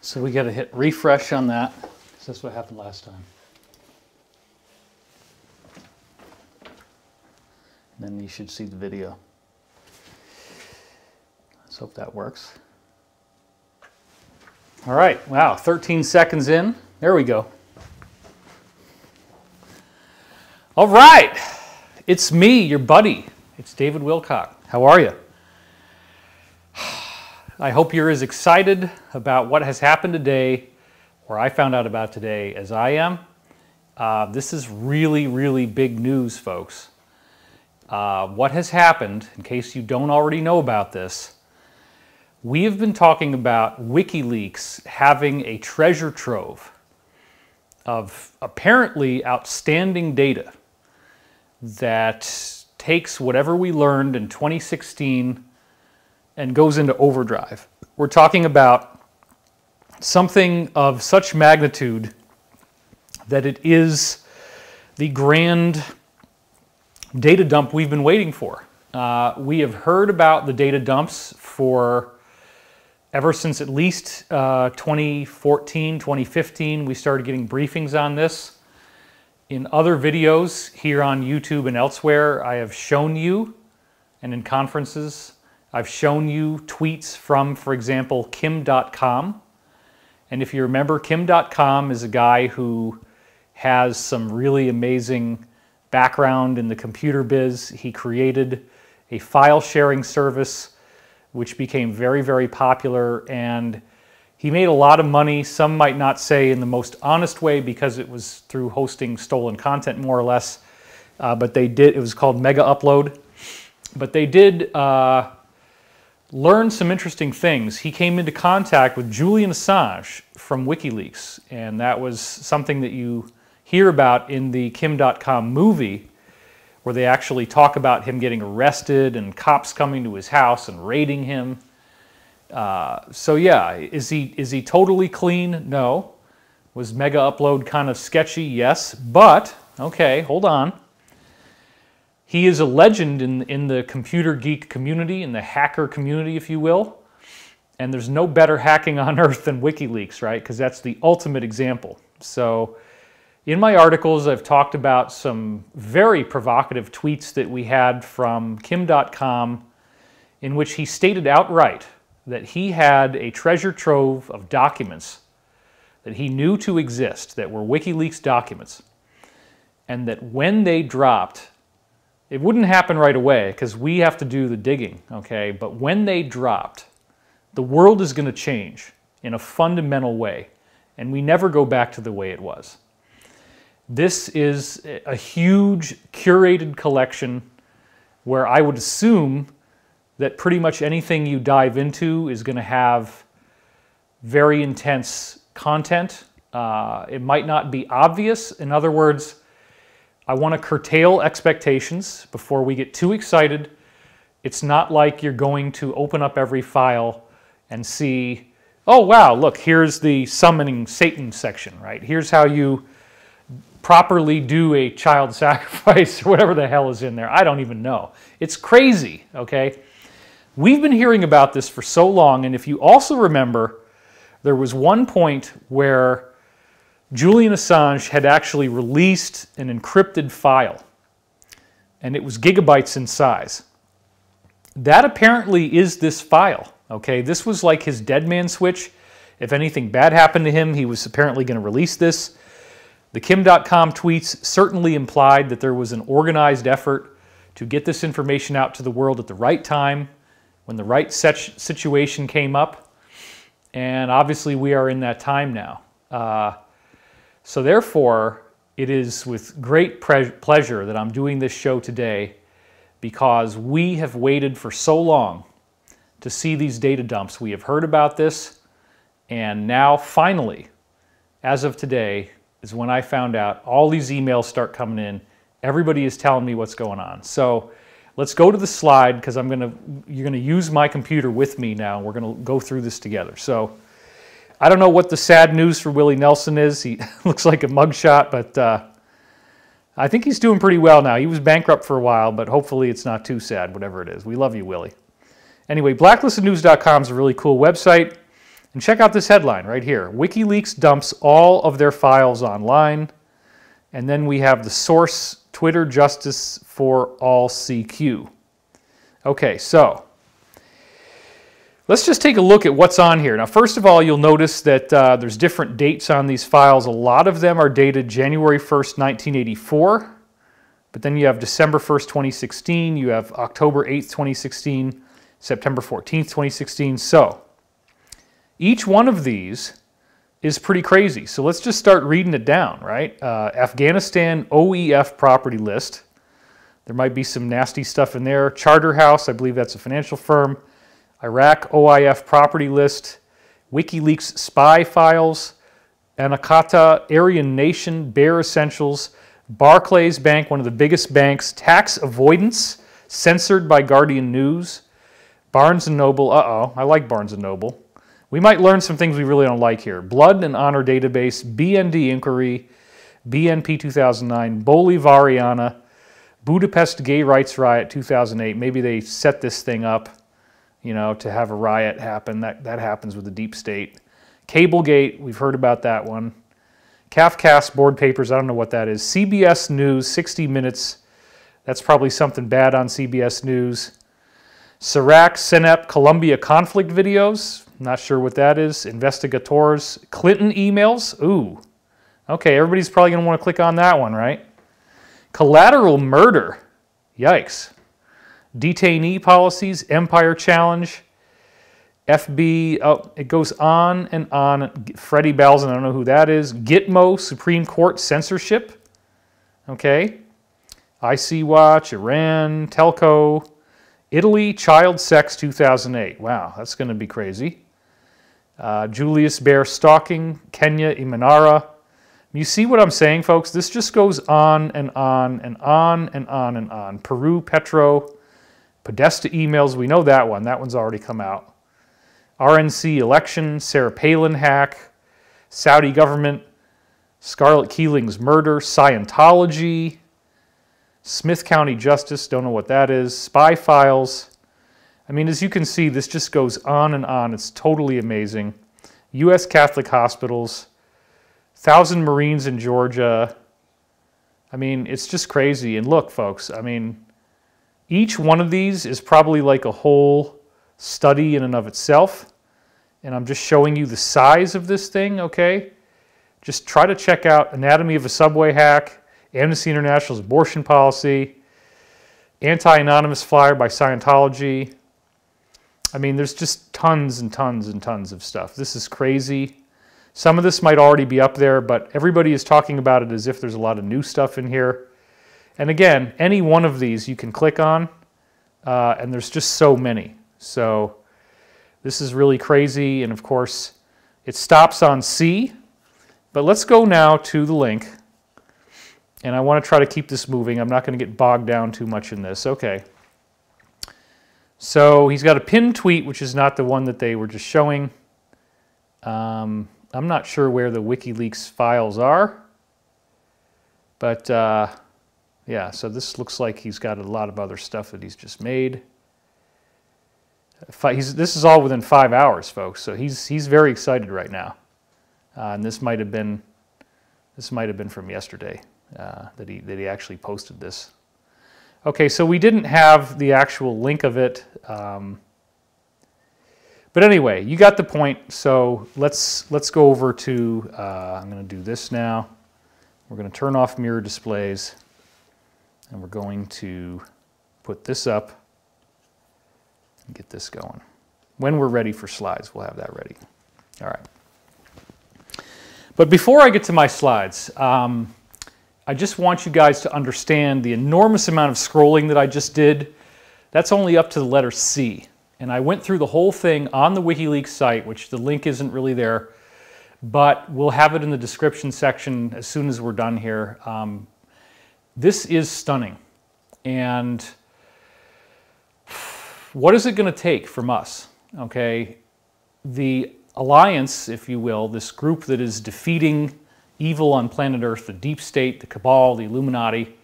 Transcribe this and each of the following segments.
So we got to hit refresh on that. That's what happened last time. And then you should see the video. Let's hope that works. All right, wow, 13 seconds in. There we go. All right, it's me, your buddy. It's David Wilcock. How are you? I hope you're as excited about what has happened today, or I found out about today, as I am. This is really, really big news, folks. What has happened, in case you don't already know about this, we have been talking about Wikileaks having a treasure trove of apparently outstanding data that takes whatever we learned in 2016 and goes into overdrive. We're talking about something of such magnitude that it is the grand data dump we've been waiting for. We have heard about the data dumps for ever since at least 2014, 2015. We started getting briefings on this. In other videos here on YouTube and elsewhere, I have shown you, and in conferences, I've shown you tweets from, for example, Kim.com. And if you remember, Kim.com is a guy who has some really amazing background in the computer biz. He created a file sharing service which became very, very popular, and he made a lot of money. Some might not say in the most honest way because it was through hosting stolen content, more or less, but they did. It was called Mega Upload. But they did learn some interesting things. He came into contact with Julian Assange from Wikileaks, and that was something that you hear about in the Kim.com movie, where they actually talk about him getting arrested and cops coming to his house and raiding him. So yeah, is he totally clean? No. Was Mega Upload kind of sketchy? Yes. But, okay, hold on. He is a legend in the computer geek community, in the hacker community, if you will. And there's no better hacking on earth than WikiLeaks, right? Because that's the ultimate example. So in my articles, I've talked about some very provocative tweets that we had from Kim.com, in which he stated outright that he had a treasure trove of documents that he knew to exist, that were WikiLeaks documents, and that when they dropped, it wouldn't happen right away because we have to do the digging, okay? But when they dropped, the world is going to change in a fundamental way, and we never go back to the way it was. This is a huge curated collection where I would assume that pretty much anything you dive into is going to have very intense content. It might not be obvious. In other words, I want to curtail expectations before we get too excited. It's not like you're going to open up every file and see, oh wow, look, here's the summoning Satan section, right? Here's how you properly do a child sacrifice or whatever the hell is in there. I don't even know. It's crazy, okay? We've been hearing about this for so long, and if you also remember, there was one point where Julian Assange had actually released an encrypted file, and it was gigabytes in size. That apparently is this file, okay? This was like his dead man switch. If anything bad happened to him, he was apparently going to release this. The Kim.com tweets certainly implied that there was an organized effort to get this information out to the world at the right time, when the right situation came up, and obviously we are in that time now. So therefore, it is with great pleasure that I'm doing this show today, because we have waited for so long to see these data dumps. We have heard about this, and now finally, as of today, is when I found out. All these emails start coming in. Everybody is telling me what's going on. So let's go to the slide, because you're going to use my computer with me now. We're going to go through this together. So I don't know what the sad news for Willie Nelson is. He looks like a mugshot, but I think he's doing pretty well now. He was bankrupt for a while, but hopefully it's not too sad, whatever it is. We love you, Willie. Anyway, blacklistednews.com is a really cool website. And check out this headline right here. WikiLeaks dumps all of their files online. And then we have the source, Twitter Justice for All CQ. Okay, so let's just take a look at what's on here. Now, first of all, you'll notice that there's different dates on these files. A lot of them are dated January 1st, 1984. But then you have December 1st, 2016. You have October 8th, 2016. September 14th, 2016. So each one of these is pretty crazy. So let's just start reading it down, right? Afghanistan OEF property list. There might be some nasty stuff in there. Charterhouse, I believe that's a financial firm. Iraq OIF property list. WikiLeaks spy files. Anakata, Aryan Nation, Bare Essentials. Barclays Bank, one of the biggest banks. Tax avoidance, censored by Guardian News. Barnes & Noble, I like Barnes & Noble. We might learn some things we really don't like here. Blood and Honor Database, BND Inquiry, BNP 2009, Bolivariana, Budapest Gay Rights Riot 2008. Maybe they set this thing up, you know, to have a riot happen. That happens with the deep state. Cablegate, we've heard about that one. Kafkas board papers, I don't know what that is. CBS News, 60 Minutes. That's probably something bad on CBS News. Sirac, Senep, Colombia conflict videos. Not sure what that is. Investigators. Clinton emails. Ooh. Okay, everybody's probably going to want to click on that one, right? Collateral murder. Yikes. Detainee policies. Empire Challenge. FB. Oh, it goes on and on. Freddie Balzan, I don't know who that is. Gitmo, Supreme Court censorship. Okay. IC Watch, Iran, Telco. Italy, child sex 2008. Wow, that's going to be crazy. Julius Baer stalking. Kenya, Imanara. You see what I'm saying, folks? This just goes on and on and on and on and on. Peru, Petro. Podesta emails. We know that one. That one's already come out. RNC election. Sarah Palin hack. Saudi government. Scarlett Keeling's murder. Scientology. Smith County Justice, don't know what that is. Spy files. I mean, as you can see, this just goes on and on. It's totally amazing. U.S. Catholic hospitals. 1,000 Marines in Georgia. I mean, it's just crazy. And look, folks, I mean, each one of these is probably like a whole study in and of itself. And I'm just showing you the size of this thing, okay? Just try to check out Anatomy of a Subway Hack. Amnesty International's abortion policy, anti-anonymous flyer by Scientology. I mean, there's just tons and tons and tons of stuff. This is crazy. Some of this might already be up there, but everybody is talking about it as if there's a lot of new stuff in here. And again, any one of these you can click on, and there's just so many. So this is really crazy, and of course, it stops on C. But let's go now to the link. And I want to try to keep this moving. I'm not going to get bogged down too much in this. Okay. So he's got a pinned tweet, which is not the one that they were just showing. I'm not sure where the WikiLeaks files are. But, yeah, so this looks like he's got a lot of other stuff that he's just made. This is all within 5 hours, folks. So he's very excited right now. And this might have been from yesterday. That he actually posted this. Okay, so we didn't have the actual link of it, but anyway, you got the point. So let's go over to. I'm going to do this now. We're going to turn off mirror displays, and we're going to put this up and get this going. When we're ready for slides, we'll have that ready. All right. But before I get to my slides. I just want you guys to understand the enormous amount of scrolling that I just did. That's only up to the letter C. And I went through the whole thing on the WikiLeaks site, which the link isn't really there, but we'll have it in the description section as soon as we're done here. This is stunning. And what is it going to take from us? Okay, the alliance, if you will, this group that is defeating evil on planet Earth, the deep state, the cabal, the Illuminati,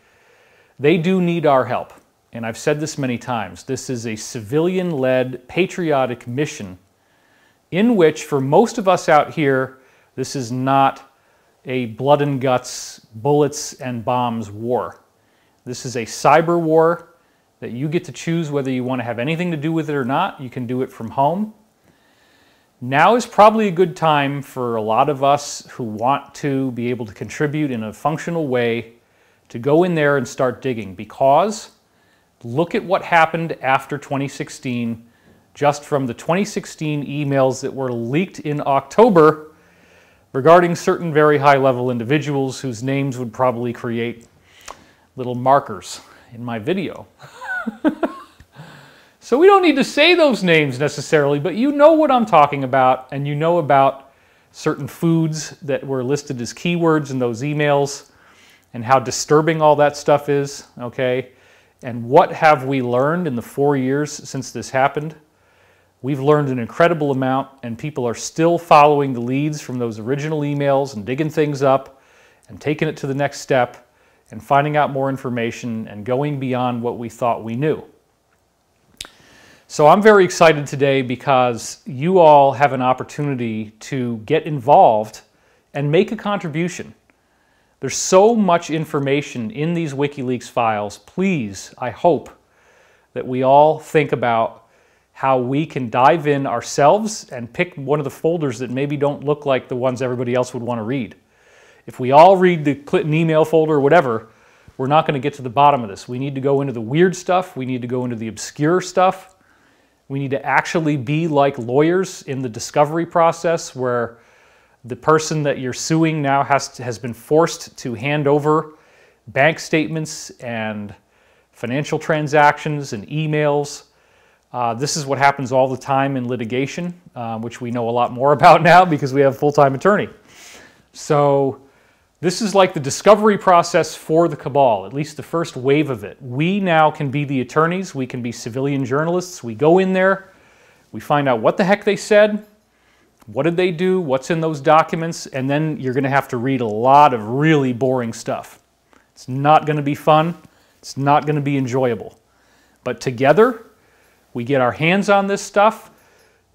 they do need our help. And I've said this many times. This is a civilian-led, patriotic mission in which, for most of us out here, this is not a blood and guts, bullets and bombs war. This is a cyber war that you get to choose whether you want to have anything to do with it or not. You can do it from home. Now is probably a good time for a lot of us who want to be able to contribute in a functional way to go in there and start digging, because look at what happened after 2016, just from the 2016 emails that were leaked in October regarding certain very high-level individuals whose names would probably create little markers in my video. So we don't need to say those names necessarily, but you know what I'm talking about, and you know about certain foods that were listed as keywords in those emails and how disturbing all that stuff is, okay? And what have we learned in the 4 years since this happened? We've learned an incredible amount, and people are still following the leads from those original emails and digging things up and taking it to the next step and finding out more information and going beyond what we thought we knew. So I'm very excited today because you all have an opportunity to get involved and make a contribution. There's so much information in these WikiLeaks files. Please, I hope that we all think about how we can dive in ourselves and pick one of the folders that maybe don't look like the ones everybody else would want to read. If we all read the Clinton email folder or whatever, we're not going to get to the bottom of this. We need to go into the weird stuff. We need to go into the obscure stuff. We need to actually be like lawyers in the discovery process, where the person that you're suing now has been forced to hand over bank statements and financial transactions and emails. This is what happens all the time in litigation, which we know a lot more about now because we have a full-time attorney. So this is like the discovery process for the cabal, at least the first wave of it. We now can be the attorneys. We can be civilian journalists. We go in there. We find out what the heck they said. What did they do? What's in those documents? And then you're going to have to read a lot of really boring stuff. It's not going to be fun. It's not going to be enjoyable. But together, we get our hands on this stuff.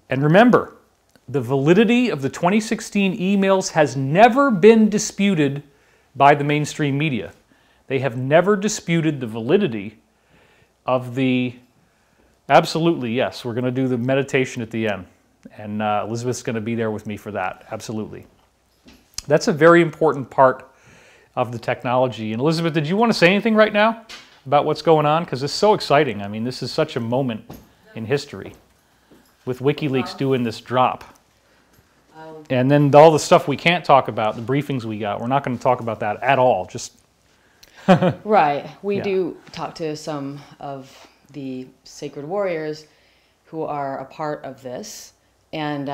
And remember, the validity of the 2016 emails has never been disputed by the mainstream media. They have never disputed the validity of the... Absolutely, yes, we're going to do the meditation at the end. And Elizabeth's going to be there with me for that, absolutely. That's a very important part of the technology. And Elizabeth, did you want to say anything right now about what's going on? Because it's so exciting. I mean, this is such a moment in history with WikiLeaks doing this drop. And then all the stuff we can't talk about, the briefings we got, we're not going to talk about that at all. Just Right. We do talk to some of the sacred warriors who are a part of this. And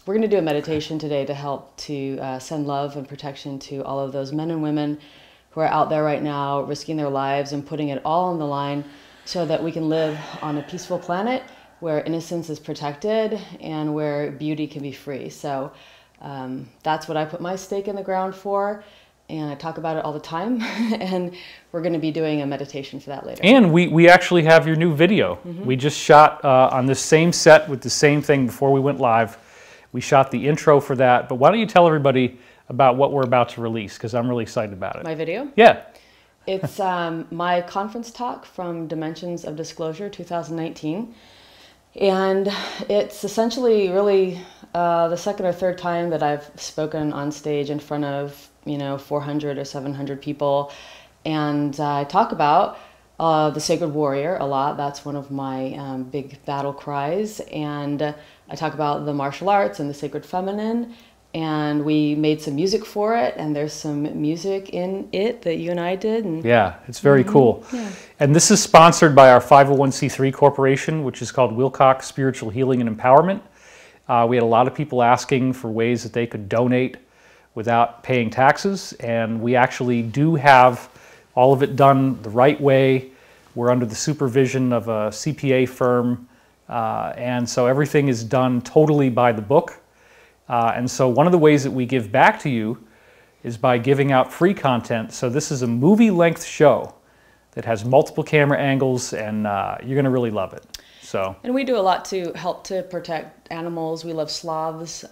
we're going to do a meditation today to help to send love and protection to all of those men and women who are out there right now risking their lives and putting it all on the line so that we can live on a peaceful planet where innocence is protected and where beauty can be free. So that's what I put my stake in the ground for, and I talk about it all the time. And we're going to be doing a meditation for that later. And we actually have your new video. Mm-hmm. We just shot on this same set with the same thing before we went live. We shot the intro for that. But why don't you tell everybody about what we're about to release, because I'm really excited about it. My video? Yeah. It's my conference talk from Dimensions of Disclosure 2019. And it's essentially really the second or third time that I've spoken on stage in front of, 400 or 700 people. And I talk about the sacred warrior a lot. That's one of my big battle cries. And I talk about the martial arts and the sacred feminine. And we made some music for it, and there's some music in it that you and I did. And yeah, it's very cool. Yeah. And this is sponsored by our 501c3 corporation, which is called Wilcock Spiritual Healing and Empowerment. We had a lot of people asking for ways that they could donate without paying taxes, and we actually do have all of it done the right way. We're under the supervision of a CPA firm, and so everything is done totally by the book. And so one of the ways that we give back to you is by giving out free content. So this is a movie-length show that has multiple camera angles, and you're going to really love it. So. And we do a lot to help to protect animals. We love sloths.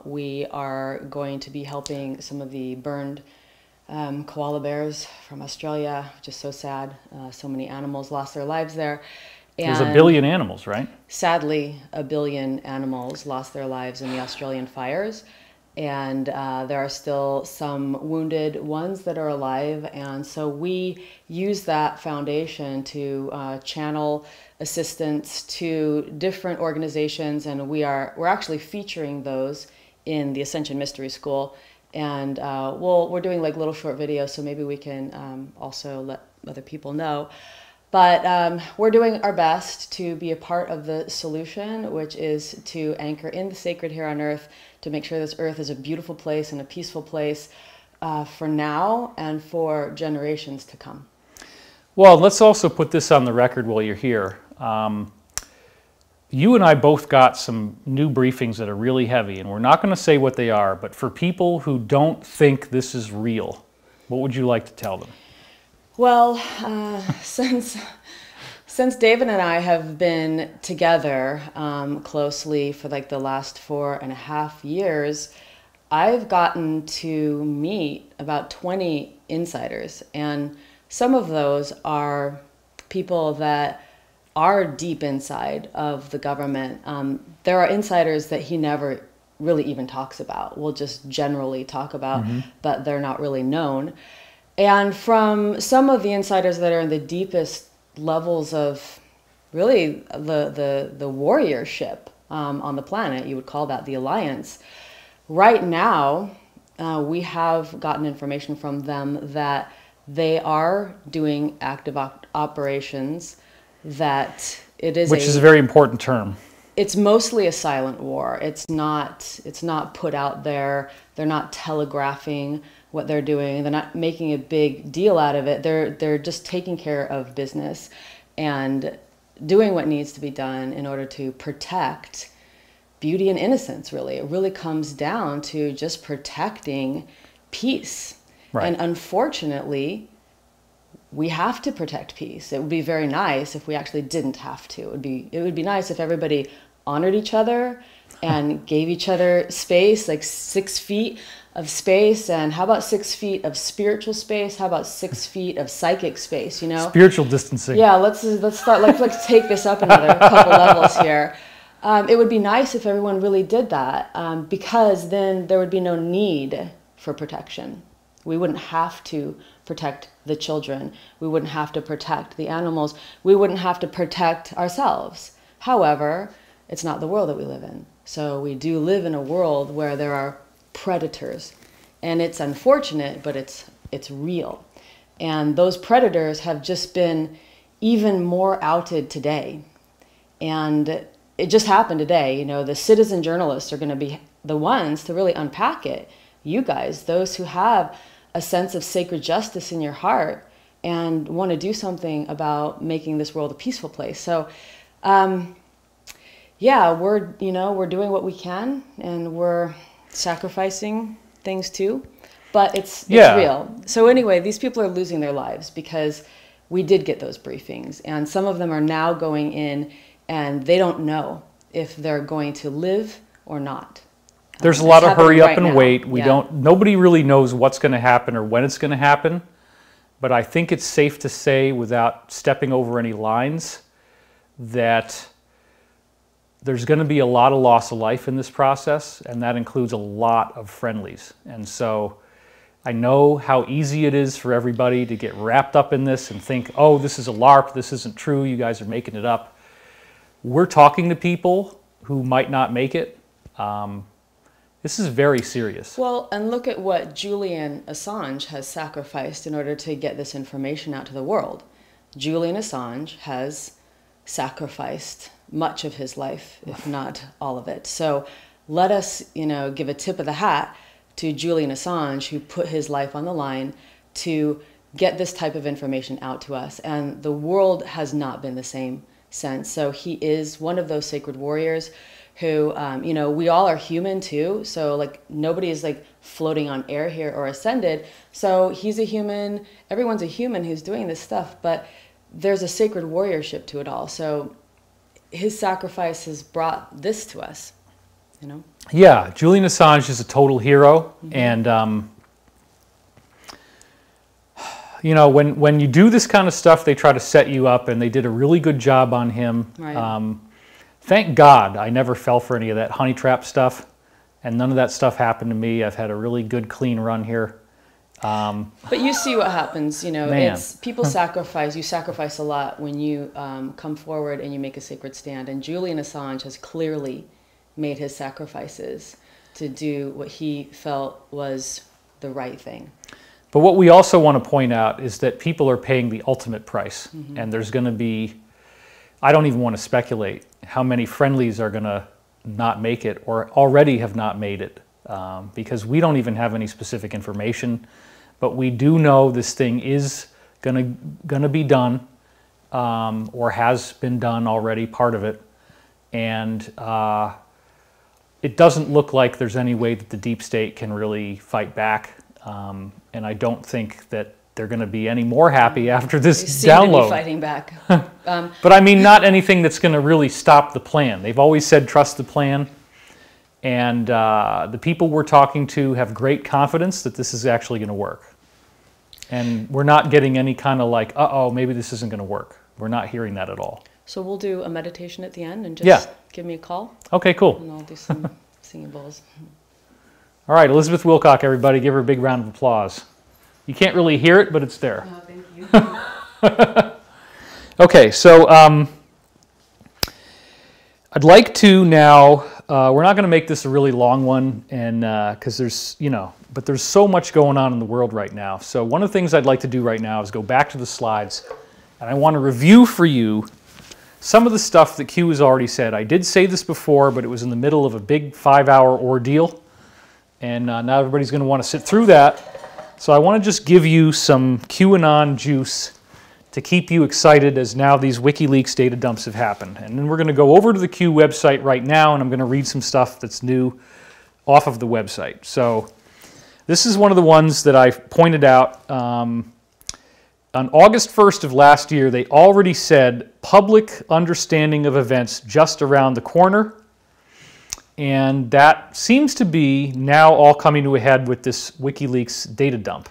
We are going to be helping some of the burned koala bears from Australia, which is so sad. So many animals lost their lives there. There's a billion animals, right? Sadly, a billion animals lost their lives in the Australian fires. And there are still some wounded ones that are alive. And so we use that foundation to channel assistance to different organizations. And we're actually featuring those in the Ascension Mystery School. And we're doing like little short videos, so maybe we can also let other people know. But we're doing our best to be a part of the solution, which is to anchor in the sacred here on Earth, to make sure this Earth is a beautiful place and a peaceful place for now and for generations to come. Well, let's also put this on the record while you're here. You and I both got some new briefings that are really heavy, and we're not going to say what they are, but for people who don't think this is real, what would you like to tell them? Well, since David and I have been together closely for like the last 4.5 years, I've gotten to meet about 20 insiders, and some of those are people that are deep inside of the government. There are insiders that he never really even talks about. We'll just generally talk about, but they're not really known. And from some of the insiders that are in the deepest levels of really the warriorship on the planet, you would call that the Alliance. Right now, we have gotten information from them that they are doing active operations, that it is Which is a very important term. It's mostly a silent war. It's not put out there. They're not telegraphing what they're doing. They're not making a big deal out of it. They're just taking care of business and doing what needs to be done in order to protect beauty and innocence, really. It really comes down to just protecting peace. Right. And unfortunately, we have to protect peace. It would be very nice if we actually didn't have to. It would be nice if everybody honored each other and gave each other space, like 6 feet of space. And how about 6 feet of spiritual space? How about 6 feet of psychic space? You know, spiritual distancing. Yeah, let's start. Let's take this up another couple levels here. It would be nice if everyone really did that, because then there would be no need for protection. We wouldn't have to protect the children. We wouldn't have to protect the animals. We wouldn't have to protect ourselves. However, it's not the world that we live in. So we do live in a world where there are predators. And it's unfortunate, but it's real. And those predators have just been even more outed today. And it just happened today. You know, the citizen journalists are going to be the ones to really unpack it. You guys, those who have a sense of sacred justice in your heart and want to do something about making this world a peaceful place. So, yeah, we're doing what we can, and we're sacrificing things too, but it's real. So anyway, these people are losing their lives because we did get those briefings, and some of them are now going in and they don't know if they're going to live or not. There's a lot of hurry up and wait. Nobody really knows what's going to happen or when it's going to happen. But I think it's safe to say, without stepping over any lines, that there's going to be a lot of loss of life in this process, and that includes a lot of friendlies. And so I know how easy it is for everybody to get wrapped up in this and think, oh, this is a LARP, this isn't true, you guys are making it up. We're talking to people who might not make it. This is very serious. Well, and look at what Julian Assange has sacrificed in order to get this information out to the world. Julian Assange has sacrificed much of his life, if not all of it. So let us, give a tip of the hat to Julian Assange, who put his life on the line to get this type of information out to us. And the world has not been the same since. So he is one of those sacred warriors who, we all are human too. So like nobody is like floating on air here or ascended. So he's a human, everyone's a human who's doing this stuff, but there's a sacred warriorship to it all. So his sacrifice has brought this to us, you know? Yeah, Julian Assange is a total hero, and you know, when you do this kind of stuff, they try to set you up, and they did a really good job on him. Right. Thank God I never fell for any of that honey trap stuff, and none of that stuff happened to me. I've had a really good, clean run here. But you see what happens, you know, Man. it's people sacrifice, you sacrifice a lot when you come forward and you make a sacred stand. And Julian Assange has clearly made his sacrifices to do what he felt was the right thing. But what we also want to point out is that people are paying the ultimate price. And there's going to be, I don't even want to speculate how many friendlies are going to not make it or already have not made it, because we don't even have any specific information. But we do know this thing is gonna be done, or has been done already, part of it. And it doesn't look like there's any way that the deep state can really fight back. And I don't think that they're going to be any more happy after this They seem download. to be fighting back. But I mean, not anything that's going to really stop the plan. They've always said trust the plan. And the people we're talking to have great confidence that this is actually going to work. And we're not getting any kind of like, uh-oh, maybe this isn't going to work. We're not hearing that at all. So we'll do a meditation at the end and just give me a call. Okay, cool. And I'll do some singing bowls. All right, Elizabeth Wilcock, everybody. Give her a big round of applause. You can't really hear it, but it's there. Oh, thank you. Okay, so I'd like to now, we're not going to make this a really long one, and because there's, you know, but there's so much going on in the world right now. So one of the things I'd like to do right now is go back to the slides, and I want to review for you some of the stuff that Q has already said. I did say this before, but it was in the middle of a big 5-hour ordeal, and now everybody's going to want to sit through that. So I want to just give you some QAnon juice to keep you excited as now these WikiLeaks data dumps have happened. And then we're going to go over to the Q website right now, and I'm going to read some stuff that's new off of the website. So this is one of the ones that I pointed out. On August 1st of last year, they already said public understanding of events just around the corner. And that seems to be now all coming to a head with this WikiLeaks data dump.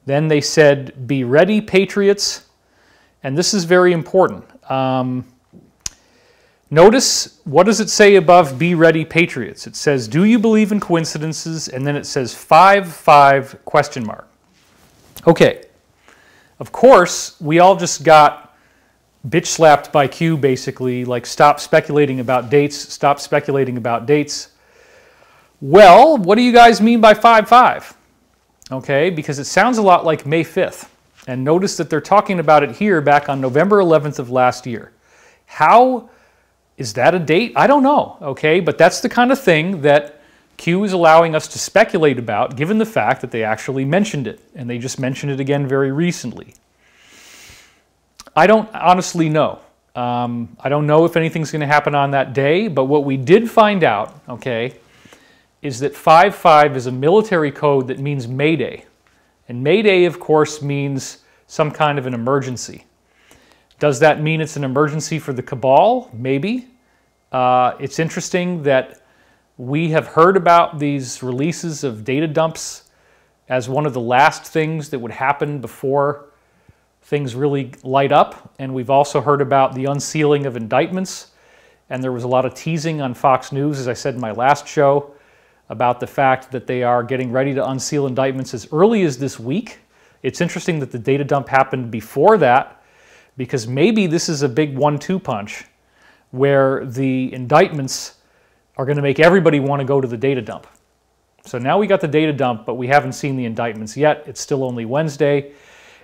Then they said, be ready, patriots. And this is very important. Notice, what does it say above be ready, patriots? It says, do you believe in coincidences? And then it says 5 question mark. Okay. Of course, we all just got bitch slapped by Q, basically, like stop speculating about dates, stop speculating about dates. Well, what do you guys mean by 5/5? Okay, because it sounds a lot like May 5th. And notice that they're talking about it here back on November 11th of last year. How is that a date? I don't know, okay? But that's the kind of thing that Q is allowing us to speculate about, given the fact that they actually mentioned it. And they just mentioned it again very recently. I don't honestly know. I don't know if anything's going to happen on that day, but what we did find out, okay, is that 5/5 is a military code that means Mayday. And Mayday, of course, means some kind of an emergency. Does that mean it's an emergency for the cabal? Maybe. It's interesting that we have heard about these releases of data dumps as one of the last things that would happen before things really light up. And we've also heard about the unsealing of indictments. And there was a lot of teasing on Fox News, as I said in my last show, about the fact that they are getting ready to unseal indictments as early as this week. It's interesting that the data dump happened before that, because maybe this is a big 1-2 punch where the indictments are going to make everybody want to go to the data dump. So now we got the data dump, but we haven't seen the indictments yet. It's still only Wednesday.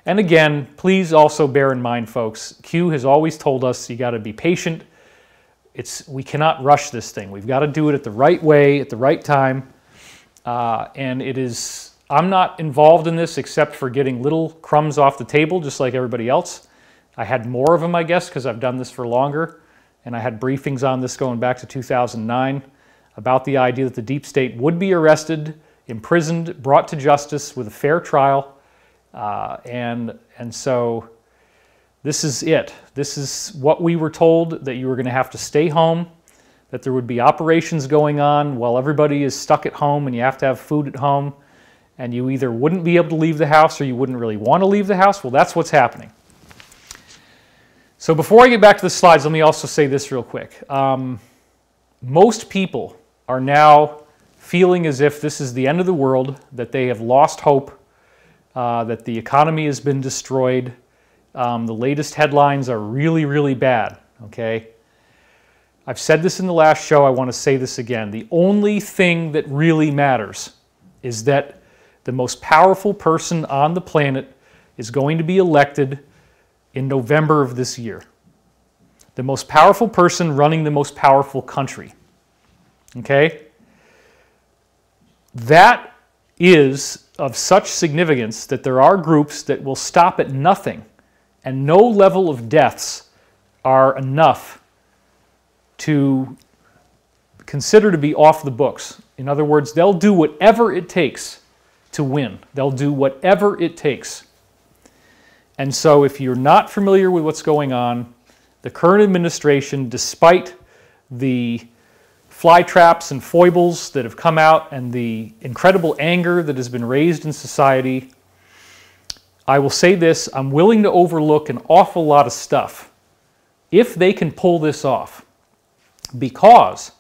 And again, please also bear in mind, folks, Q has always told us you got to be patient. We cannot rush this thing. We've got to do it at the right way, at the right time. And it is, I'm not involved in this except for getting little crumbs off the table, just like everybody else. I had more of them, I guess, because I've done this for longer. And I had briefings on this going back to 2009 about the idea that the deep state would be arrested, imprisoned, brought to justice with a fair trial. And so This is it. This is what we were told, that you were going to have to stay home, that there would be operations going on while everybody is stuck at home and you have to have food at home, and you either wouldn't be able to leave the house or you wouldn't really want to leave the house. Well, that's what's happening. So before I get back to the slides, let me also say this real quick. Most people are now feeling as if this is the end of the world, that they have lost hope, that the economy has been destroyed. The latest headlines are really, really bad, okay? I've said this in the last show. I want to say this again. The only thing that really matters is that the most powerful person on the planet is going to be elected in November of this year. The most powerful person running the most powerful country. Okay? That is of such significance that there are groups that will stop at nothing, and no level of deaths are enough to consider to be off the books. In other words, they'll do whatever it takes to win. They'll do whatever it takes. And so if you're not familiar with what's going on, the current administration, despite the fly traps and foibles that have come out and the incredible anger that has been raised in society, I will say this: I'm willing to overlook an awful lot of stuff if they can pull this off, because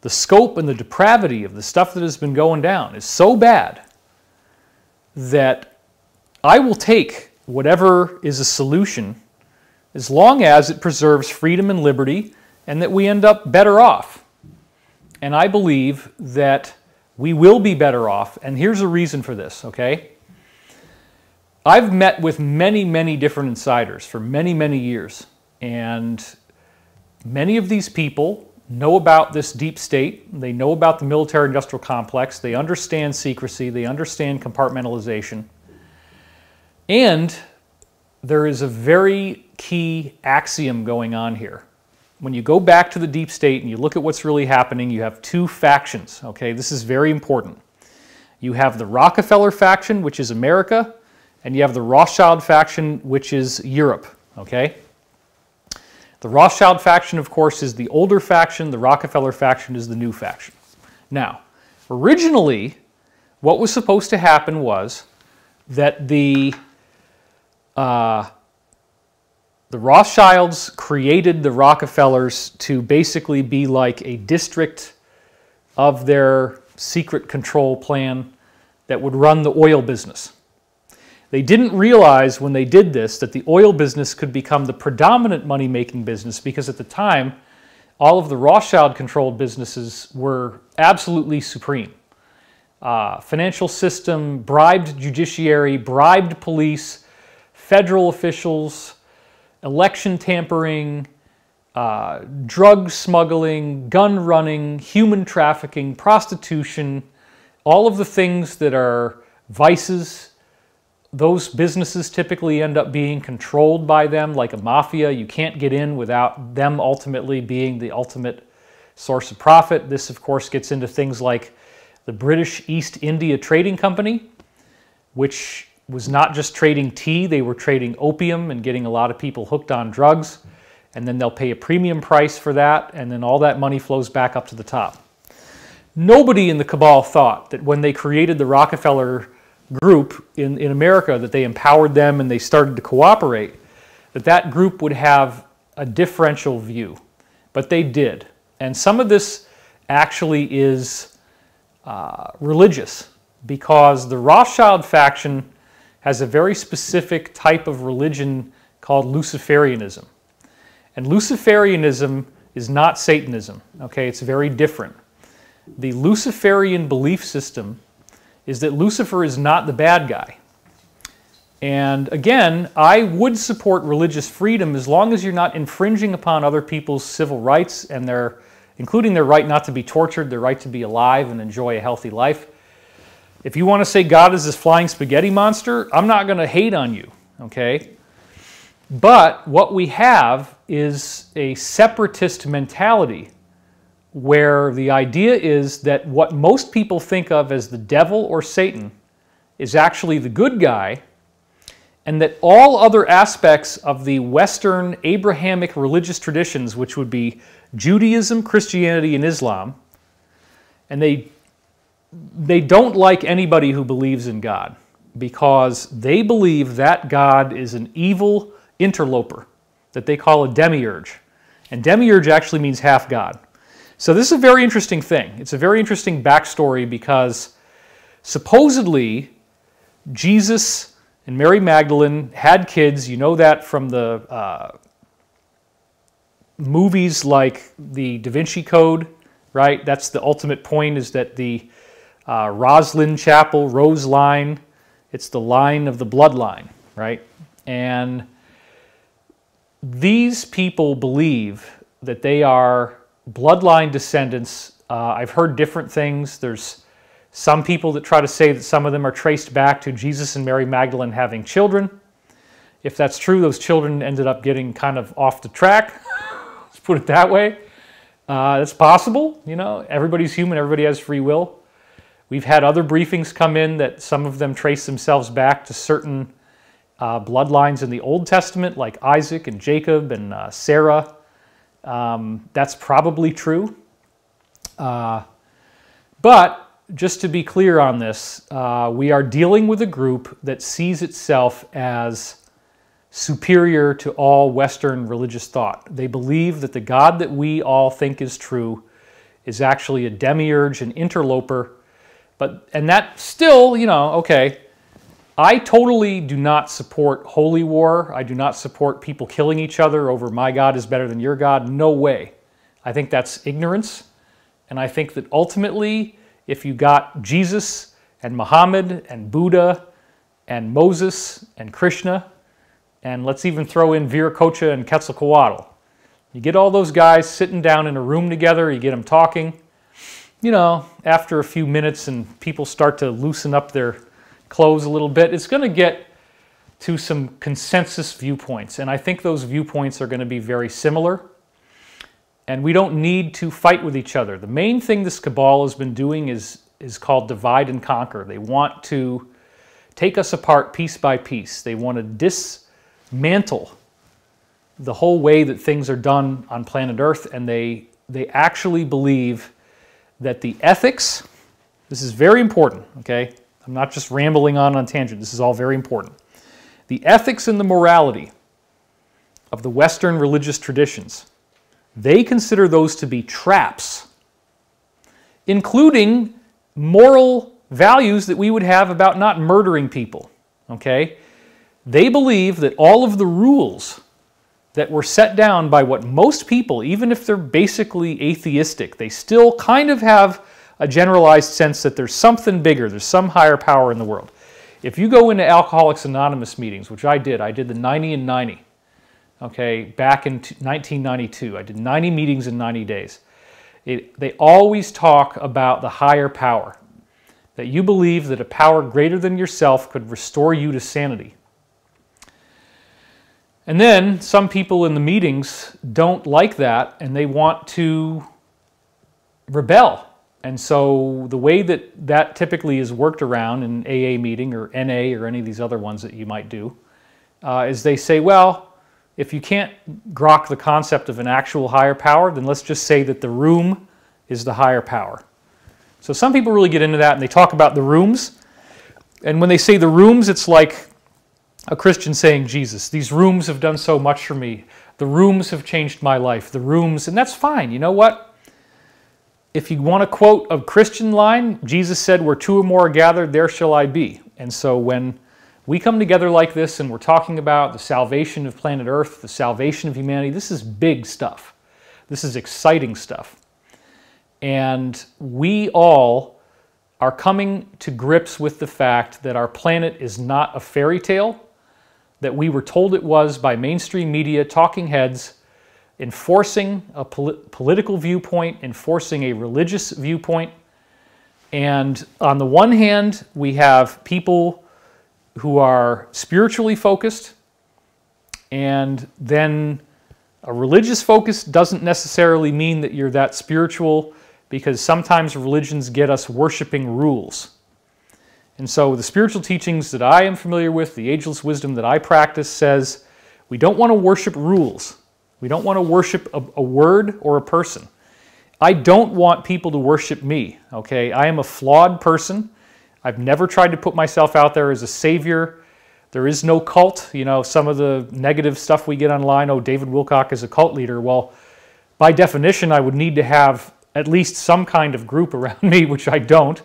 the scope and the depravity of the stuff that has been going down is so bad that I will take whatever is a solution as long as it preserves freedom and liberty and that we end up better off. And I believe that we will be better off, and here's a reason for this, okay? I've met with many, many different insiders for many, many years, and many of these people know about this deep state. They know about the military-industrial complex. They understand secrecy. They understand compartmentalization. And there is a very key axiom going on here. When you go back to the deep state and you look at what's really happening, you have two factions, okay? This is very important. You have the Rockefeller faction, which is America, and you have the Rothschild faction, which is Europe, okay? The Rothschild faction, of course, is the older faction. The Rockefeller faction is the new faction. Now, originally, what was supposed to happen was that the Rothschilds created the Rockefellers to basically be like a district of their secret control plan that would run the oil business. They didn't realize when they did this that the oil business could become the predominant money-making business, because at the time, all of the Rothschild-controlled businesses were absolutely supreme. Financial system, bribed judiciary, bribed police, federal officials, election tampering, drug smuggling, gun running, human trafficking, prostitution, all of the things that are vices. Those businesses typically end up being controlled by them like a mafia. You can't get in without them ultimately being the ultimate source of profit. This, of course, gets into things like the British East India Trading Company, which was not just trading tea, they were trading opium and getting a lot of people hooked on drugs, and then they'll pay a premium price for that, and then all that money flows back up to the top. Nobody in the cabal thought that when they created the Rockefeller group in America, that they empowered them and they started to cooperate, that group would have a differential view. But they did. And some of this actually is religious, because the Rothschild faction has a very specific type of religion called Luciferianism. And Luciferianism is not Satanism, okay? It's very different. The Luciferian belief system is that Lucifer is not the bad guy. And again, I would support religious freedom as long as you're not infringing upon other people's civil rights, and including their right not to be tortured, their right to be alive and enjoy a healthy life. If you want to say God is this flying spaghetti monster, I'm not going to hate on you, okay? But what we have is a separatist mentality, where the idea is that what most people think of as the devil or Satan is actually the good guy, and that all other aspects of the Western Abrahamic religious traditions, which would be Judaism, Christianity, and Islam, and they don't like anybody who believes in God because they believe that God is an evil interloper that they call a demiurge. And demiurge actually means half God. So this is a very interesting thing. It's a very interesting backstory because supposedly Jesus and Mary Magdalene had kids. You know that from the movies like the Da Vinci Code, right? That's the ultimate point, is that the Roslyn Chapel, Rose line, it's the line of the bloodline, right? And these people believe that they are bloodline descendants. I've heard different things. There's some people that try to say that some of them are traced back to Jesus and Mary Magdalene having children. If that's true, those children ended up getting kind of off the track. Let's put it that way. That's possible. You know, everybody's human. Everybody has free will. We've had other briefings come in that some of them trace themselves back to certain bloodlines in the Old Testament, like Isaac and Jacob and Sarah. That's probably true. But just to be clear on this, we are dealing with a group that sees itself as superior to all Western religious thought. They believe that the God that we all think is true is actually a demiurge, an interloper. And that still, you know, okay, I totally do not support holy war. I do not support people killing each other over my God is better than your God. No way. I think that's ignorance. And I think that ultimately, if you got Jesus and Muhammad and Buddha and Moses and Krishna, and let's even throw in Viracocha and Quetzalcoatl, you get all those guys sitting down in a room together, you get them talking, you know, after a few minutes and people start to loosen up their clothes a little bit, it's going to get to some consensus viewpoints. And I think those viewpoints are going to be very similar. And we don't need to fight with each other. The main thing this cabal has been doing is called divide and conquer. They want to take us apart piece by piece. They want to dismantle the whole way that things are done on planet Earth, and they actually believe that the ethics, this is very important, okay? I'm not just rambling on a tangent. This is all very important. The ethics and the morality of the Western religious traditions, they consider those to be traps, including moral values that we would have about not murdering people, okay? They believe that all of the rules that were set down by what most people, even if they're basically atheistic, they still kind of have a generalized sense that there's something bigger, there's some higher power in the world. If you go into Alcoholics Anonymous meetings, which I did the 90 and 90, okay, back in 1992. I did 90 meetings in 90 days. They always talk about the higher power, that you believe that a power greater than yourself could restore you to sanity. And then some people in the meetings don't like that and they want to rebel. And so the way that typically is worked around in AA meeting or NA or any of these other ones that you might do is they say, well, if you can't grok the concept of an actual higher power, then let's just say that the room is the higher power. So some people really get into that and they talk about the rooms. And when they say the rooms, it's like a Christian saying, Jesus, these rooms have done so much for me. The rooms have changed my life. The rooms, and that's fine. You know what? If you want to quote a Christian line, Jesus said, where two or more are gathered, there shall I be. And so when we come together like this and we're talking about the salvation of planet Earth, the salvation of humanity, this is big stuff. This is exciting stuff. And we all are coming to grips with the fact that our planet is not a fairy tale, that we were told it was by mainstream media, talking heads, enforcing a political viewpoint, enforcing a religious viewpoint. And on the one hand, we have people who are spiritually focused, and then a religious focus doesn't necessarily mean that you're that spiritual, because sometimes religions get us worshiping rules. And so the spiritual teachings that I am familiar with, the ageless wisdom that I practice, says we don't want to worship rules. We don't want to worship a word or a person. I don't want people to worship me, okay? I am a flawed person. I've never tried to put myself out there as a savior. There is no cult. You know, some of the negative stuff we get online, oh, David Wilcock is a cult leader. Well, by definition, I would need to have at least some kind of group around me, which I don't.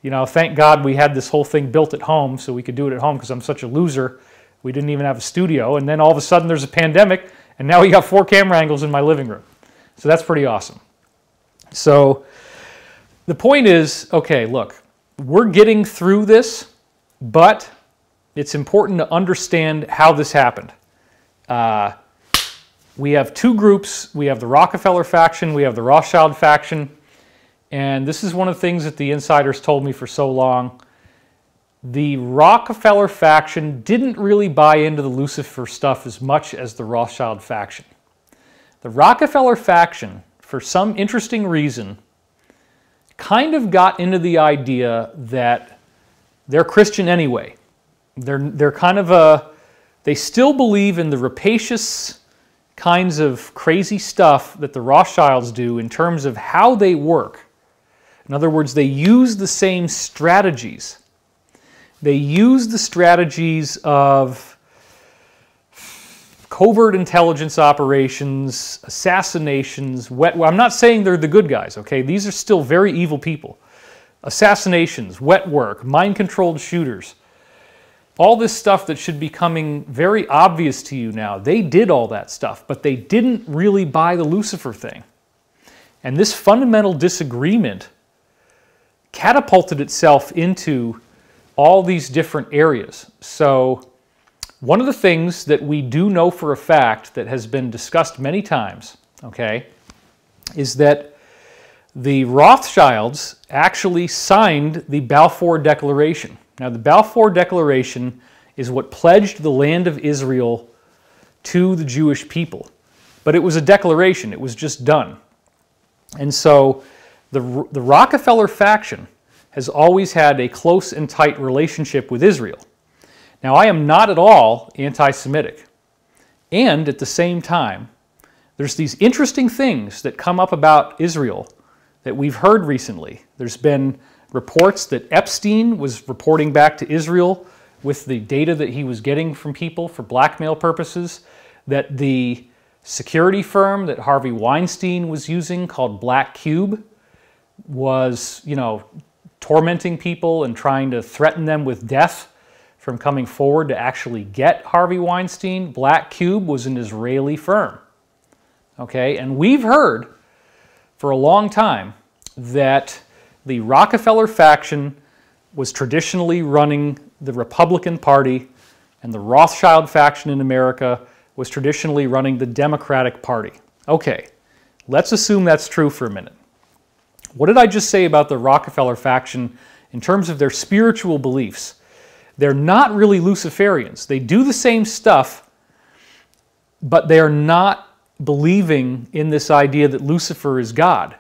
You know, thank God we had this whole thing built at home so we could do it at home because I'm such a loser. We didn't even have a studio. And then all of a sudden there's a pandemic and now we got 4 camera angles in my living room. So that's pretty awesome. So the point is, okay, look, we're getting through this, but it's important to understand how this happened. We have 2 groups. We have the Rockefeller faction, we have the Rothschild faction. And this is one of the things that the insiders told me for so long. The Rockefeller faction didn't really buy into the Lucifer stuff as much as the Rothschild faction. The Rockefeller faction, for some interesting reason, kind of got into the idea that they're Christian anyway. They're kind of they still believe in the rapacious kinds of crazy stuff that the Rothschilds do in terms of how they work. In other words, they use the same strategies. They use the strategies of covert intelligence operations, assassinations. I'm not saying they're the good guys, okay? These are still very evil people. Assassinations, wet work, mind-controlled shooters. All this stuff that should be coming very obvious to you now. They did all that stuff, but they didn't really buy the Lucifer thing. And this fundamental disagreement catapulted itself into all these different areas. So one of the things that we do know for a fact that has been discussed many times, okay, is that the Rothschilds actually signed the Balfour Declaration. Now, the Balfour Declaration is what pledged the land of Israel to the Jewish people. But it was a declaration. It was just done. And so the Rockefeller faction has always had a close and tight relationship with Israel. Now, I am not at all anti-Semitic. And at the same time, there's these interesting things that come up about Israel that we've heard recently. There's been reports that Epstein was reporting back to Israel with the data that he was getting from people for blackmail purposes, that the security firm that Harvey Weinstein was using called Black Cube was, you know, tormenting people and trying to threaten them with death from coming forward to actually get Harvey Weinstein. Black Cube was an Israeli firm. Okay, and we've heard for a long time that the Rockefeller faction was traditionally running the Republican Party and the Rothschild faction in America was traditionally running the Democratic Party. Okay, let's assume that's true for a minute. What did I just say about the Rockefeller faction in terms of their spiritual beliefs? They're not really Luciferians. They do the same stuff, but they are not believing in this idea that Lucifer is God.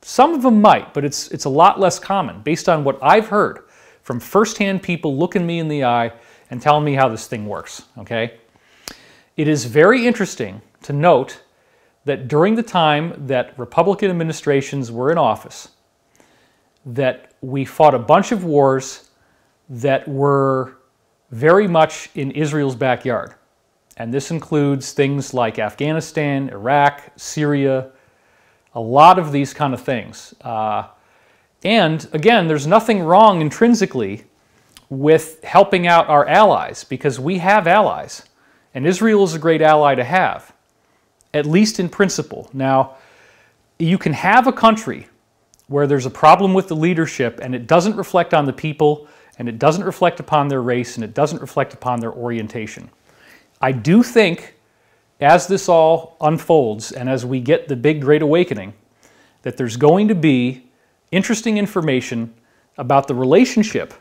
Some of them might, but it's a lot less common based on what I've heard from firsthand people looking me in the eye and telling me how this thing works, okay? It is very interesting to note that during the time that Republican administrations were in office, that we fought a bunch of wars that were very much in Israel's backyard. And this includes things like Afghanistan, Iraq, Syria, a lot of these kind of things. And again, there's nothing wrong intrinsically with helping out our allies because we have allies. And Israel is a great ally to have, at least in principle. Now, you can have a country where there's a problem with the leadership and it doesn't reflect on the people and it doesn't reflect upon their race and it doesn't reflect upon their orientation. I do think as this all unfolds and as we get the big Great Awakening, that there's going to be interesting information about the relationship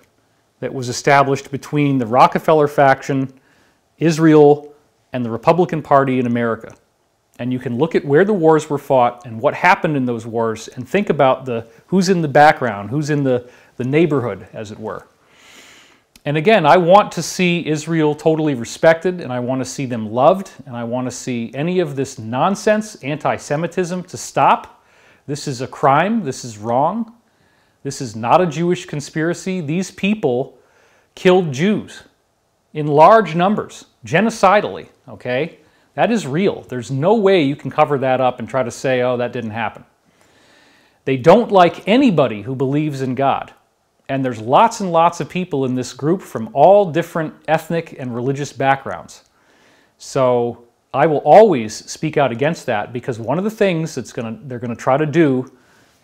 that was established between the Rockefeller faction, Israel, and the Republican Party in America. And you can look at where the wars were fought and what happened in those wars and think about who's in the background, who's in the neighborhood, as it were. And again, I want to see Israel totally respected, and I want to see them loved, and I want to see any of this nonsense, anti-Semitism, to stop. This is a crime. This is wrong. This is not a Jewish conspiracy. These people killed Jews in large numbers, genocidally, okay? That is real. There's no way you can cover that up and try to say, oh, that didn't happen. They don't like anybody who believes in God. And there's lots and lots of people in this group from all different ethnic and religious backgrounds. So I will always speak out against that, because one of the things they're going to try to do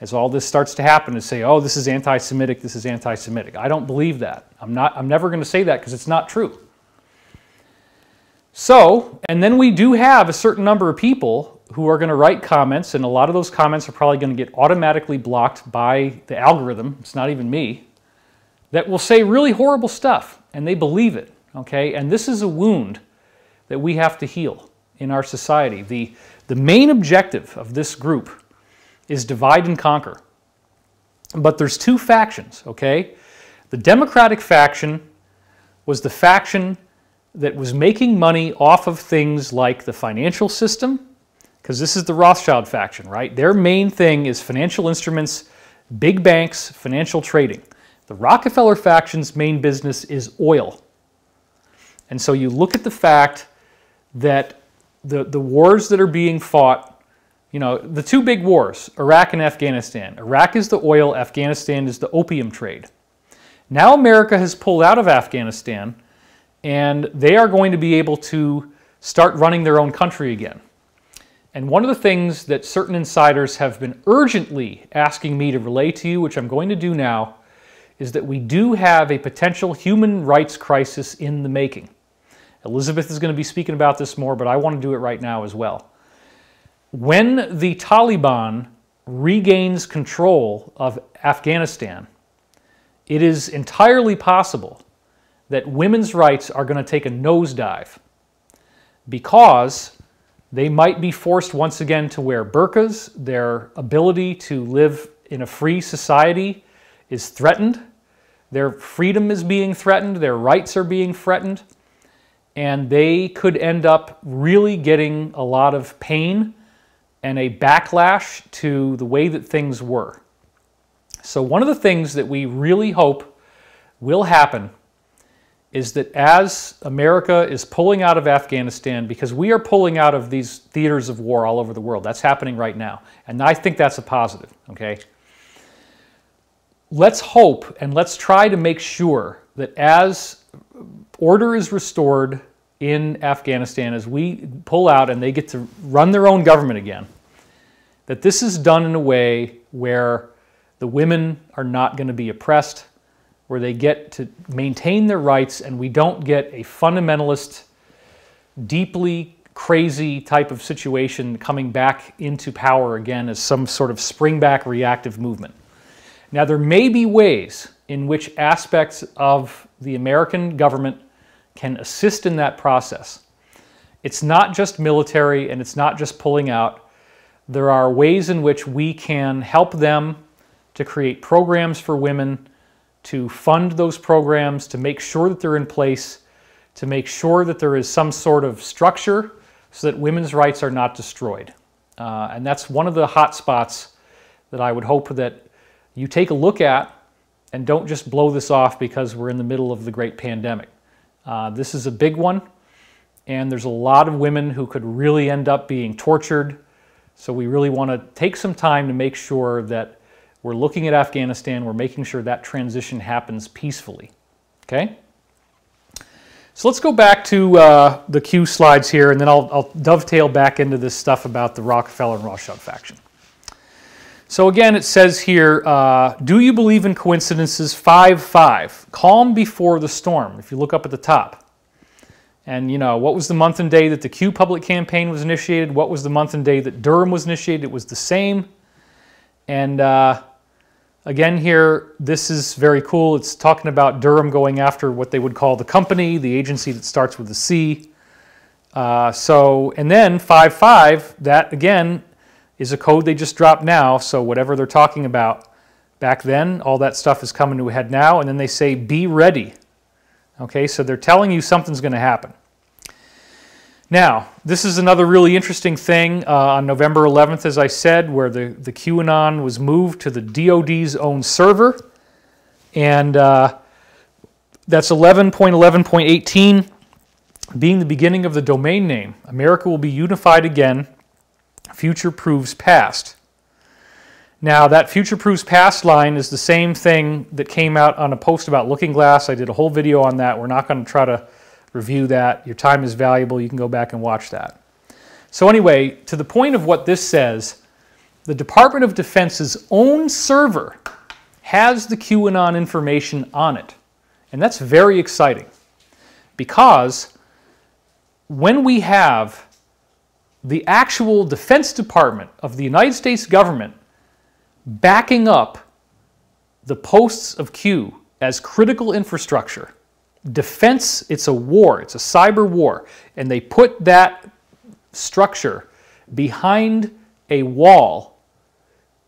as all this starts to happen is say, oh, this is anti-Semitic, this is anti-Semitic. I don't believe that. I'm never going to say that, because it's not true. So, and then we do have a certain number of people who are going to write comments, and a lot of those comments are probably going to get automatically blocked by the algorithm, it's not even me, that will say really horrible stuff, and they believe it, okay? And this is a wound that we have to heal in our society. The main objective of this group is divide and conquer. But there's two factions, okay? The Democratic faction was the faction that was making money off of things like the financial system, because this is the Rothschild faction, right? Their main thing is financial instruments, big banks, financial trading. The Rockefeller faction's main business is oil. And so you look at the fact that the wars that are being fought, you know, the two big wars, Iraq and Afghanistan. Iraq is the oil, Afghanistan is the opium trade. Now America has pulled out of Afghanistan, and they are going to be able to start running their own country again. And one of the things that certain insiders have been urgently asking me to relay to you, which I'm going to do now, is that we do have a potential human rights crisis in the making. Elizabeth is going to be speaking about this more, but I want to do it right now as well. When the Taliban regains control of Afghanistan, it is entirely possible that women's rights are going to take a nosedive, because they might be forced once again to wear burqas. Their ability to live in a free society is threatened. Their freedom is being threatened. Their rights are being threatened. And they could end up really getting a lot of pain and a backlash to the way that things were. So one of the things that we really hope will happen is that as America is pulling out of Afghanistan, because we are pulling out of these theaters of war all over the world, that's happening right now, and I think that's a positive, okay? Let's hope and let's try to make sure that as order is restored in Afghanistan, as we pull out and they get to run their own government again, that this is done in a way where the women are not going to be oppressed, where they get to maintain their rights, and we don't get a fundamentalist, deeply crazy type of situation coming back into power again as some sort of spring-back reactive movement. Now, there may be ways in which aspects of the American government can assist in that process. It's not just military, and it's not just pulling out. There are ways in which we can help them to create programs for women, to fund those programs, to make sure that they're in place, to make sure that there is some sort of structure so that women's rights are not destroyed. And that's one of the hot spots that I would hope that you take a look at, and don't just blow this off because we're in the middle of the great pandemic. This is a big one, and there's a lot of women who could really end up being tortured. So we really want to take some time to make sure that we're looking at Afghanistan, we're making sure that transition happens peacefully, okay? So let's go back to the Q slides here, and then I'll dovetail back into this stuff about the Rockefeller and Rothschild faction. So again, it says here, do you believe in coincidences? 5-5, calm before the storm, if you look up at the top. And you know, what was the month and day that the Q public campaign was initiated? What was the month and day that Durham was initiated? It was the same. And again here, this is very cool. It's talking about Durham going after what they would call the company, the agency that starts with a C. And then 5-5, that again is a code they just dropped now. So whatever they're talking about back then, all that stuff is coming to a head now. And then they say, be ready. Okay, so they're telling you something's going to happen. Now, this is another really interesting thing on November 11th, as I said, where the QAnon was moved to the DoD's own server. And that's 11.11.18 being the beginning of the domain name. America will be unified again. Future proves past. Now, that future proves past line is the same thing that came out on a post about Looking Glass. I did a whole video on that. We're not going to try to review that. Your time is valuable. You can go back and watch that. So anyway, to the point of what this says, the Department of Defense's own server has the QAnon information on it. And that's very exciting because when we have the actual Defense Department of the United States government backing up the posts of Q as critical infrastructure, defense, it's a war, it's a cyber war, and they put that structure behind a wall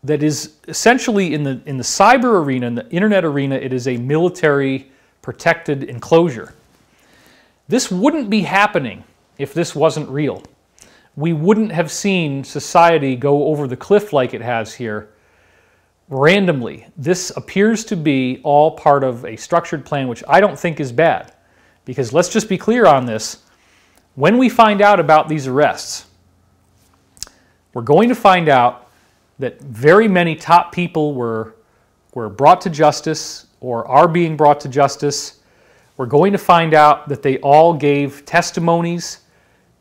that is essentially in the cyber arena, in the internet arena, it is a military protected enclosure. This wouldn't be happening if this wasn't real. We wouldn't have seen society go over the cliff like it has here randomly. This appears to be all part of a structured plan, which I don't think is bad. Because let's just be clear on this. When we find out about these arrests, we're going to find out that very many top people were brought to justice or are being brought to justice. We're going to find out that they all gave testimonies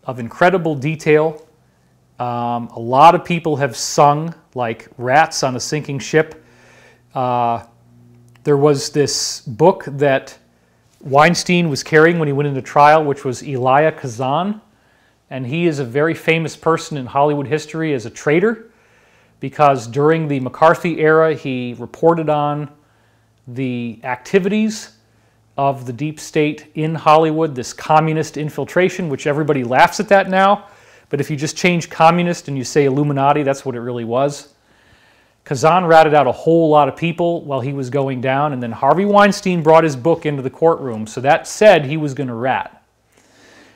of incredible detail. A lot of people have sung like rats on a sinking ship. There was this book that Weinstein was carrying when he went into trial, which was Elia Kazan. And he is a very famous person in Hollywood history as a traitor because during the McCarthy era, he reported on the activities of the deep state in Hollywood, this communist infiltration, which everybody laughs at that now. But if you just change communist and you say Illuminati, that's what it really was. Kazan ratted out a whole lot of people while he was going down, and then Harvey Weinstein brought his book into the courtroom, so that said he was going to rat.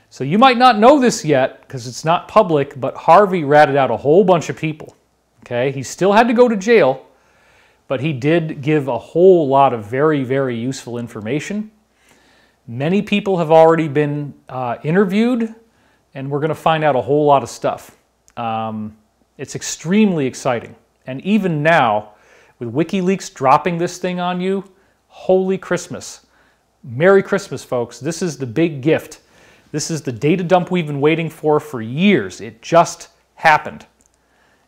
So you might not know this yet because it's not public, but Harvey ratted out a whole bunch of people. Okay, he still had to go to jail, but he did give a whole lot of very, very useful information. Many people have already been interviewed, and we're going to find out a whole lot of stuff. It's extremely exciting. And even now, with Wikileaks dropping this thing on you, holy Christmas. Merry Christmas, folks. This is the big gift. This is the data dump we've been waiting for years. It just happened.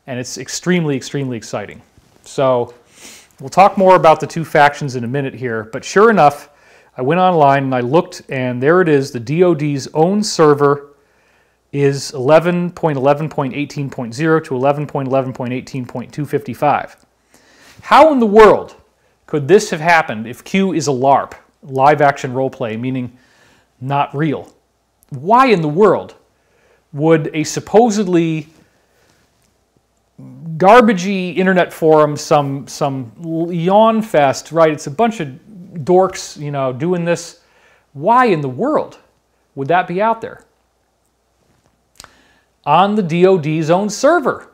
And it's extremely, extremely exciting. So we'll talk more about the two factions in a minute here. But sure enough, I went online and I looked, and there it is. The DoD's own server is 11.11.18.0 to 11.11.18.255. How in the world could this have happened if Q is a LARP, live action role play, meaning not real? Why in the world would a supposedly garbagey internet forum, some yawn fest, right? It's a bunch of dorks, you know, doing this. Why in the world would that be out there? On the DoD's own server.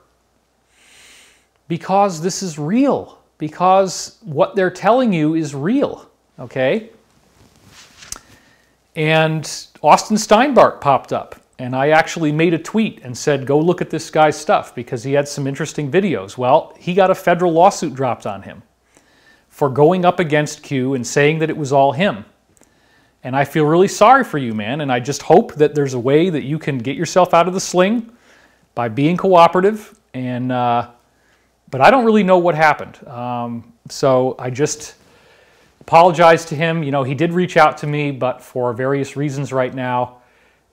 Because this is real. Because what they're telling you is real. Okay? And Austin Steinbart popped up. And I actually made a tweet and said, go look at this guy's stuff because he had some interesting videos. Well, he got a federal lawsuit dropped on him for going up against Q and saying that it was all him. And I feel really sorry for you, man. And I just hope that there's a way that you can get yourself out of the sling by being cooperative. And but I don't really know what happened. So I just apologize to him. You know, he did reach out to me, but for various reasons right now,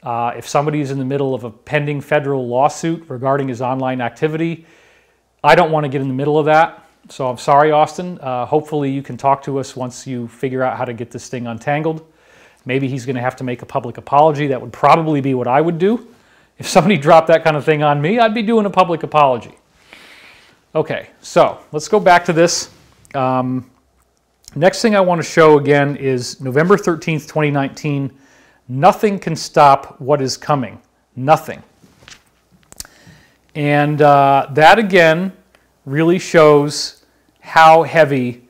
if somebody's in the middle of a pending federal lawsuit regarding his online activity, I don't want to get in the middle of that. So I'm sorry, Austin. Hopefully you can talk to us once you figure out how to get this thing untangled. Maybe he's going to have to make a public apology. That would probably be what I would do. If somebody dropped that kind of thing on me, I'd be doing a public apology. Okay, so let's go back to this. Next thing I want to show again is November 13th, 2019. Nothing can stop what is coming. Nothing. And that again really shows how heavy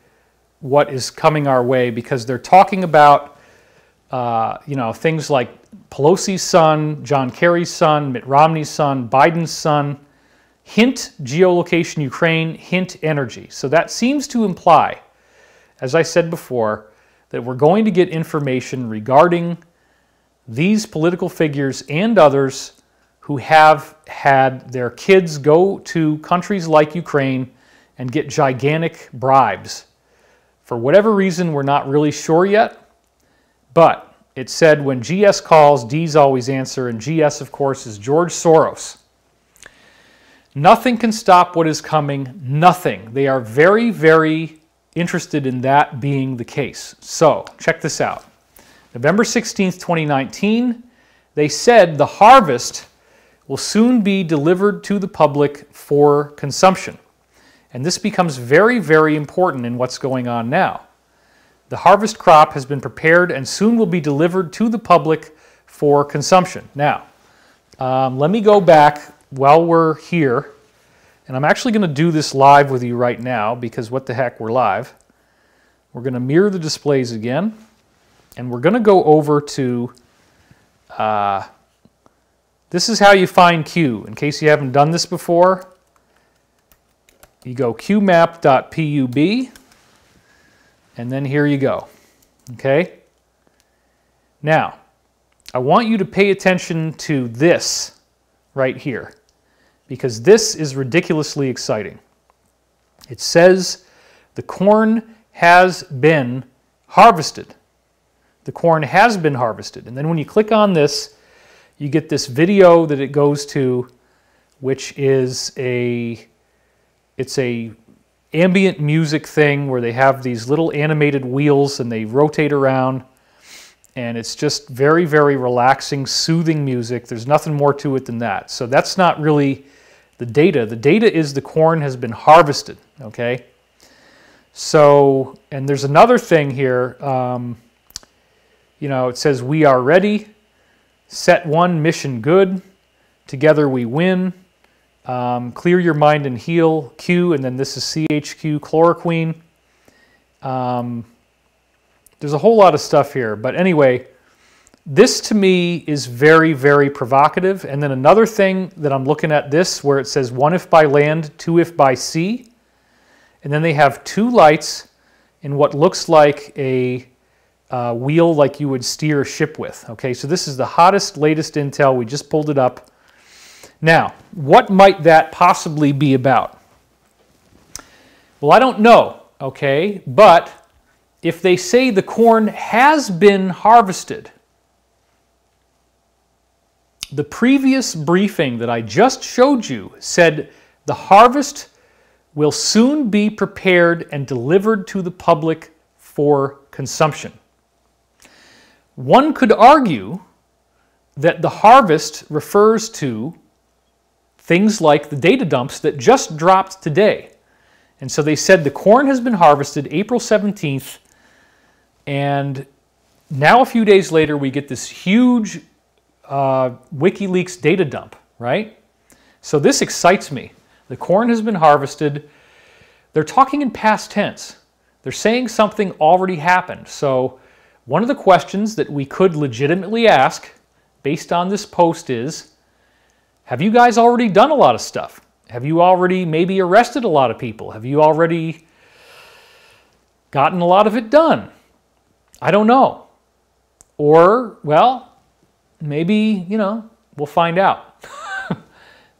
what is coming our way, because they're talking about things like Pelosi's son, John Kerry's son, Mitt Romney's son, Biden's son. Hint geolocation Ukraine, hint energy. So that seems to imply, as I said before, that we're going to get information regarding these political figures and others who have had their kids go to countries like Ukraine and get gigantic bribes. For whatever reason, we're not really sure yet, but it said when GS calls, D's always answer, and GS, of course, is George Soros. Nothing can stop what is coming. Nothing. They are very, very interested in that being the case. So, check this out. November 16th, 2019, they said the harvest will soon be delivered to the public for consumption. And this becomes very, very important in what's going on now. The harvest crop has been prepared and soon will be delivered to the public for consumption. Now, let me go back while we're here, and I'm actually going to do this live with you right now because what the heck, we're live. We're going to mirror the displays again, and we're going to go over to, this is how you find Q. In case you haven't done this before, you go qmap.pub, and then here you go, okay? Now, I want you to pay attention to this right here, because this is ridiculously exciting. It says the corn has been harvested. The corn has been harvested. And then when you click on this, you get this video that it goes to, which is it's a ambient music thing where they have these little animated wheels and they rotate around. And it's just very, very relaxing, soothing music. There's nothing more to it than that. So that's not really the data. The data is the corn has been harvested, okay? So, and there's another thing here. It says, we are ready. Set one, mission good. Together we win. Clear your mind and heal, Q. And then this is CHQ, chloroquine. There's a whole lot of stuff here. But anyway, this to me is very, very provocative. And then another thing that I'm looking at this, where it says 1 if by land, 2 if by sea. And then they have 2 lights in what looks like a wheel like you would steer a ship with. Okay, so this is the hottest, latest intel. We just pulled it up. Now, what might that possibly be about? Well, I don't know, okay? But if they say the corn has been harvested, the previous briefing that I just showed you said the harvest will soon be prepared and delivered to the public for consumption. One could argue that the harvest refers to things like the data dumps that just dropped today. And so they said the corn has been harvested April 17th, and now a few days later we get this huge Wikileaks data dump, right? So this excites me. The corn has been harvested. They're talking in past tense. They're saying something already happened. So one of the questions that we could legitimately ask based on this post is, have you guys already done a lot of stuff? Have you already maybe arrested a lot of people? Have you already gotten a lot of it done? I don't know. Or, well, maybe, we'll find out.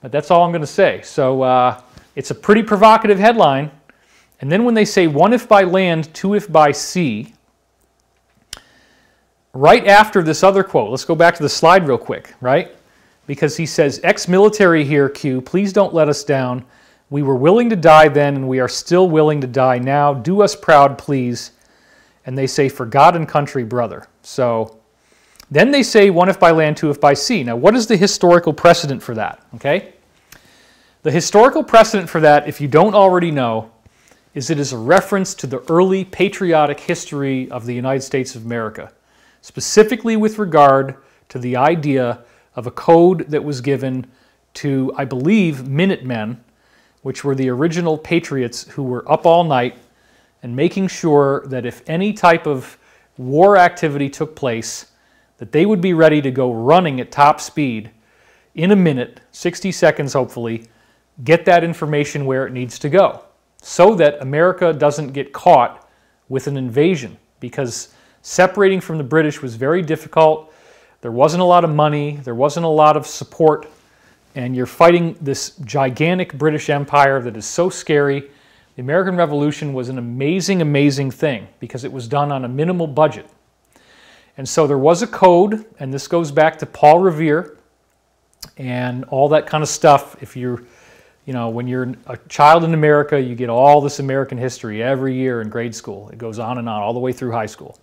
But that's all I'm going to say. So it's a pretty provocative headline. And then when they say 1 if by land, 2 if by sea, right after this other quote, let's go back to the slide real quick, right? Because he says, ex-military here, Q, please don't let us down. We were willing to die then, and we are still willing to die now. Do us proud, please. And they say, for God and country, brother. So then they say 1 if by land, 2 if by sea. Now, what is the historical precedent for that? Okay? The historical precedent for that, if you don't already know, is it is a reference to the early patriotic history of the United States of America, specifically with regard to the idea of a code that was given to, I believe, Minutemen, which were the original patriots who were up all night and making sure that if any type of war activity took place, that they would be ready to go running at top speed in a minute, 60 seconds hopefully, get that information where it needs to go, so that America doesn't get caught with an invasion, because separating from the British was very difficult. There wasn't a lot of money, there wasn't a lot of support, and you're fighting this gigantic British Empire that is so scary. The American Revolution was an amazing, amazing thing because it was done on a minimal budget. And so there was a code, and this goes back to Paul Revere and all that kind of stuff. If you're, when you're a child in America, you get all this American history every year in grade school. It goes on and on, all the way through high school.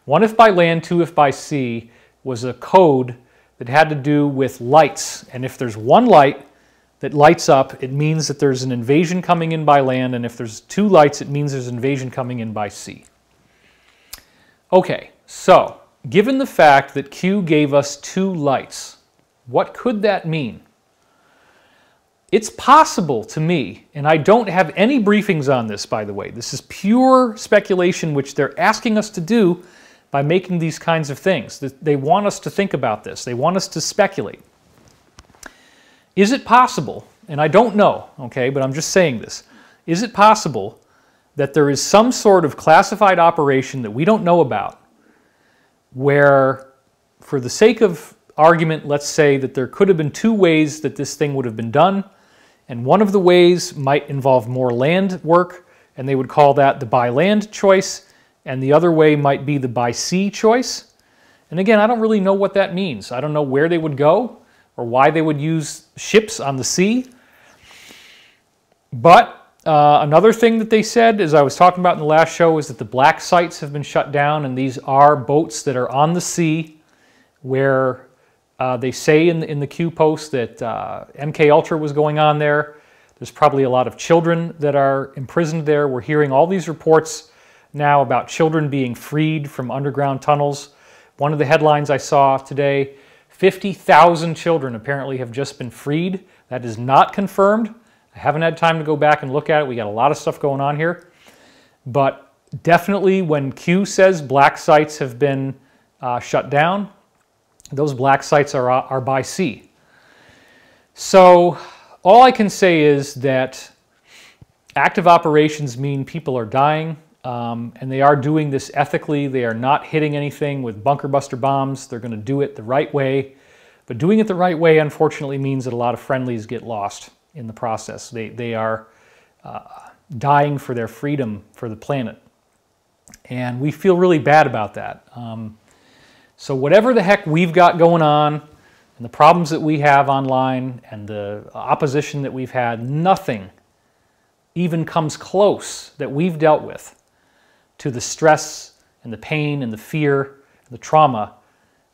1 if by land, 2 if by sea was a code that had to do with lights. And if there's one light that lights up, it means that there's an invasion coming in by land, and if there's 2 lights, it means there's an invasion coming in by sea. Okay, so given the fact that Q gave us 2 lights, what could that mean? It's possible to me, and I don't have any briefings on this, by the way. This is pure speculation, which they're asking us to do by making these kinds of things. They want us to think about this. They want us to speculate. Is it possible, and I don't know, okay, but I'm just saying this, is it possible that there is some sort of classified operation that we don't know about where, for the sake of argument, let's say that there could have been 2 ways that this thing would have been done, and one of the ways might involve more land work, and they would call that the by land choice, and the other way might be the by sea choice. And again, I don't really know what that means. I don't know where they would go or why they would use ships on the sea. But another thing that they said, as I was talking about in the last show, is that the black sites have been shut down, and these are boats that are on the sea where they say in the Q post that MK Ultra was going on there. There's probably a lot of children that are imprisoned there. We're hearing all these reports now about children being freed from underground tunnels. One of the headlines I saw today, 50,000 children apparently have just been freed. That is not confirmed. I haven't had time to go back and look at it. We got a lot of stuff going on here. But definitely when Q says black sites have been shut down, those black sites are by sea. So all I can say is that active operations mean people are dying, and they are doing this ethically. They are not hitting anything with bunker buster bombs. They're going to do it the right way. But doing it the right way, unfortunately, means that a lot of friendlies get lost in the process. They are dying for their freedom for the planet. And we feel really bad about that. So whatever the heck we've got going on, and the problems that we have online, and the opposition that we've had, nothing even comes close that we've dealt with to the stress and the pain and the fear and the trauma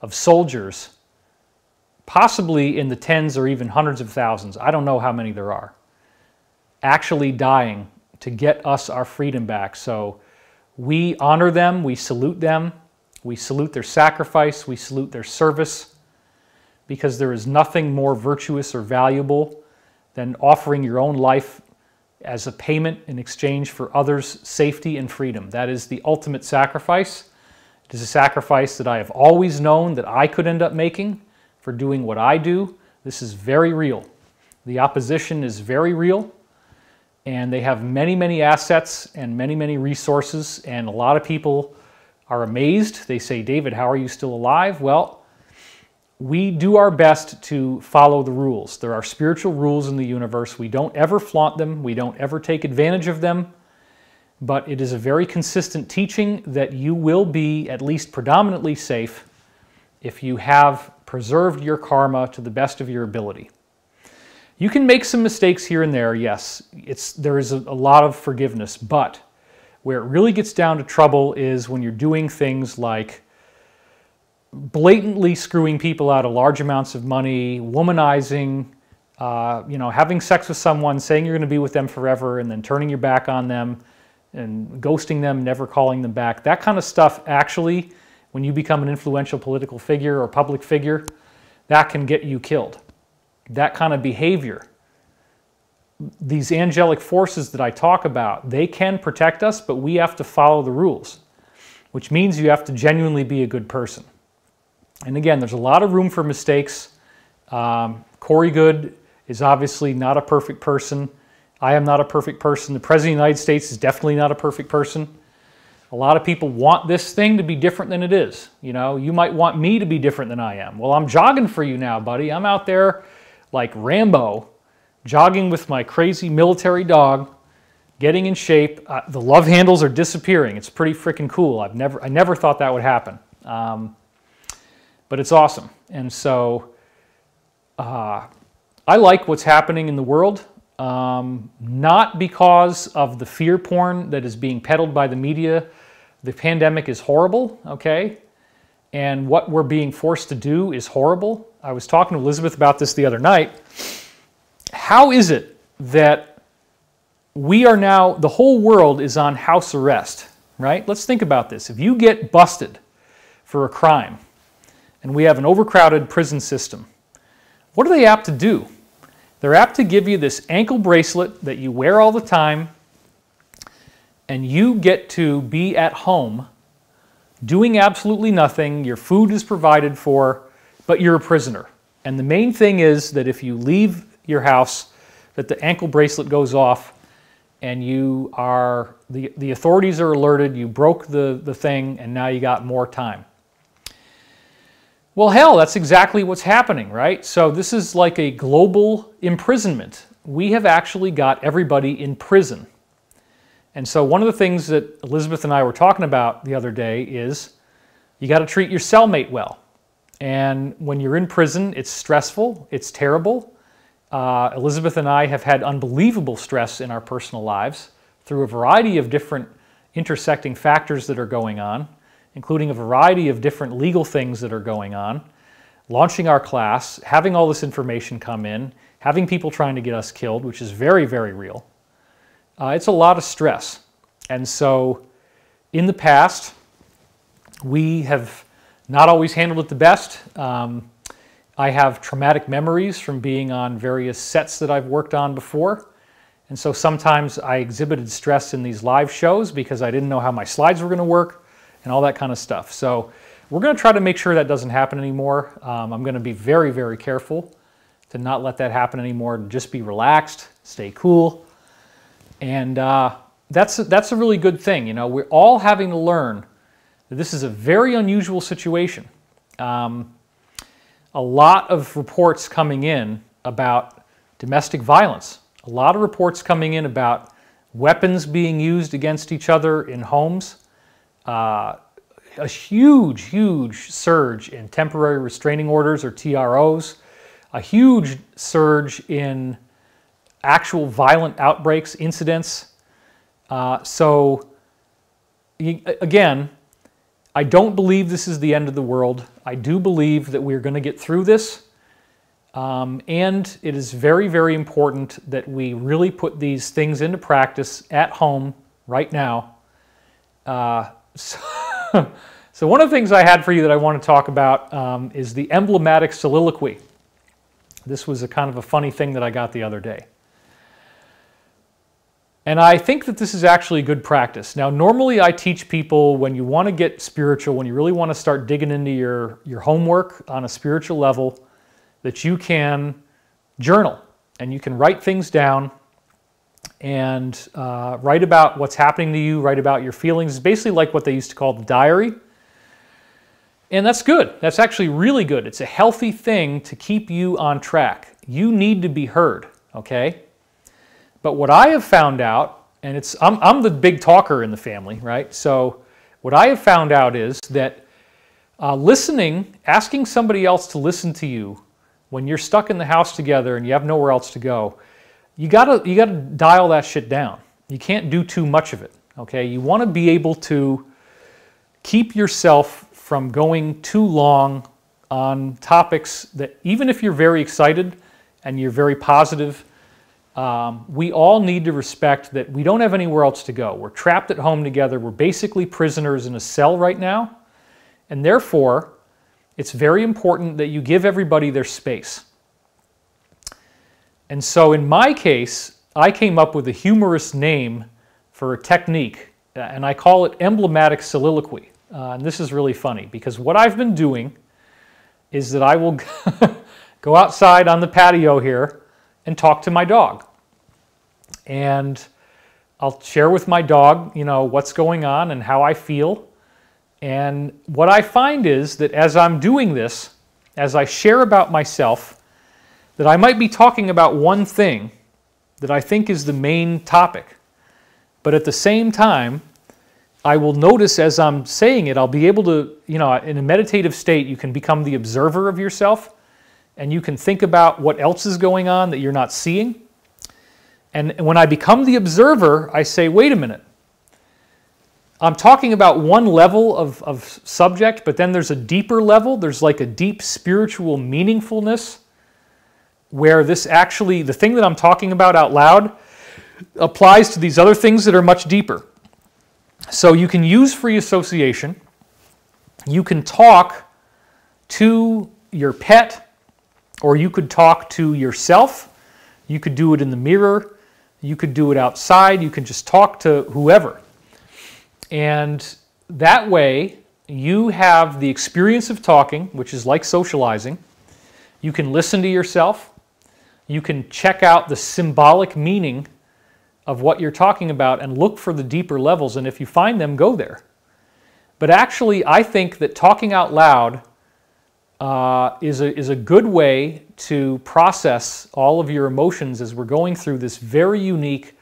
of soldiers, possibly in the tens or even hundreds of thousands, I don't know how many there are, actually dying to get us our freedom back. So we honor them, we salute them, we salute their sacrifice, we salute their service, because there is nothing more virtuous or valuable than offering your own life as a payment in exchange for others' safety and freedom. That is the ultimate sacrifice. It is a sacrifice that I have always known that I could end up making for doing what I do. This is very real. The opposition is very real, and they have many, many assets and many, many resources, and a lot of people are amazed. They say, David, how are you still alive? Well, we do our best to follow the rules. There are spiritual rules in the universe. We don't ever flaunt them. We don't ever take advantage of them. But it is a very consistent teaching that you will be at least predominantly safe if you have preserved your karma to the best of your ability. You can make some mistakes here and there, yes. There is a lot of forgiveness, but where it really gets down to trouble is when you're doing things like blatantly screwing people out of large amounts of money, womanizing, You know, having sex with someone, saying you're going to be with them forever, and then turning your back on them, and ghosting them, never calling them back. That kind of stuff, actually, when you become an influential political figure or public figure, that can get you killed. That kind of behavior. These angelic forces that I talk about, they can protect us, but we have to follow the rules, which means you have to genuinely be a good person. And again, there's a lot of room for mistakes. Corey Goode is obviously not a perfect person. I am not a perfect person. The President of the United States is definitely not a perfect person. A lot of people want this thing to be different than it is. You know, you might want me to be different than I am. Well, I'm jogging for you now, buddy. I'm out there like Rambo, jogging with my crazy military dog, getting in shape. The love handles are disappearing. It's pretty freaking cool. I never thought that would happen. But it's awesome. And so I like what's happening in the world. Not because of the fear porn that is being peddled by the media. The pandemic is horrible, okay? And what we're being forced to do is horrible. I was talking to Elizabeth about this the other night. How is it that we are now, the whole world is on house arrest, right? Let's think about this. If you get busted for a crime, and we have an overcrowded prison system, what are they apt to do? They're apt to give you this ankle bracelet that you wear all the time, and you get to be at home doing absolutely nothing. Your food is provided for, but you're a prisoner. And the main thing is that if you leave your house, that the ankle bracelet goes off, and you are, the authorities are alerted, you broke the thing, and now you got more time. Well, hell, that's exactly what's happening, right? So this is like a global imprisonment. We have actually got everybody in prison. And so one of the things that Elizabeth and I were talking about the other day is you got to treat your cellmate well. And when you're in prison, it's stressful, it's terrible. Elizabeth and I have had unbelievable stress in our personal lives through a variety of different intersecting factors that are going on, including a variety of different legal things that are going on, launching our class, having all this information come in, having people trying to get us killed, which is very, very real. It's a lot of stress. And so in the past, we have not always handled it the best. I have traumatic memories from being on various sets that I've worked on before. And so sometimes I exhibited stress in these live shows because I didn't know how my slides were going to work and all that kind of stuff. So we're going to try to make sure that doesn't happen anymore. I'm going to be very, very careful to not let that happen anymore. Just be relaxed, stay cool. And that's a really good thing. You know, we're all having to learn that this is a very unusual situation. A lot of reports coming in about domestic violence. A lot of reports coming in about weapons being used against each other in homes. A huge, huge surge in temporary restraining orders, or TROs. A huge surge in actual violent outbreaks, incidents. Again, I don't believe this is the end of the world. I do believe that we're going to get through this. And it is very, very important that we really put these things into practice at home right now. So one of the things I had for you that I want to talk about is the emblematic soliloquy. This was a kind of a funny thing that I got the other day. And I think that this is actually good practice. Now, normally I teach people when you want to get spiritual, when you really want to start digging into your homework on a spiritual level, that you can journal and you can write things down and write about what's happening to you, write about your feelings. It's basically like what they used to call the diary. And that's good. That's actually really good. It's a healthy thing to keep you on track. You need to be heard, okay? But what I have found out, and I'm the big talker in the family, right? So what I have found out is that listening, asking somebody else to listen to you when you're stuck in the house together and you have nowhere else to go, you gotta dial that shit down. You can't do too much of it, okay? You want to be able to keep yourself from going too long on topics that, even if you're very excited, and you're very positive, we all need to respect that we don't have anywhere else to go. We're trapped at home together. We're basically prisoners in a cell right now. And therefore, it's very important that you give everybody their space. And so in my case, I came up with a humorous name for a technique, and I call it emblematic soliloquy. And this is really funny because what I've been doing is that I will go outside on the patio here and talk to my dog. And I'll share with my dog, you know, what's going on and how I feel. And what I find is that as I'm doing this, as I share about myself, that I might be talking about one thing that I think is the main topic. But at the same time, I will notice as I'm saying it, I'll be able to, you know, in a meditative state, you can become the observer of yourself, and you can think about what else is going on that you're not seeing. And when I become the observer, I say, wait a minute. I'm talking about one level of subject, but then there's a deeper level. There's like a deep spiritual meaningfulness where this actually, the thing that I'm talking about out loud applies to these other things that are much deeper. So you can use free association. You can talk to your pet, or you could talk to yourself. You could do it in the mirror. You could do it outside. You can just talk to whoever. And that way, you have the experience of talking, which is like socializing. You can listen to yourself. You can check out the symbolic meaning of what you're talking about and look for the deeper levels. And if you find them, go there. But actually, I think that talking out loud is a good way to process all of your emotions as we're going through this very unique,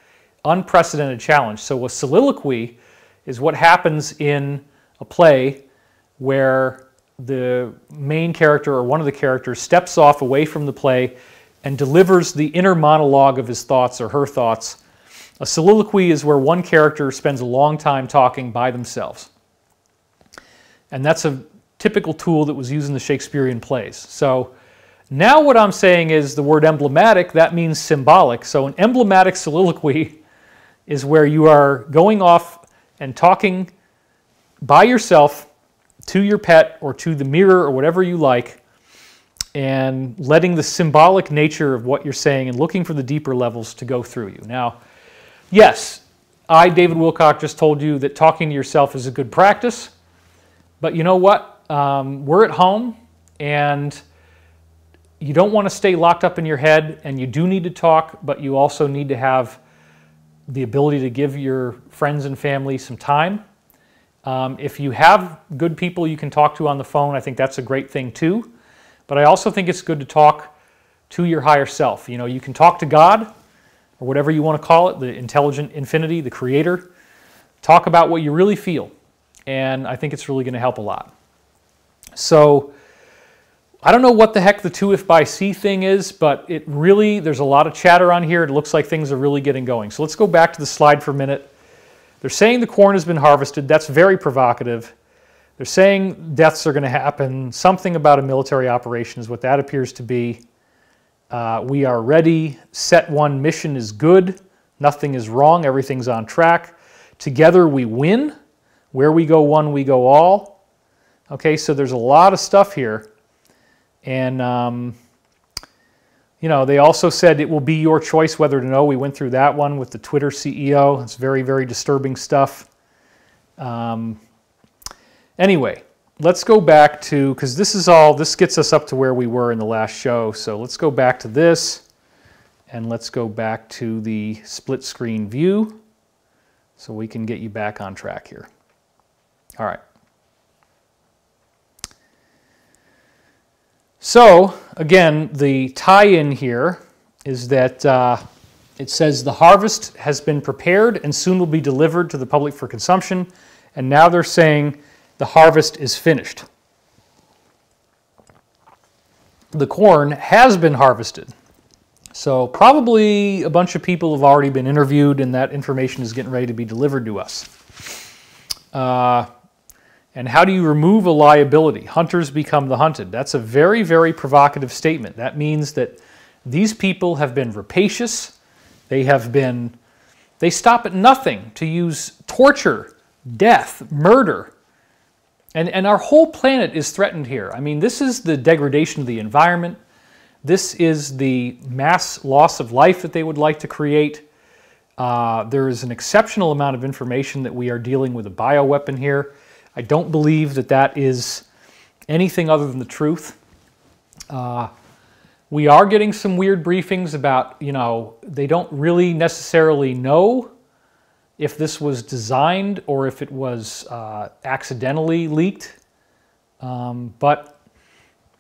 unprecedented challenge. So a soliloquy is what happens in a play where the main character or one of the characters steps off away from the play and delivers the inner monologue of his thoughts or her thoughts. A soliloquy is where one character spends a long time talking by themselves. And that's a typical tool that was used in the Shakespearean plays. So now what I'm saying is the word emblematic, that means symbolic. So an emblematic soliloquy is where you are going off and talking by yourself to your pet or to the mirror or whatever you like, and letting the symbolic nature of what you're saying and looking for the deeper levels to go through you. Now, yes, I, David Wilcock, just told you that talking to yourself is a good practice, but you know what? We're at home, and you don't want to stay locked up in your head, and you do need to talk, but you also need to have the ability to give your friends and family some time. If you have good people you can talk to on the phone, I think that's a great thing too. But I also think it's good to talk to your higher self. You know, you can talk to God, or whatever you want to call it, the intelligent infinity, the creator. Talk about what you really feel. And I think it's really going to help a lot. So I don't know what the heck the 2 if by C thing is, but it really, there's a lot of chatter on here. It looks like things are really getting going. So let's go back to the slide for a minute. They're saying the corn has been harvested. That's very provocative. They're saying deaths are going to happen. Something about a military operation is what that appears to be. We are ready. Set 1 mission is good. Nothing is wrong. Everything's on track. Together we win. Where we go one, we go all. Okay, so there's a lot of stuff here. And, you know, they also said it will be your choice whether to know. We went through that one with the Twitter CEO. It's very, very disturbing stuff. Anyway, let's go back to, because this gets us up to where we were in the last show. So let's go back to this, and let's go back to the split screen view so we can get you back on track here. All right. So, again, the tie-in here is that it says the harvest has been prepared and soon will be delivered to the public for consumption, and now they're saying the harvest is finished. The corn has been harvested. So probably a bunch of people have already been interviewed, and that information is getting ready to be delivered to us. And how do you remove a liability? Hunters become the hunted. That's a very, very provocative statement. That means that These people have been rapacious. They stop at nothing to use torture, death, murder. And our whole planet is threatened here. I mean, this is the degradation of the environment. This is the mass loss of life that they would like to create. There is an exceptional amount of information that we are dealing with a bioweapon here. I don't believe that that is anything other than the truth. We are getting some weird briefings about, they don't really necessarily know if this was designed or if it was accidentally leaked. But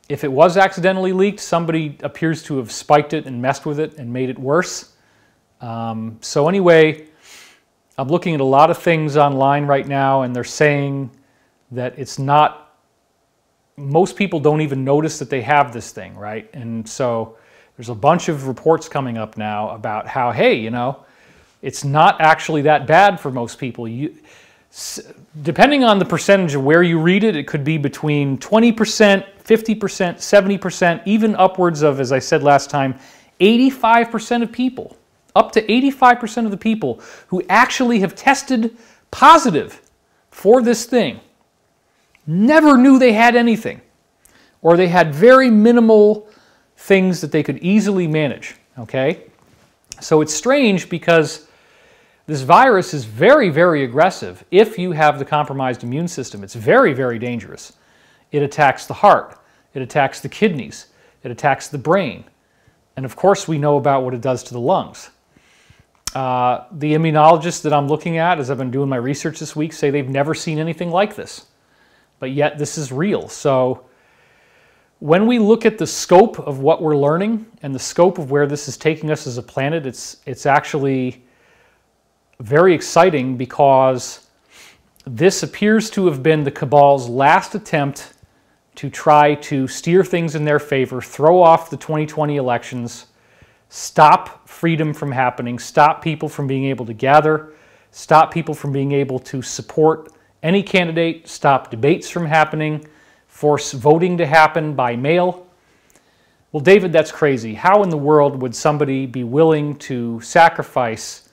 if it was accidentally leaked, somebody appears to have spiked it and messed with it and made it worse. So anyway, I'm looking at a lot of things online right now, and they're saying that it's not, most people don't even notice that they have this thing, right? And so there's a bunch of reports coming up now about how, hey, it's not actually that bad for most people. Depending on the percentage of where you read it, it could be between 20%, 50%, 70%, even upwards of, as I said last time, 85% of people, up to 85% of the people who actually have tested positive for this thing never knew they had anything, or they had very minimal things that they could easily manage, okay? So it's strange because this virus is very, very aggressive if you have the compromised immune system. It's very, very dangerous. It attacks the heart, it attacks the kidneys, it attacks the brain, and of course we know about what it does to the lungs. The immunologists that I'm looking at, as I've been doing my research this week, say they've never seen anything like this. But yet this is real. So when we look at the scope of what we're learning and the scope of where this is taking us as a planet, it's actually very exciting, because this appears to have been the cabal's last attempt to try to steer things in their favor, throw off the 2020 elections, stop freedom from happening, stop people from being able to gather, stop people from being able to support any candidate, stop debates from happening, force voting to happen by mail. Well, David, that's crazy. How in the world would somebody be willing to sacrifice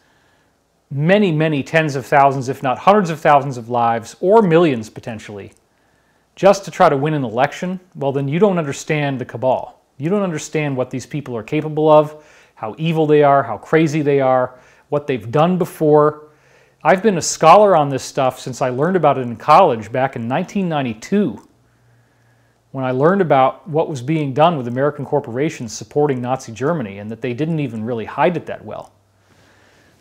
many, many tens of thousands, if not hundreds of thousands of lives, or millions potentially, just to try to win an election? Well, then you don't understand the cabal. You don't understand what these people are capable of, how evil they are, how crazy they are, what they've done before. I've been a scholar on this stuff since I learned about it in college back in 1992, when I learned about what was being done with American corporations supporting Nazi Germany, and that they didn't even really hide it that well.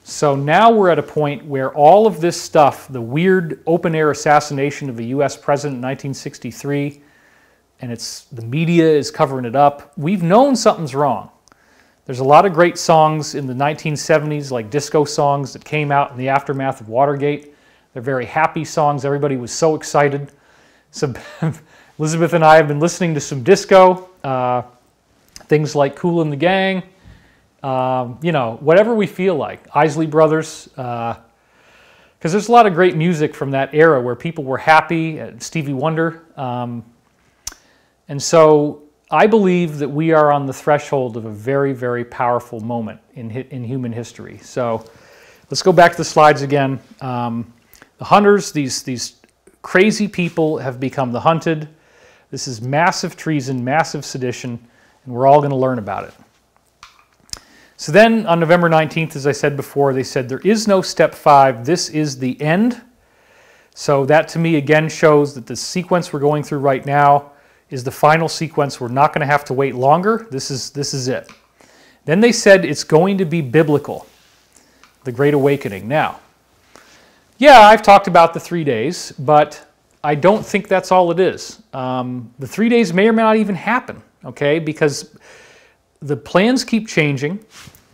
So now we're at a point where all of this stuff, the weird open-air assassination of a U.S. president in 1963, and the media is covering it up, we've known something's wrong. There's a lot of great songs in the 1970s, like disco songs, that came out in the aftermath of Watergate. They're very happy songs. Everybody was so excited. So Elizabeth and I have been listening to some disco, things like Kool and the Gang, whatever we feel like. Isley Brothers, because there's a lot of great music from that era where people were happy, Stevie Wonder. And so I believe that we are on the threshold of a very, very powerful moment in human history. So let's go back to the slides again. The hunters, these crazy people have become the hunted. This is massive treason, massive sedition, and we're all going to learn about it. So then on November 19th, as I said before, they said there is no step 5. This is the end. So that to me again shows that the sequence we're going through right now is the final sequence. We're not going to have to wait longer. This is it. Then they said it's going to be biblical, the Great Awakening. Now, yeah, I've talked about the 3 days, but I don't think that's all it is. The 3 days may or may not even happen, okay, because the plans keep changing,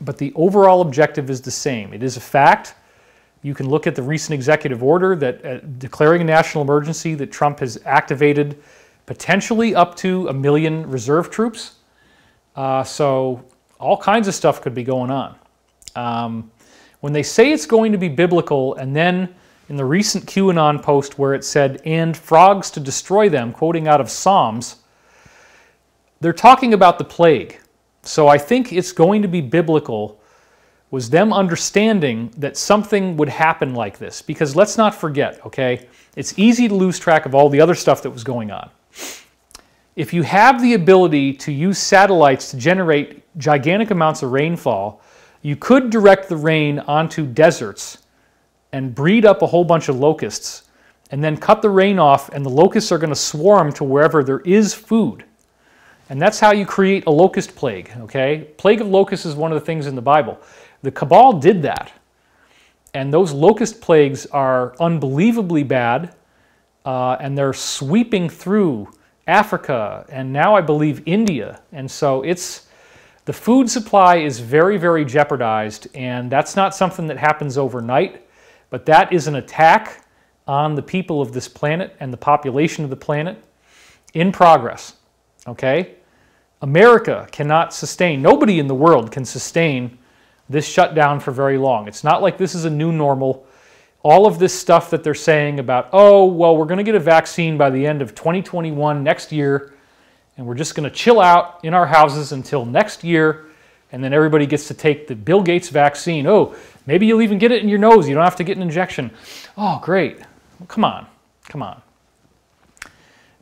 but the overall objective is the same. It is a fact. You can look at the recent executive order that declaring a national emergency that Trump has activated potentially up to 1 million reserve troops. So all kinds of stuff could be going on. When they say it's going to be biblical, and then in the recent QAnon post where it said, "and frogs to destroy them," quoting out of Psalms, they're talking about the plague. So I think it's going to be biblical, was them understanding that something would happen like this. Because let's not forget, okay, it's easy to lose track of all the other stuff that was going on. If you have the ability to use satellites to generate gigantic amounts of rainfall, you could direct the rain onto deserts and breed up a whole bunch of locusts, and then cut the rain off, and the locusts are going to swarm to wherever there is food. And that's how you create a locust plague, okay? Plague of locusts is one of the things in the Bible. The Cabal did that. And those locust plagues are unbelievably bad, and they're sweeping through Africa, and now I believe India. And so the food supply is very, very jeopardized, and that's not something that happens overnight, but that is an attack on the people of this planet and the population of the planet in progress, okay? America cannot sustain, nobody in the world can sustain this shutdown for very long. It's not like this is a new normal. All of this stuff that they're saying about, oh, well, we're going to get a vaccine by the end of 2021, next year, and we're just going to chill out in our houses until next year, and then everybody gets to take the Bill Gates vaccine. Oh, maybe you'll even get it in your nose. You don't have to get an injection. Oh, great. Well, come on. Come on.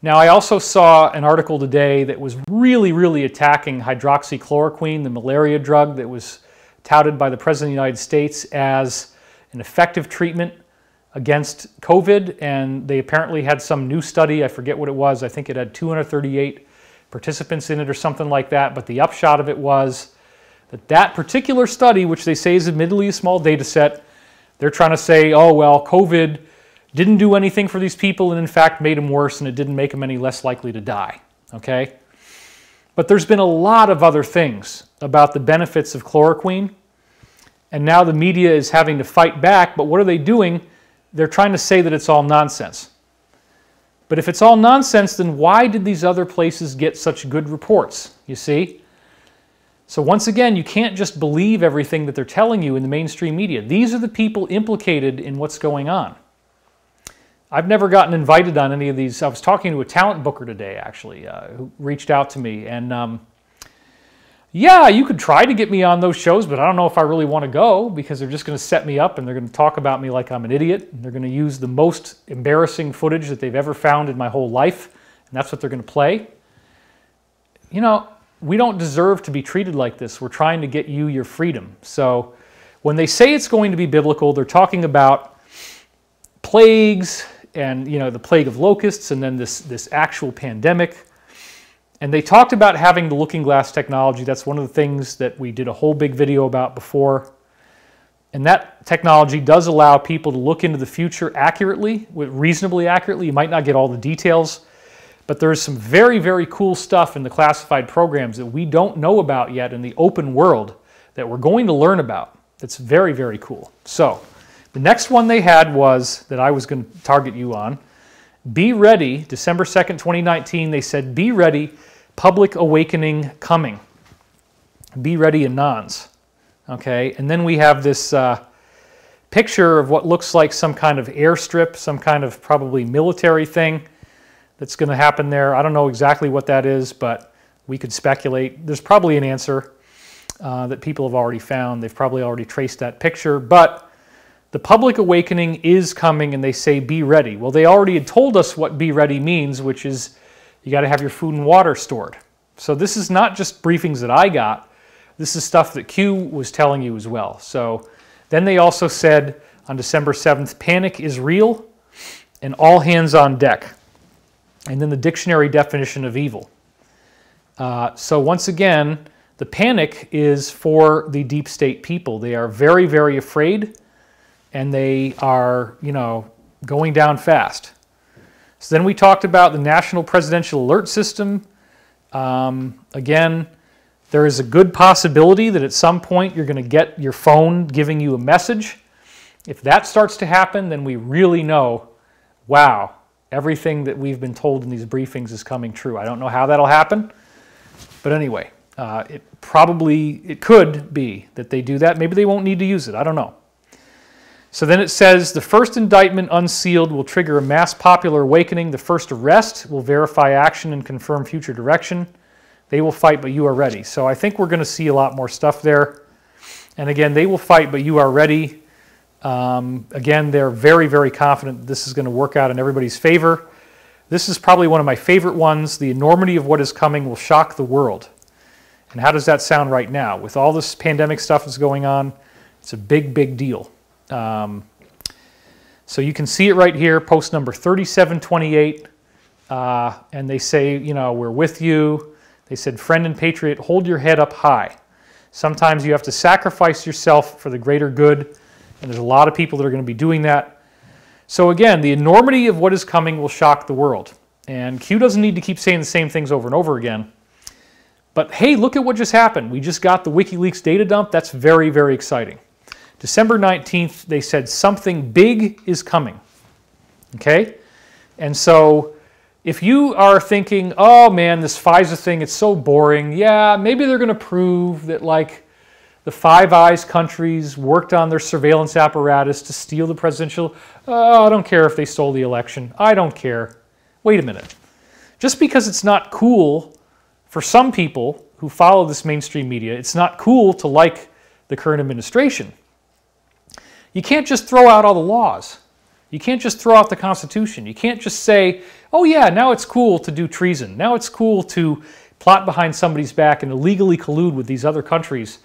Now, I also saw an article today that was really, really attacking hydroxychloroquine, the malaria drug that was touted by the President of the United States as an effective treatment against COVID, and they apparently had some new study. I forget what it was. I think it had 238 participants in it or something like that, but the upshot of it was that that particular study, which they say is admittedly a small data set, they're trying to say, oh, well, COVID didn't do anything for these people and in fact made them worse, and it didn't make them any less likely to die, okay? But there's been a lot of other things about the benefits of chloroquine, and now the media is having to fight back, but what are they doing? They're trying to say that it's all nonsense. But if it's all nonsense, then why did these other places get such good reports, you see? So once again, you can't just believe everything that they're telling you in the mainstream media. These are the people implicated in what's going on. I've never gotten invited on any of these. I was talking to a talent booker today, actually, who reached out to me, and yeah, you could try to get me on those shows, but I don't know if I really want to go, because they're just going to set me up and they're going to talk about me like I'm an idiot. They're going to use the most embarrassing footage that they've ever found in my whole life, and that's what they're going to play. You know, we don't deserve to be treated like this. We're trying to get you your freedom. So when they say it's going to be biblical, they're talking about plagues and, you know, the plague of locusts, and then this actual pandemic. And they talked about having the looking glass technology. That's one of the things that we did a whole big video about before. And that technology does allow people to look into the future accurately, reasonably accurately. You might not get all the details, but there's some very, very cool stuff in the classified programs that we don't know about yet in the open world that we're going to learn about. That's very, very cool. So the next one they had was, that I was going to target you on, be ready, December 2nd, 2019, they said, be ready, public awakening coming. Be ready, anons. Okay, and then we have this picture of what looks like some kind of airstrip, some kind of probably military thing that's going to happen there. I don't know exactly what that is, but we could speculate. There's probably an answer that people have already found. They've probably already traced that picture, but the public awakening is coming, and they say be ready. Well, they already had told us what be ready means, which is you got to have your food and water stored. So this is not just briefings that I got. This is stuff that Q was telling you as well. So then they also said on December 7th, panic is real and all hands on deck. And then the dictionary definition of evil. So once again, the panic is for the deep state people. They are very, very afraid, and they are, you know, going down fast. So then we talked about the National Presidential Alert System. Again, there is a good possibility that at some point you're going to get your phone giving you a message. If that starts to happen, then we really know, wow, everything that we've been told in these briefings is coming true. I don't know how that'll happen, but anyway, it could be that they do that. Maybe they won't need to use it. I don't know. So then it says, the first indictment unsealed will trigger a mass popular awakening. The first arrest will verify action and confirm future direction. They will fight, but you are ready. So I think we're going to see a lot more stuff there. And again, they will fight, but you are ready. Again, they're very, very confident that this is going to work out in everybody's favor. This is probably one of my favorite ones. The enormity of what is coming will shock the world. And how does that sound right now? With all this pandemic stuff that's going on, it's a big, big deal. So you can see it right here, post number 3728. And they say, you know, we're with you. They said, friend and patriot, hold your head up high. Sometimes you have to sacrifice yourself for the greater good. And there's a lot of people that are going to be doing that. So again, the enormity of what is coming will shock the world. And Q doesn't need to keep saying the same things over and over again. But hey, look at what just happened. We just got the WikiLeaks data dump. That's very, very exciting. December 19th, they said something big is coming. Okay? And so if you are thinking, oh man, this FISA thing, it's so boring. Yeah, maybe they're going to prove that like the Five Eyes countries worked on their surveillance apparatus to steal the presidential. Oh, I don't care if they stole the election. I don't care. Wait a minute. Just because it's not cool for some people who follow this mainstream media, it's not cool to like the current administration. You can't just throw out all the laws. You can't just throw out the Constitution. You can't just say, oh yeah, now it's cool to do treason. Now it's cool to plot behind somebody's back and illegally collude with these other countries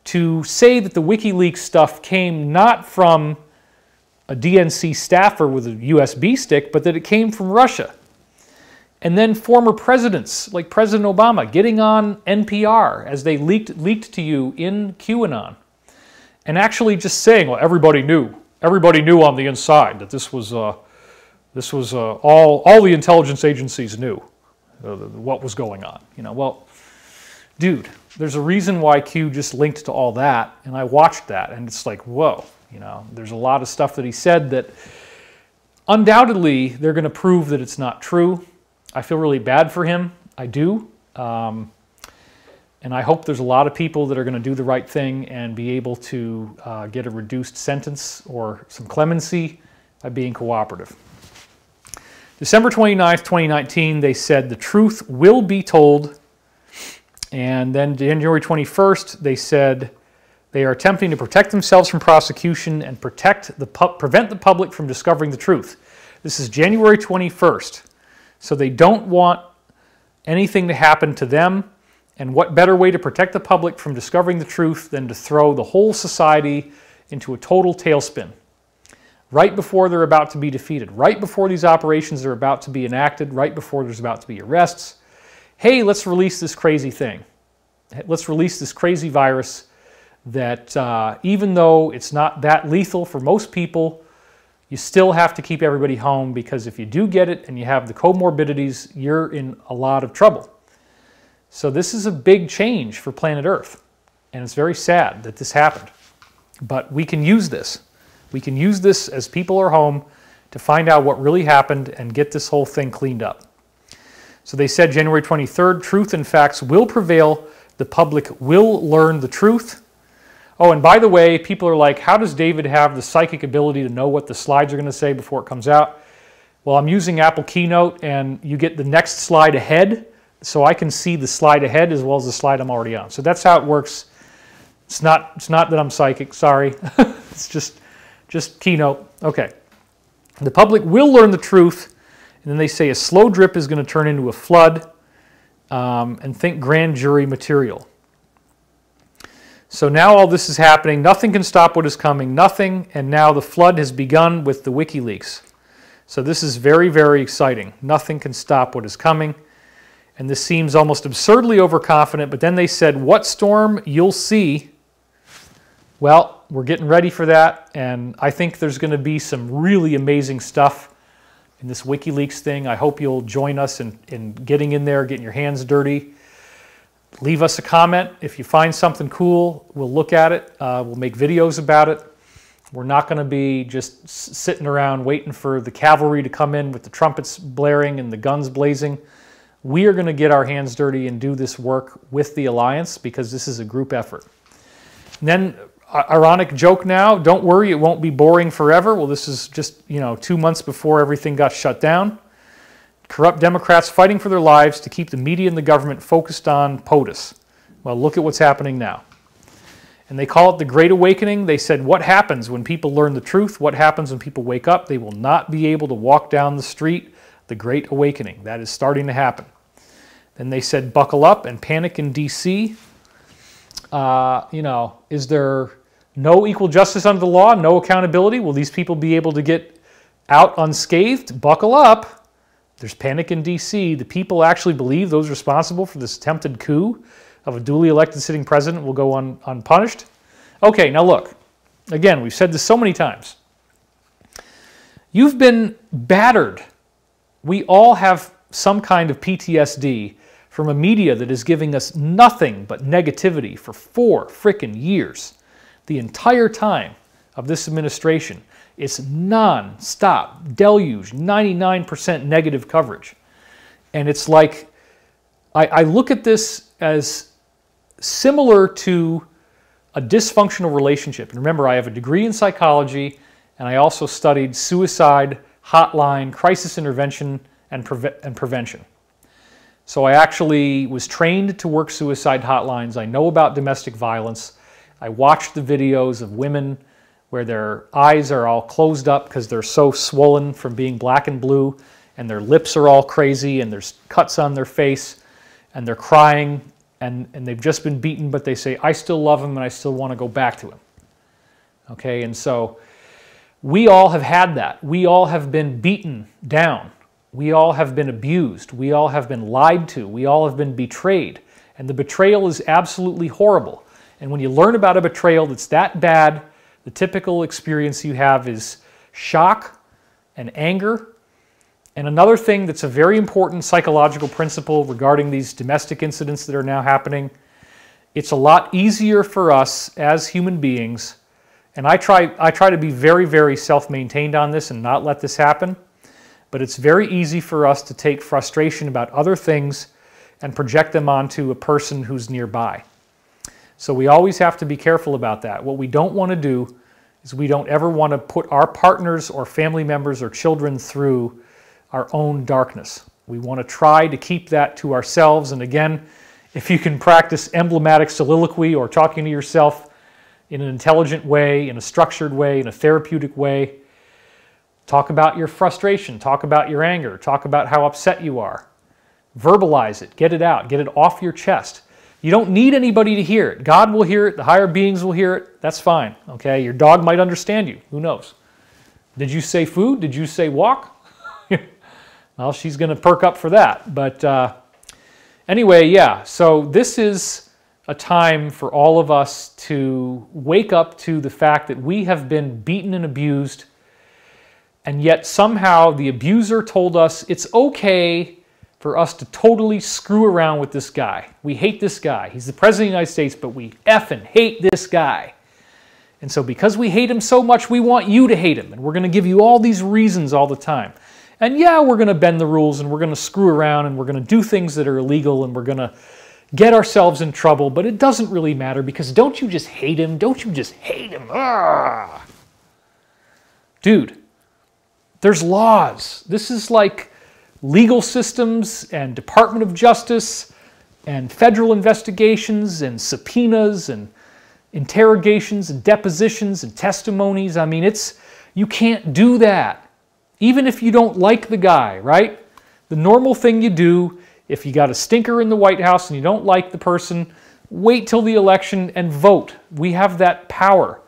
to say that the WikiLeaks stuff came not from a DNC staffer with a USB stick, but that it came from Russia. And then former presidents, like President Obama, getting on NPR as they leaked to you in QAnon, and actually just saying, well, everybody knew on the inside that this was all the intelligence agencies knew what was going on. You know, well, dude, there's a reason why Q just linked to all that, and I watched that, and it's like, whoa, you know, there's a lot of stuff that he said that undoubtedly they're going to prove that it's not true. I feel really bad for him. I do. And I hope there's a lot of people that are going to do the right thing and be able to get a reduced sentence or some clemency by being cooperative. December 29th, 2019, they said the truth will be told. And then January 21st, they said they are attempting to protect themselves from prosecution and prevent the public from discovering the truth. This is January 21st. So they don't want anything to happen to them. And what better way to protect the public from discovering the truth than to throw the whole society into a total tailspin? Right before they're about to be defeated, right before these operations are about to be enacted, right before there's about to be arrests. Hey, let's release this crazy thing. Let's release this crazy virus that even though it's not that lethal for most people, you still have to keep everybody home, because if you do get it and you have the comorbidities, you're in a lot of trouble. So this is a big change for planet Earth, and it's very sad that this happened. But we can use this. We can use this as people are home to find out what really happened and get this whole thing cleaned up. So they said January 23rd, truth and facts will prevail. The public will learn the truth. Oh, and by the way, people are like, how does David have the psychic ability to know what the slides are going to say before it comes out? Well, I'm using Apple Keynote, and you get the next slide ahead, so I can see the slide ahead as well as the slide I'm already on. So that's how it works. It's not that I'm psychic, sorry. It's just Keynote. Okay. The public will learn the truth. And then they say a slow drip is going to turn into a flood, and think grand jury material. So now all this is happening. Nothing can stop what is coming. Nothing. And now the flood has begun with the WikiLeaks. So this is very, very exciting. Nothing can stop what is coming. And this seems almost absurdly overconfident. But then they said, what storm? You'll see. Well, we're getting ready for that. And I think there's going to be some really amazing stuff in this WikiLeaks thing. I hope you'll join us in getting in there, getting your hands dirty. Leave us a comment. If you find something cool, we'll look at it. We'll make videos about it. We're not going to be just sitting around waiting for the cavalry to come in with the trumpets blaring and the guns blazing. We are going to get our hands dirty and do this work with the Alliance, because this is a group effort. And then, ironic joke now, don't worry, it won't be boring forever. Well, this is just, 2 months before everything got shut down. Corrupt Democrats fighting for their lives to keep the media and the government focused on POTUS. Well, look at what's happening now. And they call it the Great Awakening. They said, what happens when people learn the truth? What happens when people wake up? They will not be able to walk down the street. The Great Awakening. That is starting to happen. Then they said, buckle up and panic in D.C. Is there no equal justice under the law? No accountability? Will these people be able to get out unscathed? Buckle up. There's panic in D.C. The people actually believe those responsible for this attempted coup of a duly elected sitting president will go unpunished. Okay, now look. Again, we've said this so many times. You've been battered. We all have some kind of PTSD from a media that is giving us nothing but negativity for 4 frickin' years. The entire time of this administration, it's non-stop deluge, 99% negative coverage. And it's like, I look at this as similar to a dysfunctional relationship. And remember, I have a degree in psychology, and I also studied suicide, hotline, crisis intervention, and prevention. So I actually was trained to work suicide hotlines. I know about domestic violence. I watched the videos of women where their eyes are all closed up because they're so swollen from being black and blue, and their lips are all crazy, and there's cuts on their face, and they're crying, and they've just been beaten, but they say, I still love him and I still want to go back to him. Okay, and so we all have had that. We all have been beaten down. We all have been abused. We all have been lied to. We all have been betrayed. And the betrayal is absolutely horrible. And when you learn about a betrayal that's that bad, the typical experience you have is shock and anger. And another thing that's a very important psychological principle regarding these domestic incidents that are now happening, it's a lot easier for us as human beings, and I try to be very, very self-maintained on this and not let this happen, but it's very easy for us to take frustration about other things and project them onto a person who's nearby. So we always have to be careful about that. What we don't want to do is we don't ever want to put our partners or family members or children through our own darkness. We want to try to keep that to ourselves. And again, if you can practice emblematic soliloquy or talking to yourself in an intelligent way, in a structured way, in a therapeutic way, talk about your frustration, talk about your anger, talk about how upset you are. Verbalize it, get it out, get it off your chest. You don't need anybody to hear it. God will hear it, the higher beings will hear it, that's fine, okay? Your dog might understand you, who knows? Did you say food? Did you say walk? Well, she's going to perk up for that. But anyway, yeah, so this is a time for all of us to wake up to the fact that we have been beaten and abused, and yet somehow the abuser told us it's okay for us to totally screw around with this guy. We hate this guy. He's the President of the United States, but we effing hate this guy. And so because we hate him so much, we want you to hate him. And we're going to give you all these reasons all the time. And yeah, we're going to bend the rules, and we're going to screw around, and we're going to do things that are illegal, and we're going to get ourselves in trouble, but it doesn't really matter because don't you just hate him? Don't you just hate him? Ah! Dude, there's laws. This is like legal systems and Department of Justice and federal investigations and subpoenas and interrogations and depositions and testimonies. I mean, you can't do that. Even if you don't like the guy, right? The normal thing you do, if you got a stinker in the White House and you don't like the person, wait till the election and vote. We have that power.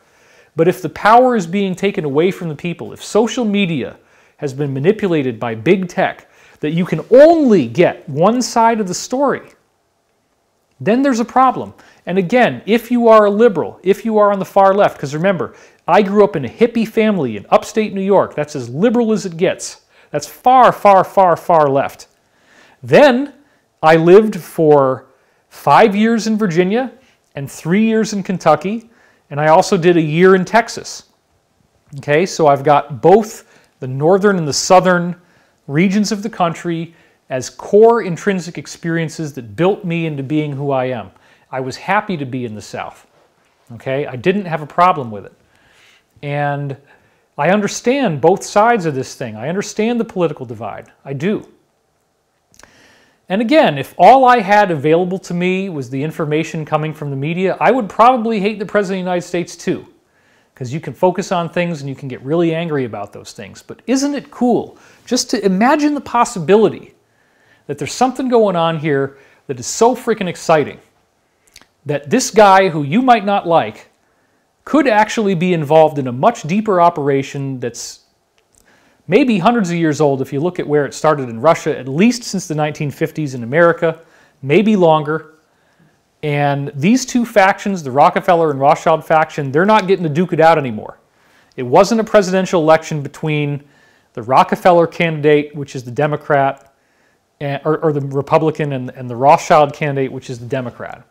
But if the power is being taken away from the people, if social media has been manipulated by big tech, that you can only get one side of the story, then there's a problem. And again, if you are a liberal, if you are on the far left, because remember, I grew up in a hippie family in upstate New York. That's as liberal as it gets. That's far, far, far, far left. Then I lived for 5 years in Virginia and 3 years in Kentucky, and I also did a year in Texas. Okay, so I've got both the northern and the southern regions of the country as core intrinsic experiences that built me into being who I am. I was happy to be in the South. Okay, I didn't have a problem with it. And I understand both sides of this thing. I understand the political divide. I do. And again, if all I had available to me was the information coming from the media, I would probably hate the President of the United States too, because you can focus on things and you can get really angry about those things. But isn't it cool just to imagine the possibility that there's something going on here that is so freaking exciting, that this guy who you might not like could actually be involved in a much deeper operation that's maybe hundreds of years old if you look at where it started in Russia, at least since the 1950s in America, maybe longer. And these two factions, the Rockefeller and Rothschild faction, they're not getting to duke it out anymore. It wasn't a presidential election between the Rockefeller candidate, which is the Democrat, or the Republican, and the Rothschild candidate, which is the Democrat.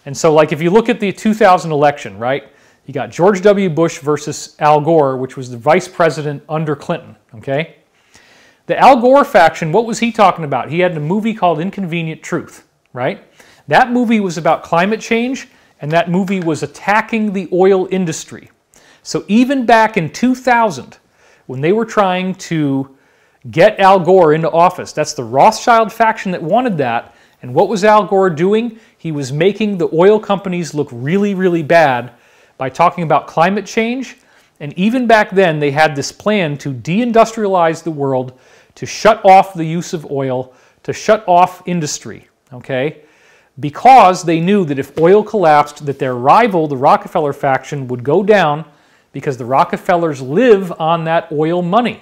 And so, like, if you look at the 2000 election, right, you got George W. Bush versus Al Gore, which was the vice president under Clinton, okay? The Al Gore faction, what was he talking about? He had a movie called Inconvenient Truth, right? That movie was about climate change, and that movie was attacking the oil industry. So even back in 2000, when they were trying to get Al Gore into office, that's the Rothschild faction that wanted that, and what was Al Gore doing? He was making the oil companies look really, really bad by talking about climate change, and even back then they had this plan to deindustrialize the world, to shut off the use of oil, to shut off industry, okay? Because they knew that if oil collapsed, that their rival, the Rockefeller faction, would go down because the Rockefellers live on that oil money.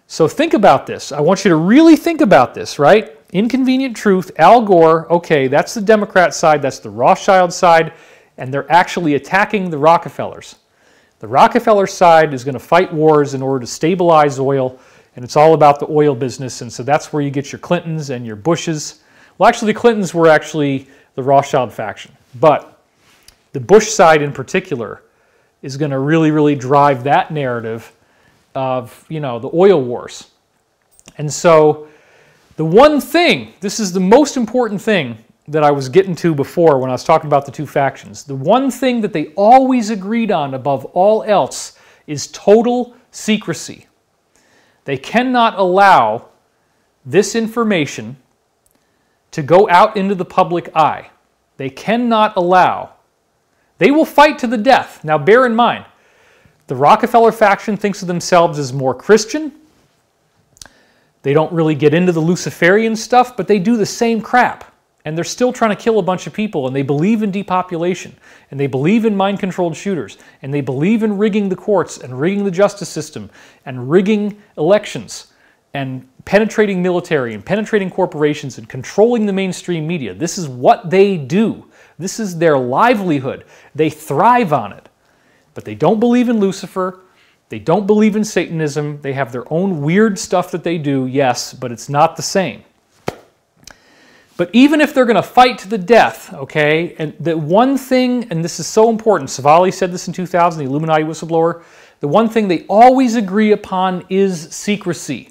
So think about this. I want you to really think about this, right? Inconvenient Truth, Al Gore, okay, that's the Democrat side, that's the Rothschild side, and they're actually attacking the Rockefellers. The Rockefeller side is going to fight wars in order to stabilize oil, and it's all about the oil business, and so that's where you get your Clintons and your Bushes. Well, actually, the Clintons were actually the Rothschild faction, but the Bush side in particular is going to really, really drive that narrative of, you know, the oil wars. And so the one thing, this is the most important thing that I was getting to before when I was talking about the two factions. The one thing that they always agreed on above all else is total secrecy. They cannot allow this information to go out into the public eye. They cannot allow. They will fight to the death. Now bear in mind, the Rockefeller faction thinks of themselves as more Christian. They don't really get into the Luciferian stuff, but they do the same crap. And they're still trying to kill a bunch of people, and they believe in depopulation, and they believe in mind-controlled shooters, and they believe in rigging the courts, and rigging the justice system, and rigging elections, and penetrating military, and penetrating corporations, and controlling the mainstream media. This is what they do. This is their livelihood. They thrive on it. But they don't believe in Lucifer. They don't believe in Satanism. They have their own weird stuff that they do, yes, but it's not the same. But even if they're going to fight to the death, okay, and the one thing, and this is so important, Savali said this in 2000, the Illuminati whistleblower, the one thing they always agree upon is secrecy.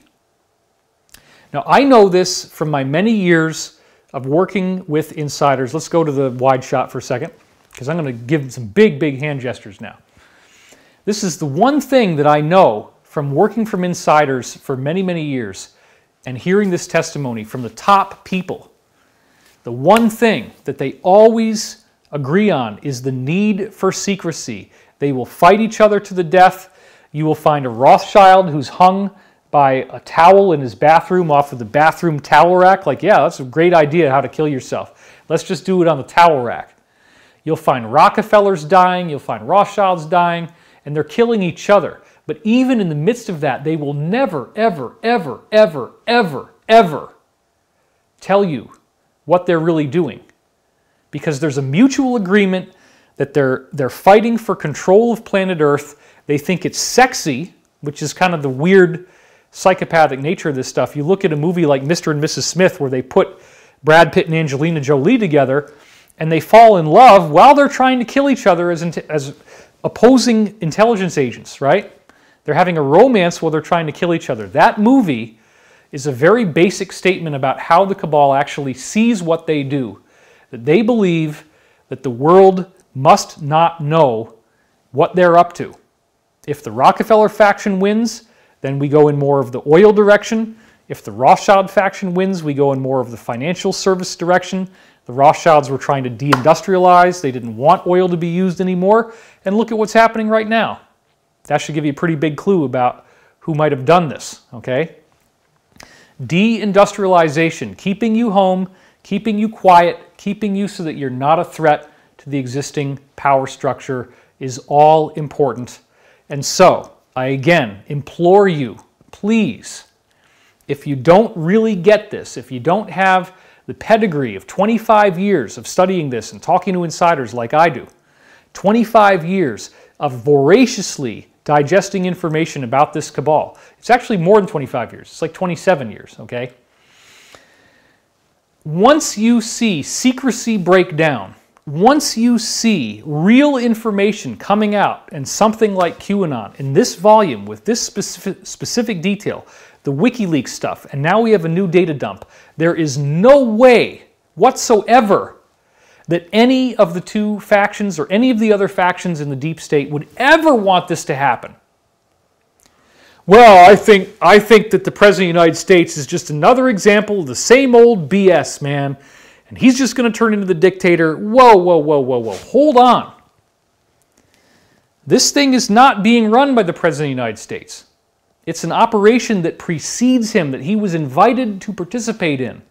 Now, I know this from my many years of working with insiders. Let's go to the wide shot for a second, because I'm going to give some big, big hand gestures now. This is the one thing that I know from working from insiders for many, many years and hearing this testimony from the top people. The one thing that they always agree on is the need for secrecy. They will fight each other to the death. You will find a Rothschild who's hung by a towel in his bathroom off of the bathroom towel rack. Like, yeah, that's a great idea how to kill yourself. Let's just do it on the towel rack. You'll find Rockefellers dying. You'll find Rothschilds dying. And they're killing each other. But even in the midst of that, they will never, ever, ever, ever, ever, ever tell you what they're really doing, because there's a mutual agreement that they're fighting for control of planet Earth. They think it's sexy, which is kind of the weird psychopathic nature of this stuff. You look at a movie like Mr. and Mrs. Smith, where they put Brad Pitt and Angelina Jolie together, and they fall in love while they're trying to kill each other as opposing intelligence agents, right? They're having a romance while they're trying to kill each other. That movie is a very basic statement about how the cabal actually sees what they do. That they believe that the world must not know what they're up to. If the Rockefeller faction wins, then we go in more of the oil direction. If the Rothschild faction wins, we go in more of the financial service direction. The Rothschilds were trying to deindustrialize. They didn't want oil to be used anymore. And look at what's happening right now. That should give you a pretty big clue about who might have done this, okay? Deindustrialization, keeping you home, keeping you quiet, keeping you so that you're not a threat to the existing power structure is all important. And so, I again implore you, please, if you don't really get this, if you don't have the pedigree of 25 years of studying this and talking to insiders like I do, 25 years of voraciously digesting information about this cabal. It's actually more than 25 years. It's like 27 years, okay? Once you see secrecy break down, once you see real information coming out and something like QAnon in this volume with this specific detail, the Wikileaks stuff, and now we have a new data dump, there is no way whatsoever that any of the two factions or any of the other factions in the deep state would ever want this to happen. Well, I think that the President of the United States is just another example of the same old BS, man, and he's just going to turn into the dictator. Whoa, whoa, whoa, whoa, whoa. Hold on. This thing is not being run by the President of the United States. It's an operation that precedes him, that he was invited to participate in.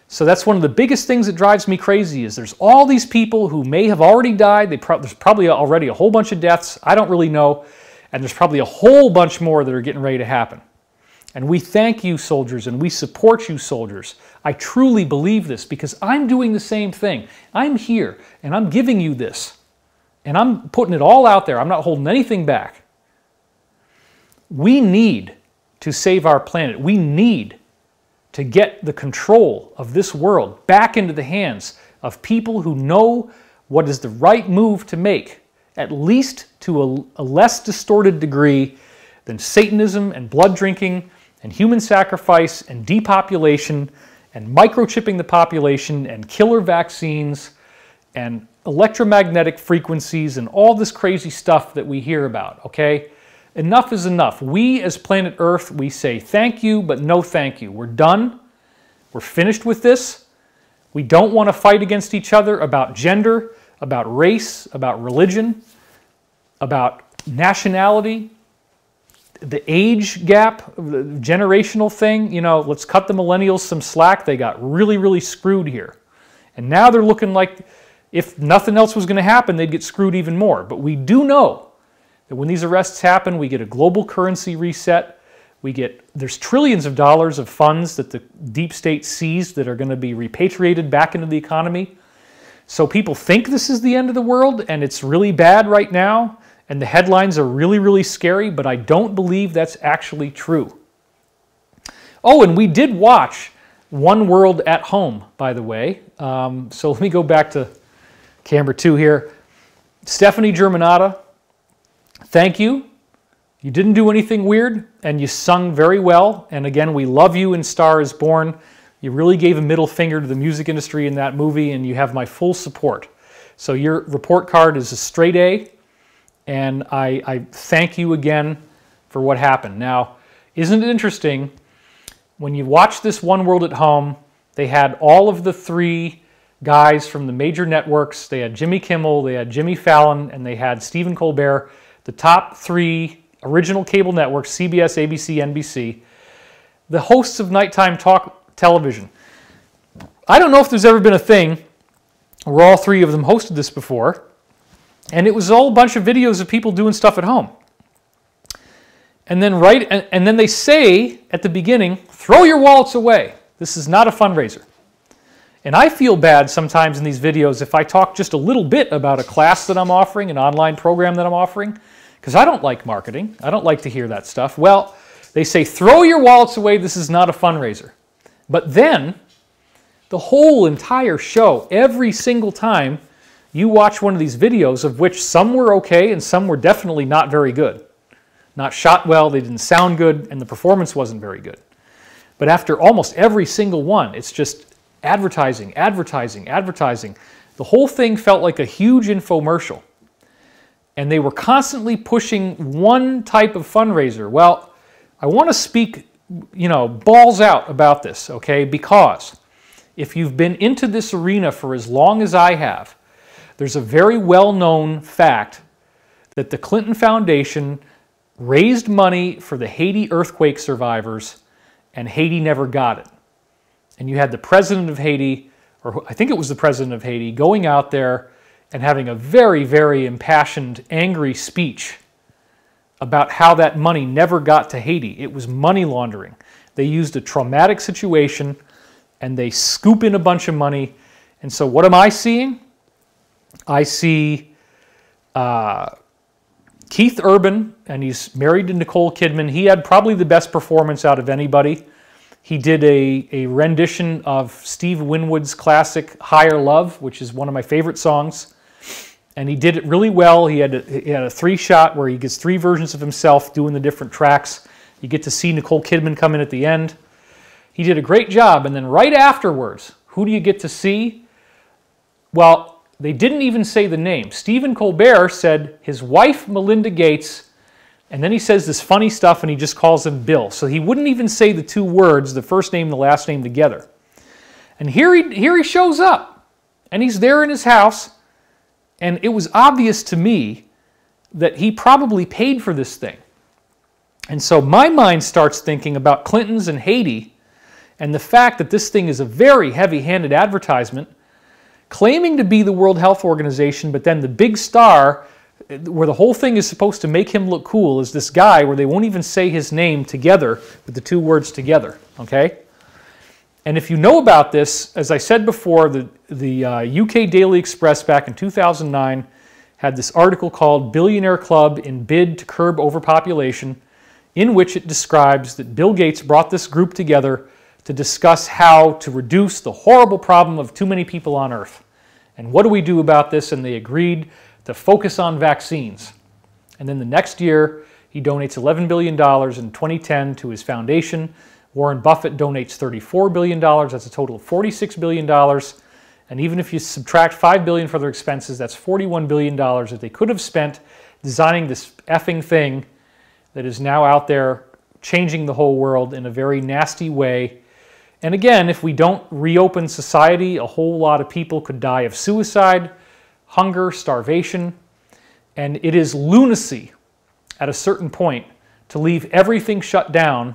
So that's one of the biggest things that drives me crazy is there's all these people who may have already died. There's probably already a whole bunch of deaths. I don't really know. And there's probably a whole bunch more that are getting ready to happen. And we thank you, soldiers, and we support you, soldiers. I truly believe this because I'm doing the same thing. I'm here, and I'm giving you this. And I'm putting it all out there. I'm not holding anything back. We need to save our planet. We need to get the control of this world back into the hands of people who know what is the right move to make, at least to a less distorted degree than Satanism and blood drinking and human sacrifice and depopulation and microchipping the population and killer vaccines and electromagnetic frequencies and all this crazy stuff that we hear about, okay? Enough is enough. We as planet Earth, we say thank you, but no thank you. We're done. We're finished with this. We don't want to fight against each other about gender, about race, about religion, about nationality, the age gap, the generational thing. You know, let's cut the millennials some slack. They got really, really screwed here. And now they're looking like if nothing else was going to happen, they'd get screwed even more. But we do know that when these arrests happen, we get a global currency reset. There's trillions of dollars of funds that the deep state seized that are going to be repatriated back into the economy. So people think this is the end of the world, and it's really bad right now, and the headlines are really, really scary, but I don't believe that's actually true. Oh, and we did watch One World at Home, by the way. So let me go back to camera 2 here. Stephanie Germanata, thank you. You didn't do anything weird, and you sung very well. And again, we love you in Star is Born. You really gave a middle finger to the music industry in that movie, and you have my full support. So your report card is a straight A, and I thank you again for what happened. Now, isn't it interesting, when you watch this One World at Home, they had all of the 3 guys from the major networks. They had Jimmy Kimmel, they had Jimmy Fallon, and they had Stephen Colbert, the top 3 original cable networks, CBS, ABC, NBC, the hosts of nighttime talk television. I don't know if there's ever been a thing where all 3 of them hosted this before, and it was all a bunch of videos of people doing stuff at home. And then and then they say at the beginning, throw your wallets away. This is not a fundraiser. And I feel bad sometimes in these videos if I talk just a little bit about a class that I'm offering, an online program that I'm offering, because I don't like marketing. I don't like to hear that stuff. Well, they say, throw your wallets away. This is not a fundraiser. But then the whole entire show, every single time you watch one of these videos, of which some were okay and some were definitely not very good. Not shot well, they didn't sound good, and the performance wasn't very good. But after almost every single one, it's just advertising, advertising, advertising. The whole thing felt like a huge infomercial. And they were constantly pushing one type of fundraiser. Well, I want to speak balls out about this, okay? Because if you've been into this arena for as long as I have, there's a very well-known fact that the Clinton Foundation raised money for the Haiti earthquake survivors, and Haiti never got it. And you had the president of Haiti, or I think it was the president of Haiti, going out there and having a very, very impassioned, angry speech about how that money never got to Haiti. It was money laundering. They used a traumatic situation and they scoop in a bunch of money. And so what am I seeing? I see Keith Urban, and he's married to Nicole Kidman. He had probably the best performance out of anybody. He did a rendition of Steve Winwood's classic Higher Love, which is one of my favorite songs. And he did it really well. He had a three-shot where he gets three versions of himself doing the different tracks. You get to see Nicole Kidman come in at the end. He did a great job. And then right afterwards, who do you get to see? Well, they didn't even say the name. Stephen Colbert said his wife, Melinda Gates, and then he says this funny stuff and he just calls him Bill. So he wouldn't even say the two words, the first name and the last name together. And here he shows up, and he's there in his house, and it was obvious to me that he probably paid for this thing. And so my mind starts thinking about Clintons and Haiti and the fact that this thing is a very heavy-handed advertisement claiming to be the World Health Organization, but then the big star where the whole thing is supposed to make him look cool is this guy where they won't even say his name together with the two words together, okay? And if you know about this, as I said before, the UK Daily Express back in 2009 had this article called Billionaire Club in Bid to Curb Overpopulation, in which it describes that Bill Gates brought this group together to discuss how to reduce the horrible problem of too many people on Earth. And what do we do about this? And they agreed to focus on vaccines. And then the next year, he donates $11 billion in 2010 to his foundation. Warren Buffett donates $34 billion. That's a total of $46 billion. And even if you subtract $5 billion for their expenses, that's $41 billion that they could have spent designing this effing thing that is now out there changing the whole world in a very nasty way. And again, if we don't reopen society, a whole lot of people could die of suicide, hunger, starvation, and it is lunacy at a certain point to leave everything shut down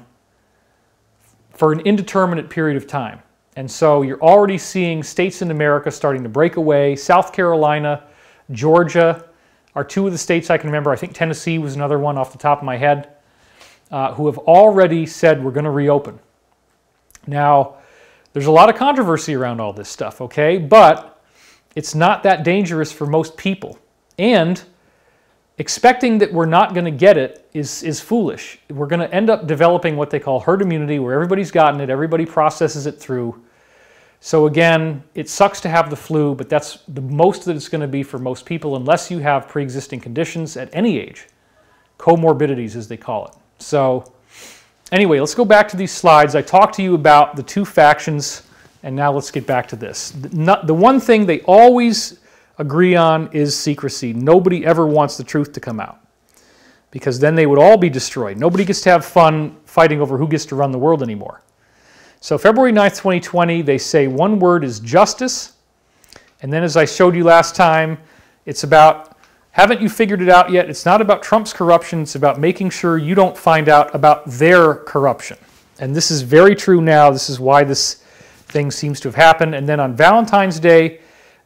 for an indeterminate period of time. And so you're already seeing states in America starting to break away. South Carolina, Georgia are two of the states I can remember. I think Tennessee was another one off the top of my head, who have already said we're going to reopen. Now, there's a lot of controversy around all this stuff, okay? But it's not that dangerous for most people. And expecting that we're not going to get it is foolish. We're going to end up developing what they call herd immunity, where everybody's gotten it, everybody processes it through. So again, it sucks to have the flu, but that's the most that it's going to be for most people, unless you have pre-existing conditions at any age. Comorbidities, as they call it. So anyway, let's go back to these slides. I talked to you about the two factions, and now let's get back to this. The one thing they always agree on is secrecy. Nobody ever wants the truth to come out, because then they would all be destroyed. Nobody gets to have fun fighting over who gets to run the world anymore. So February 9th, 2020, they say one word is justice. And then as I showed you last time, it's about, haven't you figured it out yet? It's not about Trump's corruption. It's about making sure you don't find out about their corruption. And this is very true now. This is why this thing seems to have happened. And then on Valentine's Day,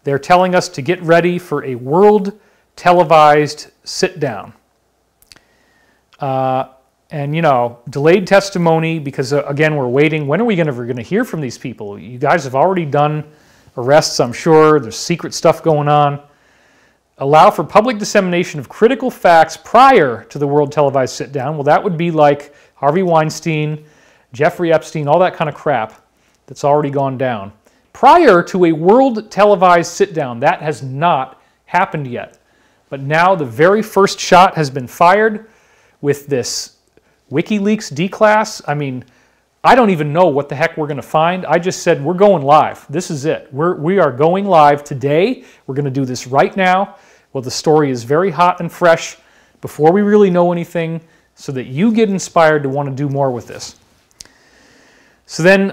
they're telling us to get ready for a world televised sit-down. And, you know, delayed testimony because, again, we're waiting. When are we ever going to hear from these people? You guys have already done arrests, I'm sure. There's secret stuff going on. Allow for public dissemination of critical facts prior to the world televised sit-down. Well, that would be like Harvey Weinstein, Jeffrey Epstein, all that kind of crap that's already gone down. Prior to a world televised sit-down, that has not happened yet. But now the very first shot has been fired with this Wikileaks D-class. I mean, I don't even know what the heck we're going to find. I just said we're going live. This is it. We are going live today. We're going to do this right now. Well, the story is very hot and fresh before we really know anything, so that you get inspired to want to do more with this. So then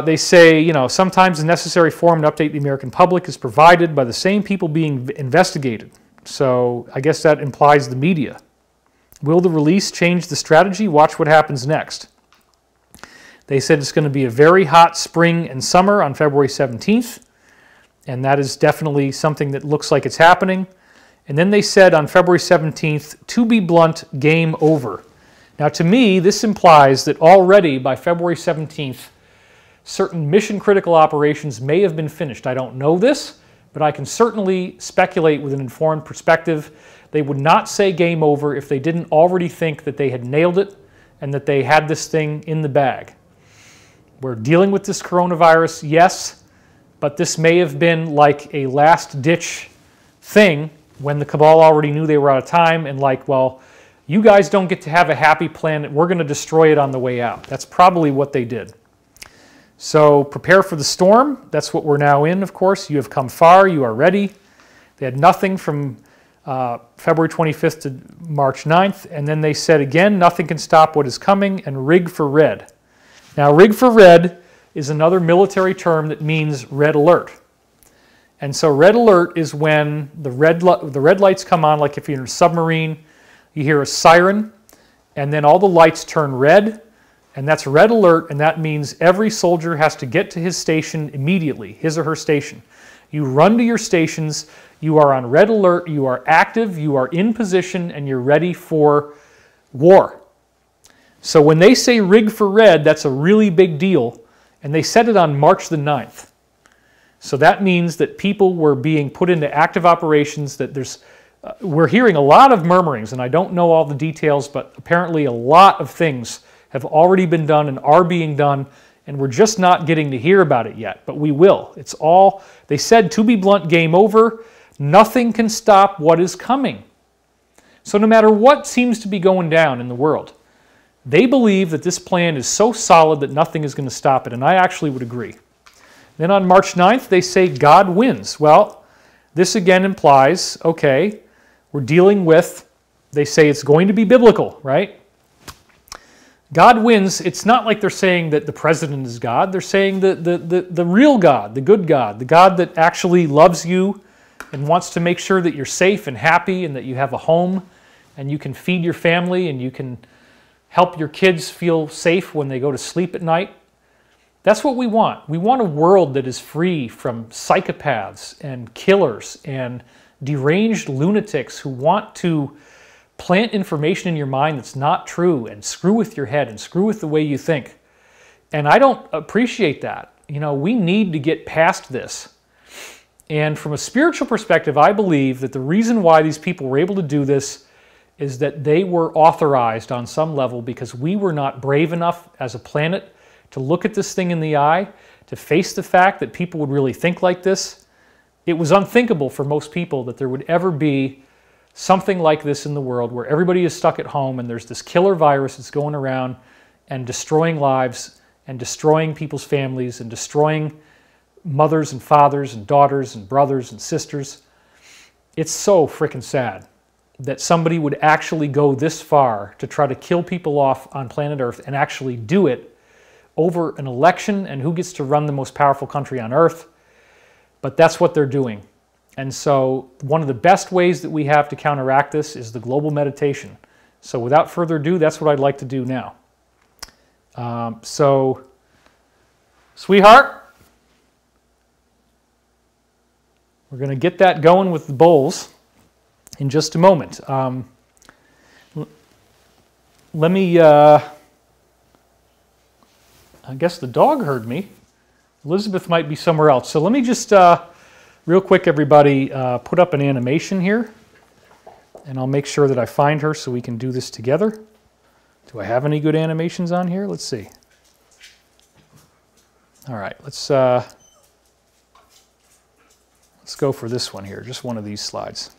they say, you know, sometimes the necessary form to update the American public is provided by the same people being investigated. So I guess that implies the media. Will the release change the strategy? Watch what happens next. They said it's going to be a very hot spring and summer on February 17th. And that is definitely something that looks like it's happening. And then they said on February 17th, to be blunt, game over. Now to me, this implies that already by February 17th, certain mission-critical operations may have been finished. I don't know this, but I can certainly speculate with an informed perspective. They would not say game over if they didn't already think that they had nailed it and that they had this thing in the bag. We're dealing with this coronavirus, yes, but this may have been like a last-ditch thing when the cabal already knew they were out of time and like, well, you guys don't get to have a happy planet. We're going to destroy it on the way out. That's probably what they did. So prepare for the storm. That's what we're now in, of course. You have come far. You are ready. They had nothing from February 25th to March 9th. And then they said again, nothing can stop what is coming, and rig for red. Now, rig for red is another military term that means red alert. And so red alert is when the red lights come on, like if you're in a submarine, you hear a siren, and then all the lights turn red, and that's red alert, and that means every soldier has to get to his station immediately, his or her station. You run to your stations, you are on red alert, you are active, you are in position, and you're ready for war. So when they say rig for red, that's a really big deal, and they said it on March the 9th. So that means that people were being put into active operations, that we're hearing a lot of murmurings, and I don't know all the details, but apparently a lot of things have already been done and are being done, and we're just not getting to hear about it yet, but we will. It's all, they said, to be blunt, game over. Nothing can stop what is coming. So no matter what seems to be going down in the world, they believe that this plan is so solid that nothing is going to stop it, and I actually would agree. Then on March 9th, they say God wins. Well, this again implies, okay, we're dealing with, they say it's going to be biblical, right? God wins. It's not like they're saying that the president is God. They're saying the real God, the good God, the God that actually loves you and wants to make sure that you're safe and happy and that you have a home and you can feed your family and you can help your kids feel safe when they go to sleep at night. That's what we want. We want a world that is free from psychopaths and killers and deranged lunatics who want to plant information in your mind that's not true and screw with your head and screw with the way you think. And I don't appreciate that. You know, we need to get past this. And from a spiritual perspective, I believe that the reason why these people were able to do this is that they were authorized on some level because we were not brave enough as a planet to look at this thing in the eye, to face the fact that people would really think like this. It was unthinkable for most people that there would ever be something like this in the world where everybody is stuck at home and there's this killer virus that's going around and destroying lives and destroying people's families and destroying mothers and fathers and daughters and brothers and sisters. It's so freaking sad that somebody would actually go this far to try to kill people off on planet Earth and actually do it over an election and who gets to run the most powerful country on Earth. But that's what they're doing. And so one of the best ways that we have to counteract this is the global meditation. So without further ado, that's what I'd like to do now. So, sweetheart, we're going to get that going with the bowls in just a moment. Let me, I guess the dog heard me. Elizabeth might be somewhere else. So let me just, real quick, everybody, put up an animation here. And I'll make sure that I find her so we can do this together. Do I have any good animations on here? Let's see. All right, let's go for this one here, just one of these slides.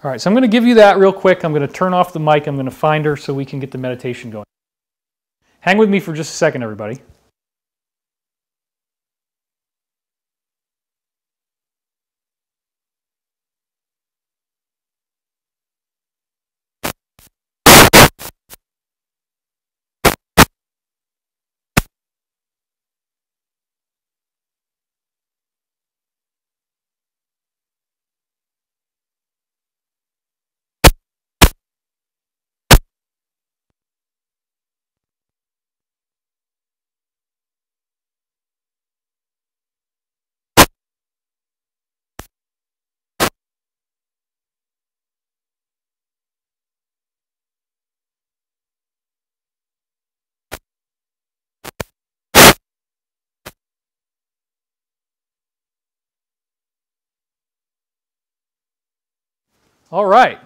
All right, so I'm going to give you that real quick. I'm going to turn off the mic. I'm going to find her so we can get the meditation going. Hang with me for just a second, everybody. All right.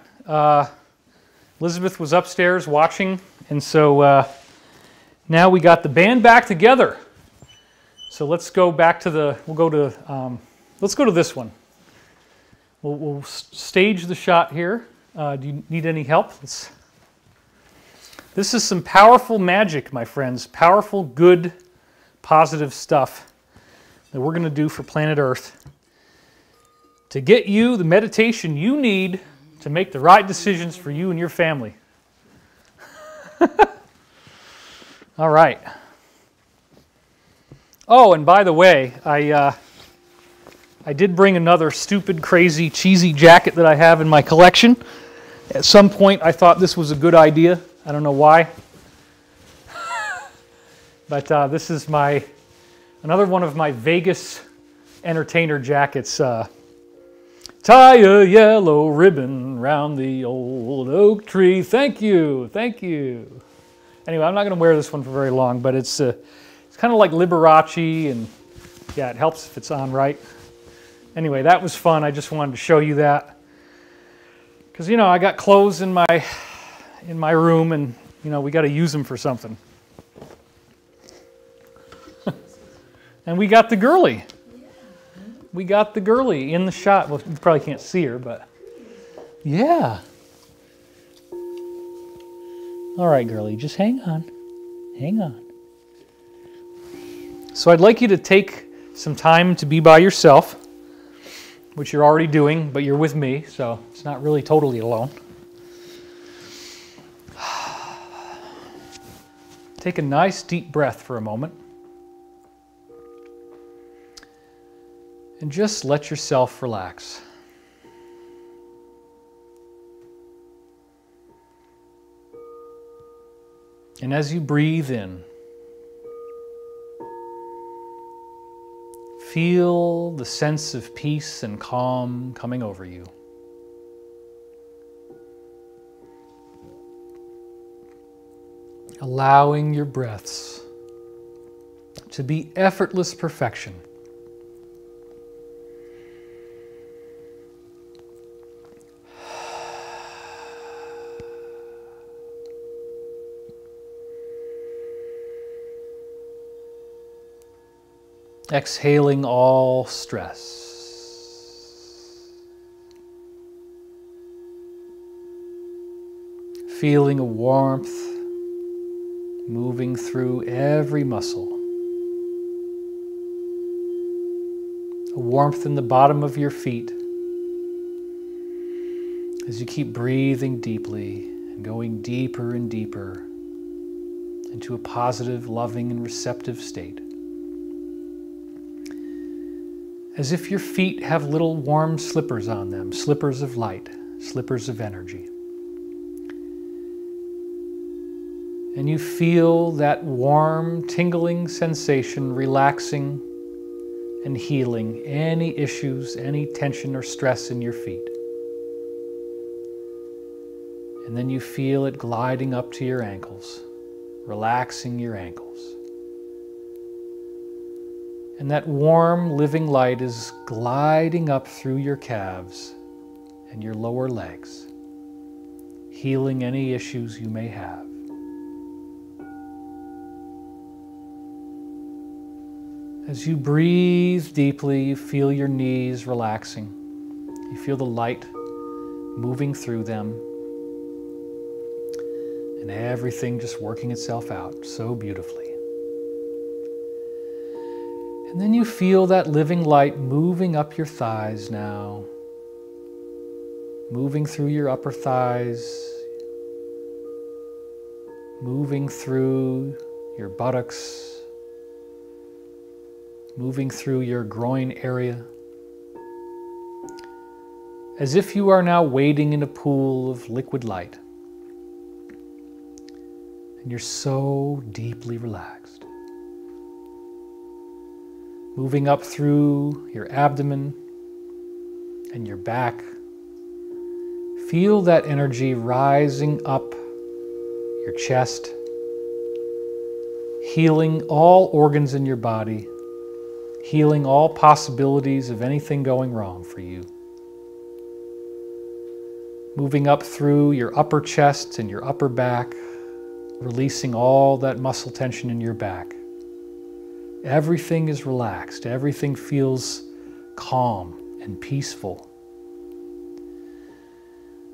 Elizabeth was upstairs watching, and so now we got the band back together. So let's go back to let's go to this one. We'll stage the shot here. Do you need any help? This is some powerful magic, my friends. Powerful, good, positive stuff that we're going to do for planet Earth to get you the meditation you need to make the right decisions for you and your family. All right. Oh, and by the way, I did bring another stupid, crazy, cheesy jacket that I have in my collection. At some point, I thought this was a good idea. I don't know why. But this is another one of my Vegas entertainer jackets. Tie a yellow ribbon round the old oak tree. Thank you, thank you. Anyway, I'm not going to wear this one for very long, but it's kind of like Liberace, and yeah, it helps if it's on right. Anyway, that was fun. I just wanted to show you that because I got clothes in my room, and we got to use them for something. And we got the girly. We got the girly in the shot. Well, you probably can't see her, but yeah. All right, girly, just hang on. Hang on. So I'd like you to take some time to be by yourself, which you're already doing, but you're with me, so it's not really totally alone. Take a nice deep breath for a moment. And just let yourself relax. And as you breathe in, feel the sense of peace and calm coming over you. Allowing your breaths to be effortless perfection. Exhaling all stress. Feeling a warmth moving through every muscle. A warmth in the bottom of your feet as you keep breathing deeply and going deeper and deeper into a positive, loving, and receptive state. As if your feet have little warm slippers on them, slippers of light, slippers of energy. And you feel that warm, tingling sensation relaxing and healing any issues, any tension or stress in your feet. And then you feel it gliding up to your ankles, relaxing your ankles. And that warm, living light is gliding up through your calves and your lower legs, healing any issues you may have. As you breathe deeply, you feel your knees relaxing. You feel the light moving through them and everything just working itself out so beautifully. And then you feel that living light moving up your thighs now, moving through your upper thighs, moving through your buttocks, moving through your groin area, as if you are now wading in a pool of liquid light. And you're so deeply relaxed. Moving up through your abdomen and your back. Feel that energy rising up your chest, healing all organs in your body, healing all possibilities of anything going wrong for you. moving up through your upper chest and your upper back, releasing all that muscle tension in your back. Everything is relaxed. Everything feels calm and peaceful.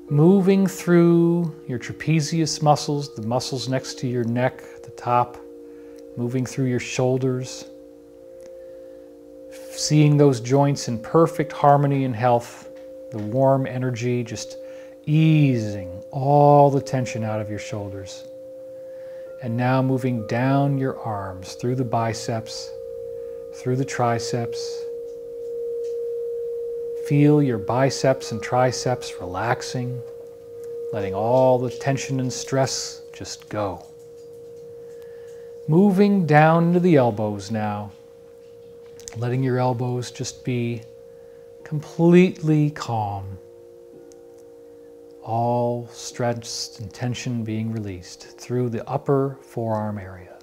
Moving through your trapezius muscles, the muscles next to your neck, the top, moving through your shoulders, seeing those joints in perfect harmony and health, the warm energy just easing all the tension out of your shoulders. And now moving down your arms, through the biceps, through the triceps. Feel your biceps and triceps relaxing, letting all the tension and stress just go. Moving down into the elbows now, letting your elbows just be completely calm. All stress and tension being released through the upper forearm area.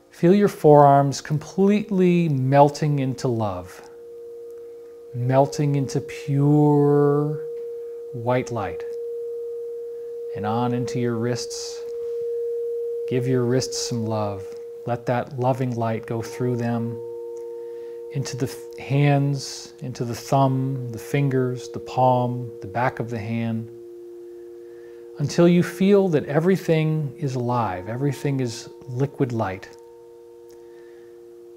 Feel your forearms completely melting into love, melting into pure white light, and on into your wrists. Give your wrists some love. Let that loving light go through them, into the hands, into the thumb, the fingers, the palm, the back of the hand, until you feel that everything is alive, everything is liquid light.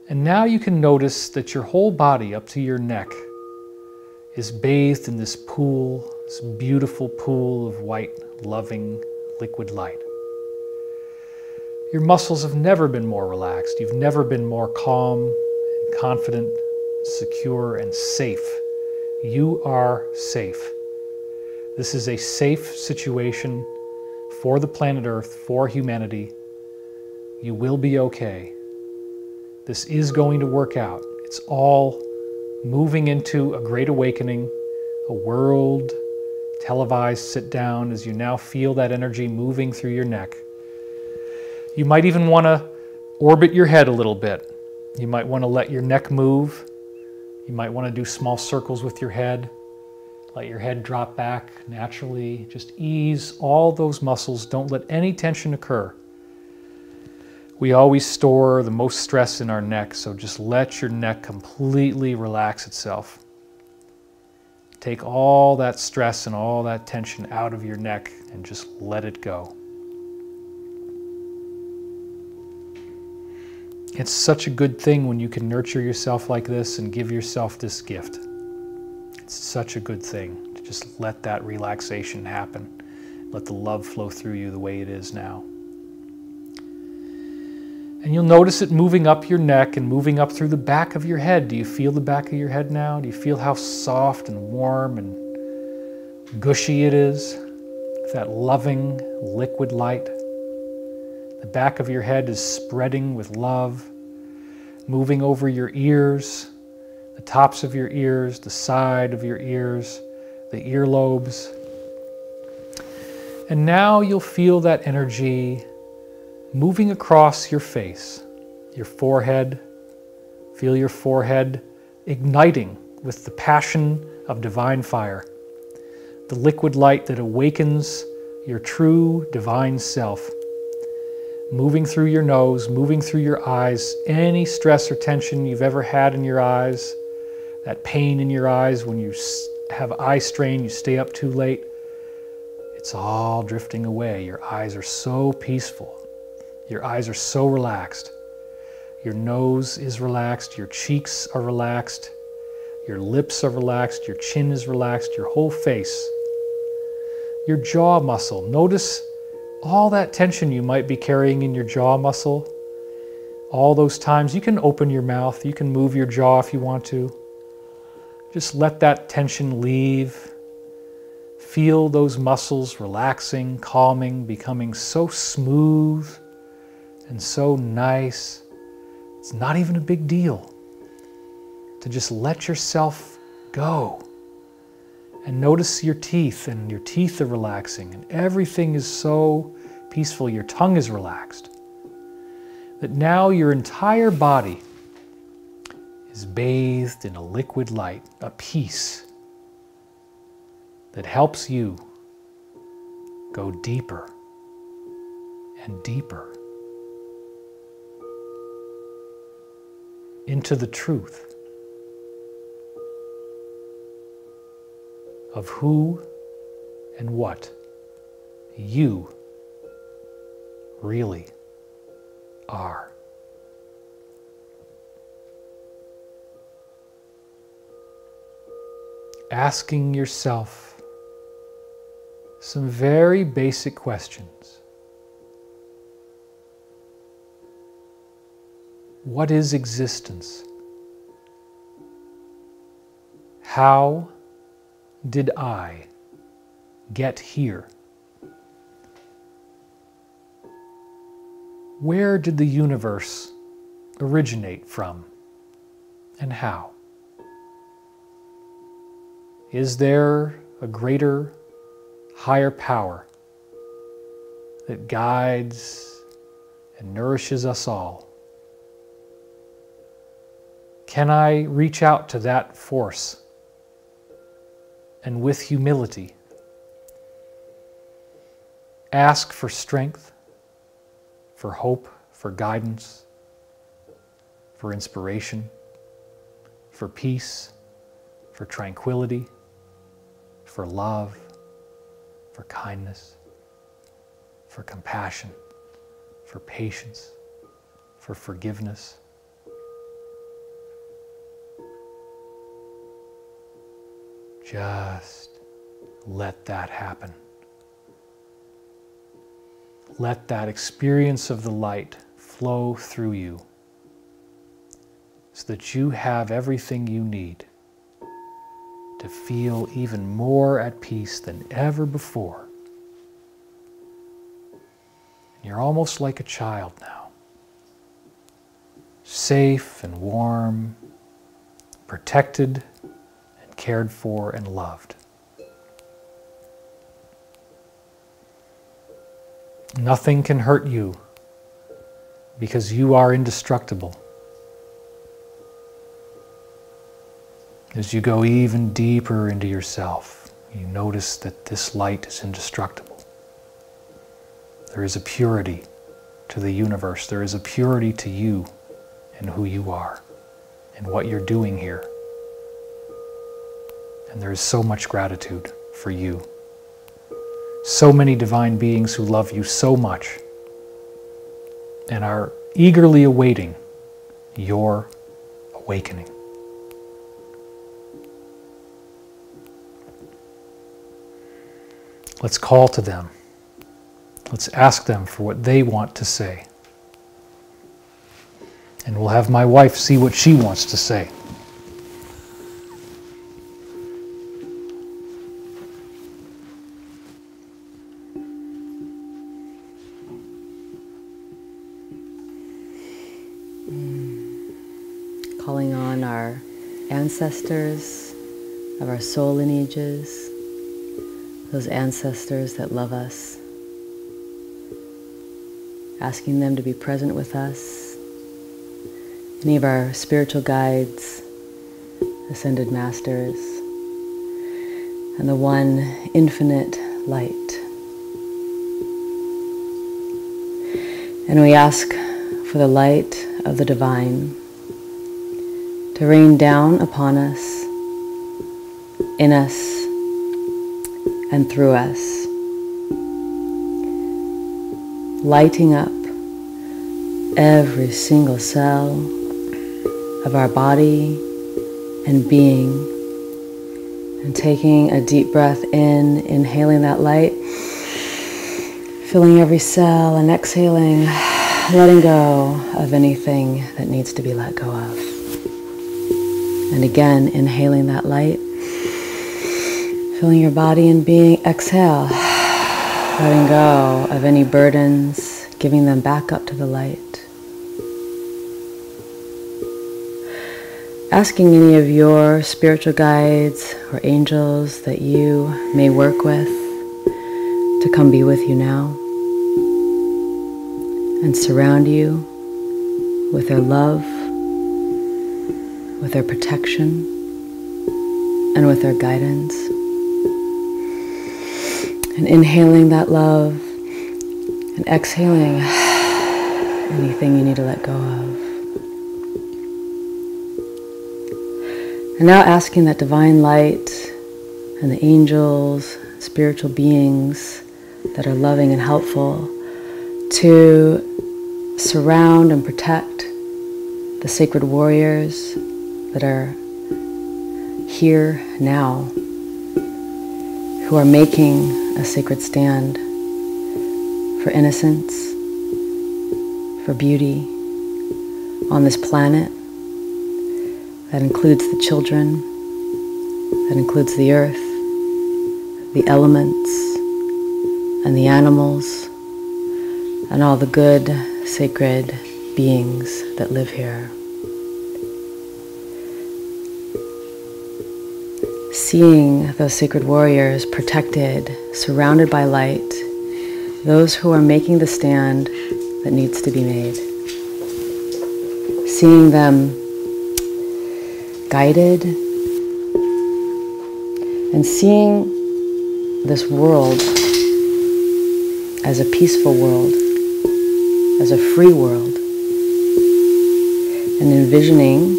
And now you can notice that your whole body up to your neck is bathed in this pool, this beautiful pool of white, loving, liquid light. Your muscles have never been more relaxed. You've never been more calm, confident, secure, and safe. You are safe. This is a safe situation for the planet Earth, for humanity. You will be okay. This is going to work out. It's all moving into a great awakening, a world televised sit down as you now feel that energy moving through your neck. You might even want to orbit your head a little bit. You might want to let your neck move. You might want to do small circles with your head. Let your head drop back naturally. Just ease all those muscles. Don't let any tension occur. We always store the most stress in our neck, so just let your neck completely relax itself. Take all that stress and all that tension out of your neck and just let it go. It's such a good thing when you can nurture yourself like this and give yourself this gift. It's such a good thing to just let that relaxation happen. Let the love flow through you the way it is now. And you'll notice it moving up your neck and moving up through the back of your head. Do you feel the back of your head now? Do you feel how soft and warm and gushy it is? That loving liquid light. The back of your head is spreading with love, moving over your ears, the tops of your ears, the side of your ears, the earlobes. And now you'll feel that energy moving across your face, your forehead. Feel your forehead igniting with the passion of divine fire, the liquid light that awakens your true divine self. Moving through your nose, moving through your eyes, any stress or tension you've ever had in your eyes, that pain in your eyes when you have eye strain, you stay up too late, it's all drifting away. Your eyes are so peaceful. Your eyes are so relaxed. Your nose is relaxed, your cheeks are relaxed, your lips are relaxed, your chin is relaxed, your whole face. Your jaw muscle, notice all that tension you might be carrying in your jaw muscle. All those times you can open your mouth, you can move your jaw if you want to. Just let that tension leave. Feel those muscles relaxing, calming, becoming so smooth and so nice. It's not even a big deal to just let yourself go. And notice your teeth, and your teeth are relaxing, and everything is so peaceful. Your tongue is relaxed. That now your entire body is bathed in a liquid light, a peace. that helps you go deeper and deeper into the truth of who and what you really are. Asking yourself some very basic questions. What is existence? How did I get here? Where did the universe originate from, and how? Is there a greater, higher power that guides and nourishes us all? Can I reach out to that force and with humility ask for strength, for hope, for guidance, for inspiration, for peace, for tranquility, for love, for kindness, for compassion, for patience, for forgiveness? Just let that happen. Let that experience of the light flow through you so that you have everything you need to feel even more at peace than ever before. You're almost like a child now, safe and warm, protected and cared for and loved. Nothing can hurt you because you are indestructible. As you go even deeper into yourself, you notice that this light is indestructible. There is a purity to the universe. There is a purity to you and who you are and what you're doing here. And there is so much gratitude for you. So many divine beings who love you so much and are eagerly awaiting your awakening. Let's call to them. Let's ask them for what they want to say. And we'll have my wife see what she wants to say. Calling on our ancestors of our soul lineages, those ancestors that love us, asking them to be present with us, any of our spiritual guides, ascended masters, and the one infinite light. And we ask for the light of the divine to rain down upon us, in us, and through us, lighting up every single cell of our body and being, and taking a deep breath in, inhaling that light, filling every cell, and exhaling, letting go of anything that needs to be let go of. And again, inhaling that light, filling your body and being, exhale, letting go of any burdens, giving them back up to the light. Asking any of your spiritual guides or angels that you may work with to come be with you now and surround you with their love, with their protection, and with their guidance. And inhaling that love and exhaling anything you need to let go of. And now asking that divine light and the angels, spiritual beings that are loving and helpful to surround and protect the sacred warriors that are here now, who are making a sacred stand for innocence, for beauty on this planet. That includes the children, that includes the earth, the elements, and the animals, and all the good, sacred beings that live here. Seeing those sacred warriors protected, surrounded by light, those who are making the stand that needs to be made. Seeing them guided, and seeing this world as a peaceful world, as a free world, and envisioning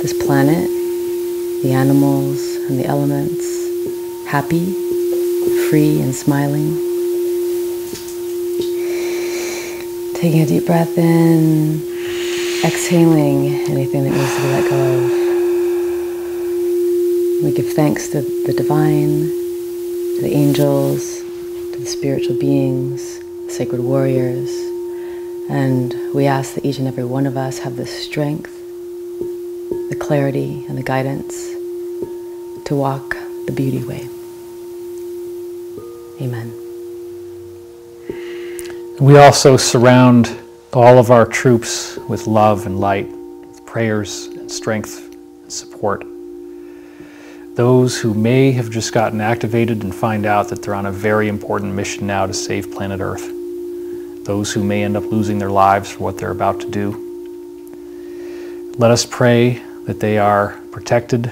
this planet, the animals and the elements, happy, free, and smiling. Taking a deep breath in, exhaling anything that needs to be let go of. We give thanks to the divine, to the angels, to the spiritual beings, the sacred warriors, and we ask that each and every one of us have the strength, the clarity, and the guidance to walk the beauty way. Amen. We also surround all of our troops with love and light, with prayers and strength and support. Those who may have just gotten activated and find out that they're on a very important mission now to save planet Earth. Those who may end up losing their lives for what they're about to do. Let us pray that they are protected,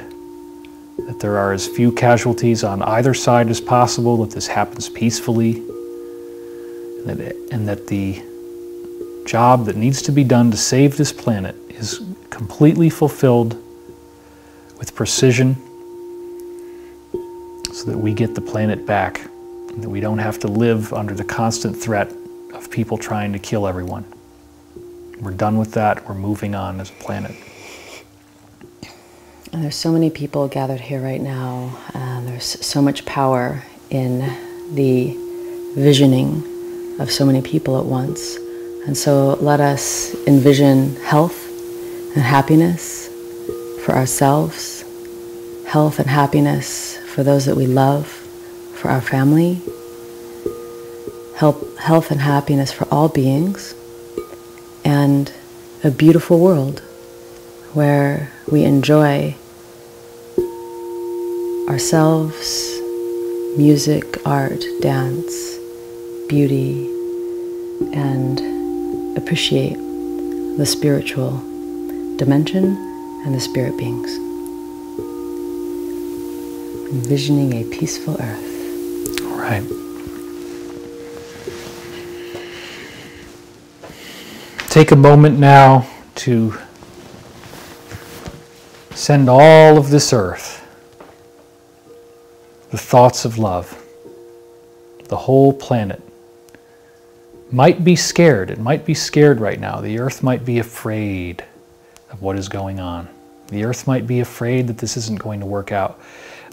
that there are as few casualties on either side as possible, that this happens peacefully, and that the job that needs to be done to save this planet is completely fulfilled with precision, so that we get the planet back, and that we don't have to live under the constant threat of people trying to kill everyone. We're done with that. We're moving on as a planet. And there's so many people gathered here right now, and there's so much power in the visioning of so many people at once. And so let us envision health and happiness for ourselves, health and happiness for those that we love, for our family, health and happiness for all beings, and a beautiful world where we enjoy ourselves, music, art, dance, beauty, and appreciate the spiritual dimension and the spirit beings. Envisioning a peaceful earth. All right. Take a moment now to send all of this earth the thoughts of love. The whole planet might be scared. It might be scared right now. The earth might be afraid of what is going on. The earth might be afraid that this isn't going to work out.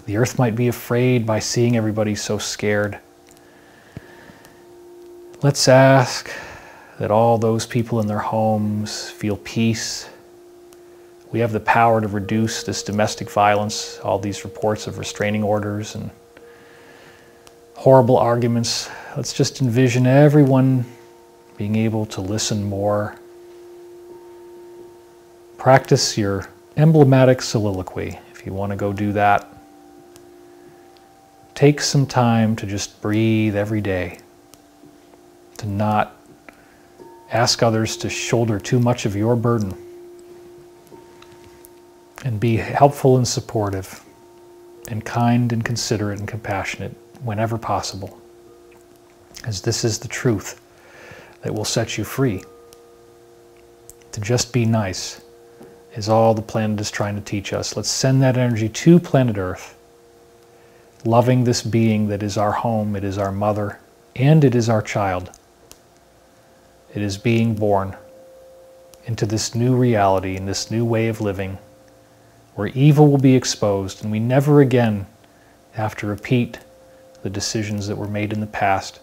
The earth might be afraid by seeing everybody so scared. Let's ask that all those people in their homes feel peace. We have the power to reduce this domestic violence, all these reports of restraining orders and horrible arguments. Let's just envision everyone being able to listen more. Practice your emblematic soliloquy if you want to go do that. Take some time to just breathe every day, to not ask others to shoulder too much of your burden, and be helpful and supportive, and kind and considerate and compassionate whenever possible. as this is the truth that will set you free. To just be nice is all the planet is trying to teach us. Let's send that energy to planet Earth, loving this being that is our home, it is our mother, and it is our child. It is being born into this new reality and this new way of living where evil will be exposed and we never again have to repeat the decisions that were made in the past.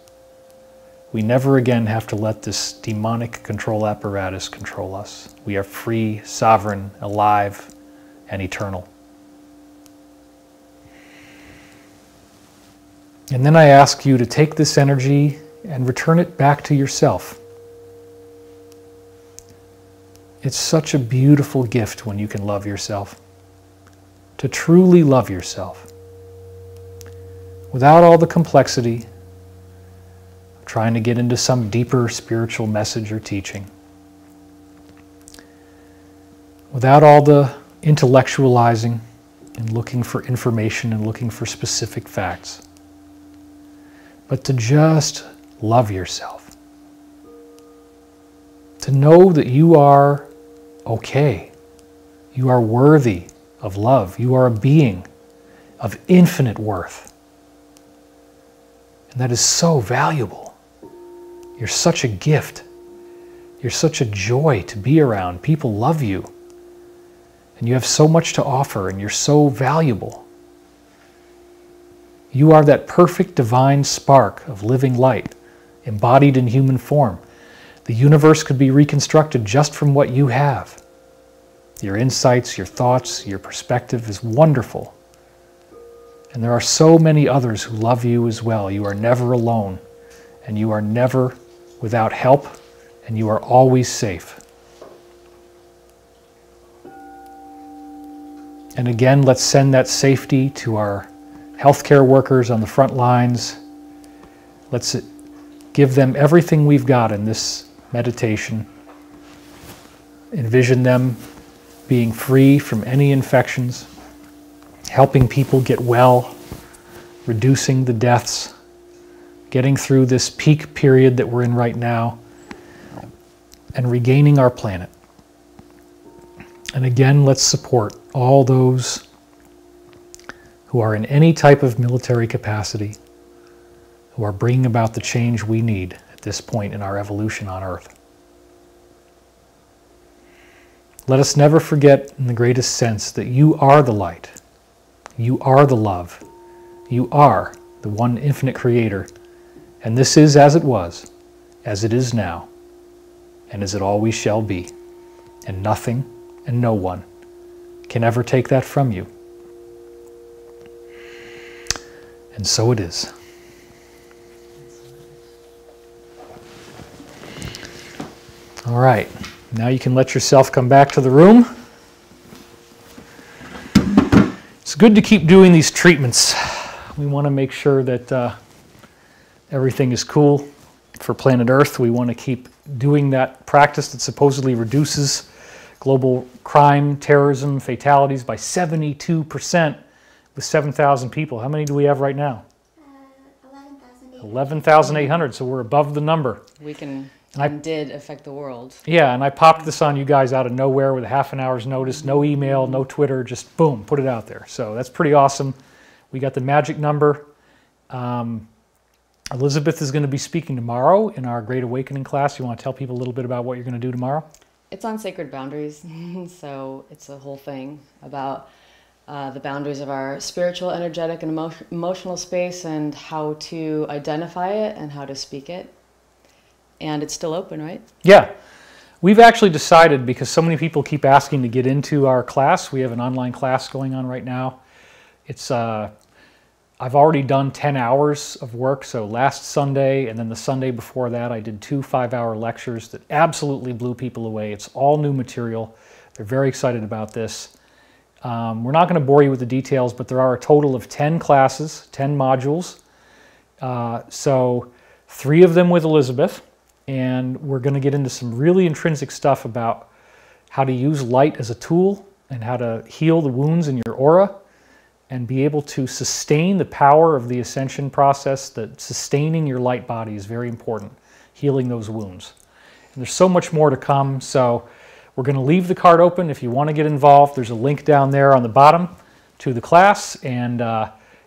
We never again have to let this demonic control apparatus control us. We are free, sovereign, alive, and eternal. And then I ask you to take this energy and return it back to yourself. It's such a beautiful gift when you can love yourself. To truly love yourself. Without all the complexity, trying to get into some deeper spiritual message or teaching. Without all the intellectualizing and looking for information and looking for specific facts. But to just love yourself. To know that you are okay. You are worthy of love. You are a being of infinite worth. And that is so valuable. You're such a gift. You're such a joy to be around. People love you. And you have so much to offer, and you're so valuable. You are that perfect divine spark of living light, embodied in human form. The universe could be reconstructed just from what you have. Your insights, your thoughts, your perspective is wonderful. And there are so many others who love you as well. You are never alone, and you are never without help, and you are always safe. And again, let's send that safety to our healthcare workers on the front lines. Let's give them everything we've got in this meditation. Envision them being free from any infections, helping people get well, reducing the deaths, getting through this peak period that we're in right now, and regaining our planet. And again, let's support all those who are in any type of military capacity, who are bringing about the change we need at this point in our evolution on Earth. Let us never forget in the greatest sense that you are the light. You are the love. You are the one infinite creator. And this is as it was, as it is now, and as it always shall be. And nothing and no one can ever take that from you. And so it is. All right, now you can let yourself come back to the room. It's good to keep doing these treatments. We want to make sure that everything is cool for planet Earth. We want to keep doing that practice that supposedly reduces global crime, terrorism, fatalities by 72% with 7,000 people. How many do we have right now? 11,800. So we're above the number. We can and did affect the world. Yeah, and I popped this on you guys out of nowhere with a half an hour's notice, no email, no Twitter, just boom, put it out there. So that's pretty awesome. We got the magic number. Elizabeth is going to be speaking tomorrow in our Great Awakening class. You want to tell people a little bit about what you're going to do tomorrow? It's on sacred boundaries. So it's a whole thing about the boundaries of our spiritual, energetic, and emotional space and how to identify it and how to speak it. And it's still open, right? Yeah. We've actually decided, because so many people keep asking to get into our class, we have an online class going on right now. It's I've already done 10 hours of work, so last Sunday and then the Sunday before that I did 2 5-hour lectures that absolutely blew people away. It's all new material. They're very excited about this. We're not going to bore you with the details, but there are a total of 10 classes, 10 modules. So 3 of them with Elizabeth, and we're going to get into some really intrinsic stuff about how to use light as a tool and how to heal the wounds in your aura, and be able to sustain the power of the ascension process. That sustaining your light body is very important, healing those wounds. And there's so much more to come, so we're going to leave the card open. If you want to get involved, there's a link down there on the bottom to the class, and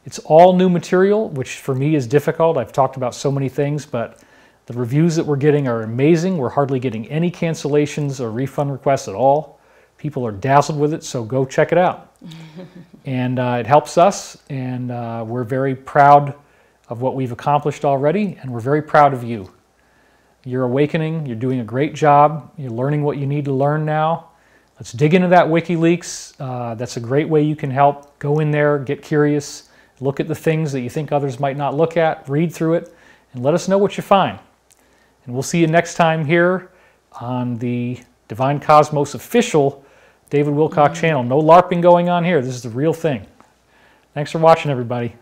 it's all new material, which for me is difficult. I've talked about so many things, but the reviews that we're getting are amazing. We're hardly getting any cancellations or refund requests at all. People are dazzled with it, so go check it out. And it helps us, and we're very proud of what we've accomplished already, and we're very proud of you. You're awakening. You're doing a great job. You're learning what you need to learn now. Let's dig into that Wikileaks. That's a great way you can help. Go in there, get curious, look at the things that you think others might not look at, read through it, and let us know what you find. And we'll see you next time here on the Divine Cosmos official David Wilcock channel. No LARPing going on here. This is the real thing. Thanks for watching, everybody.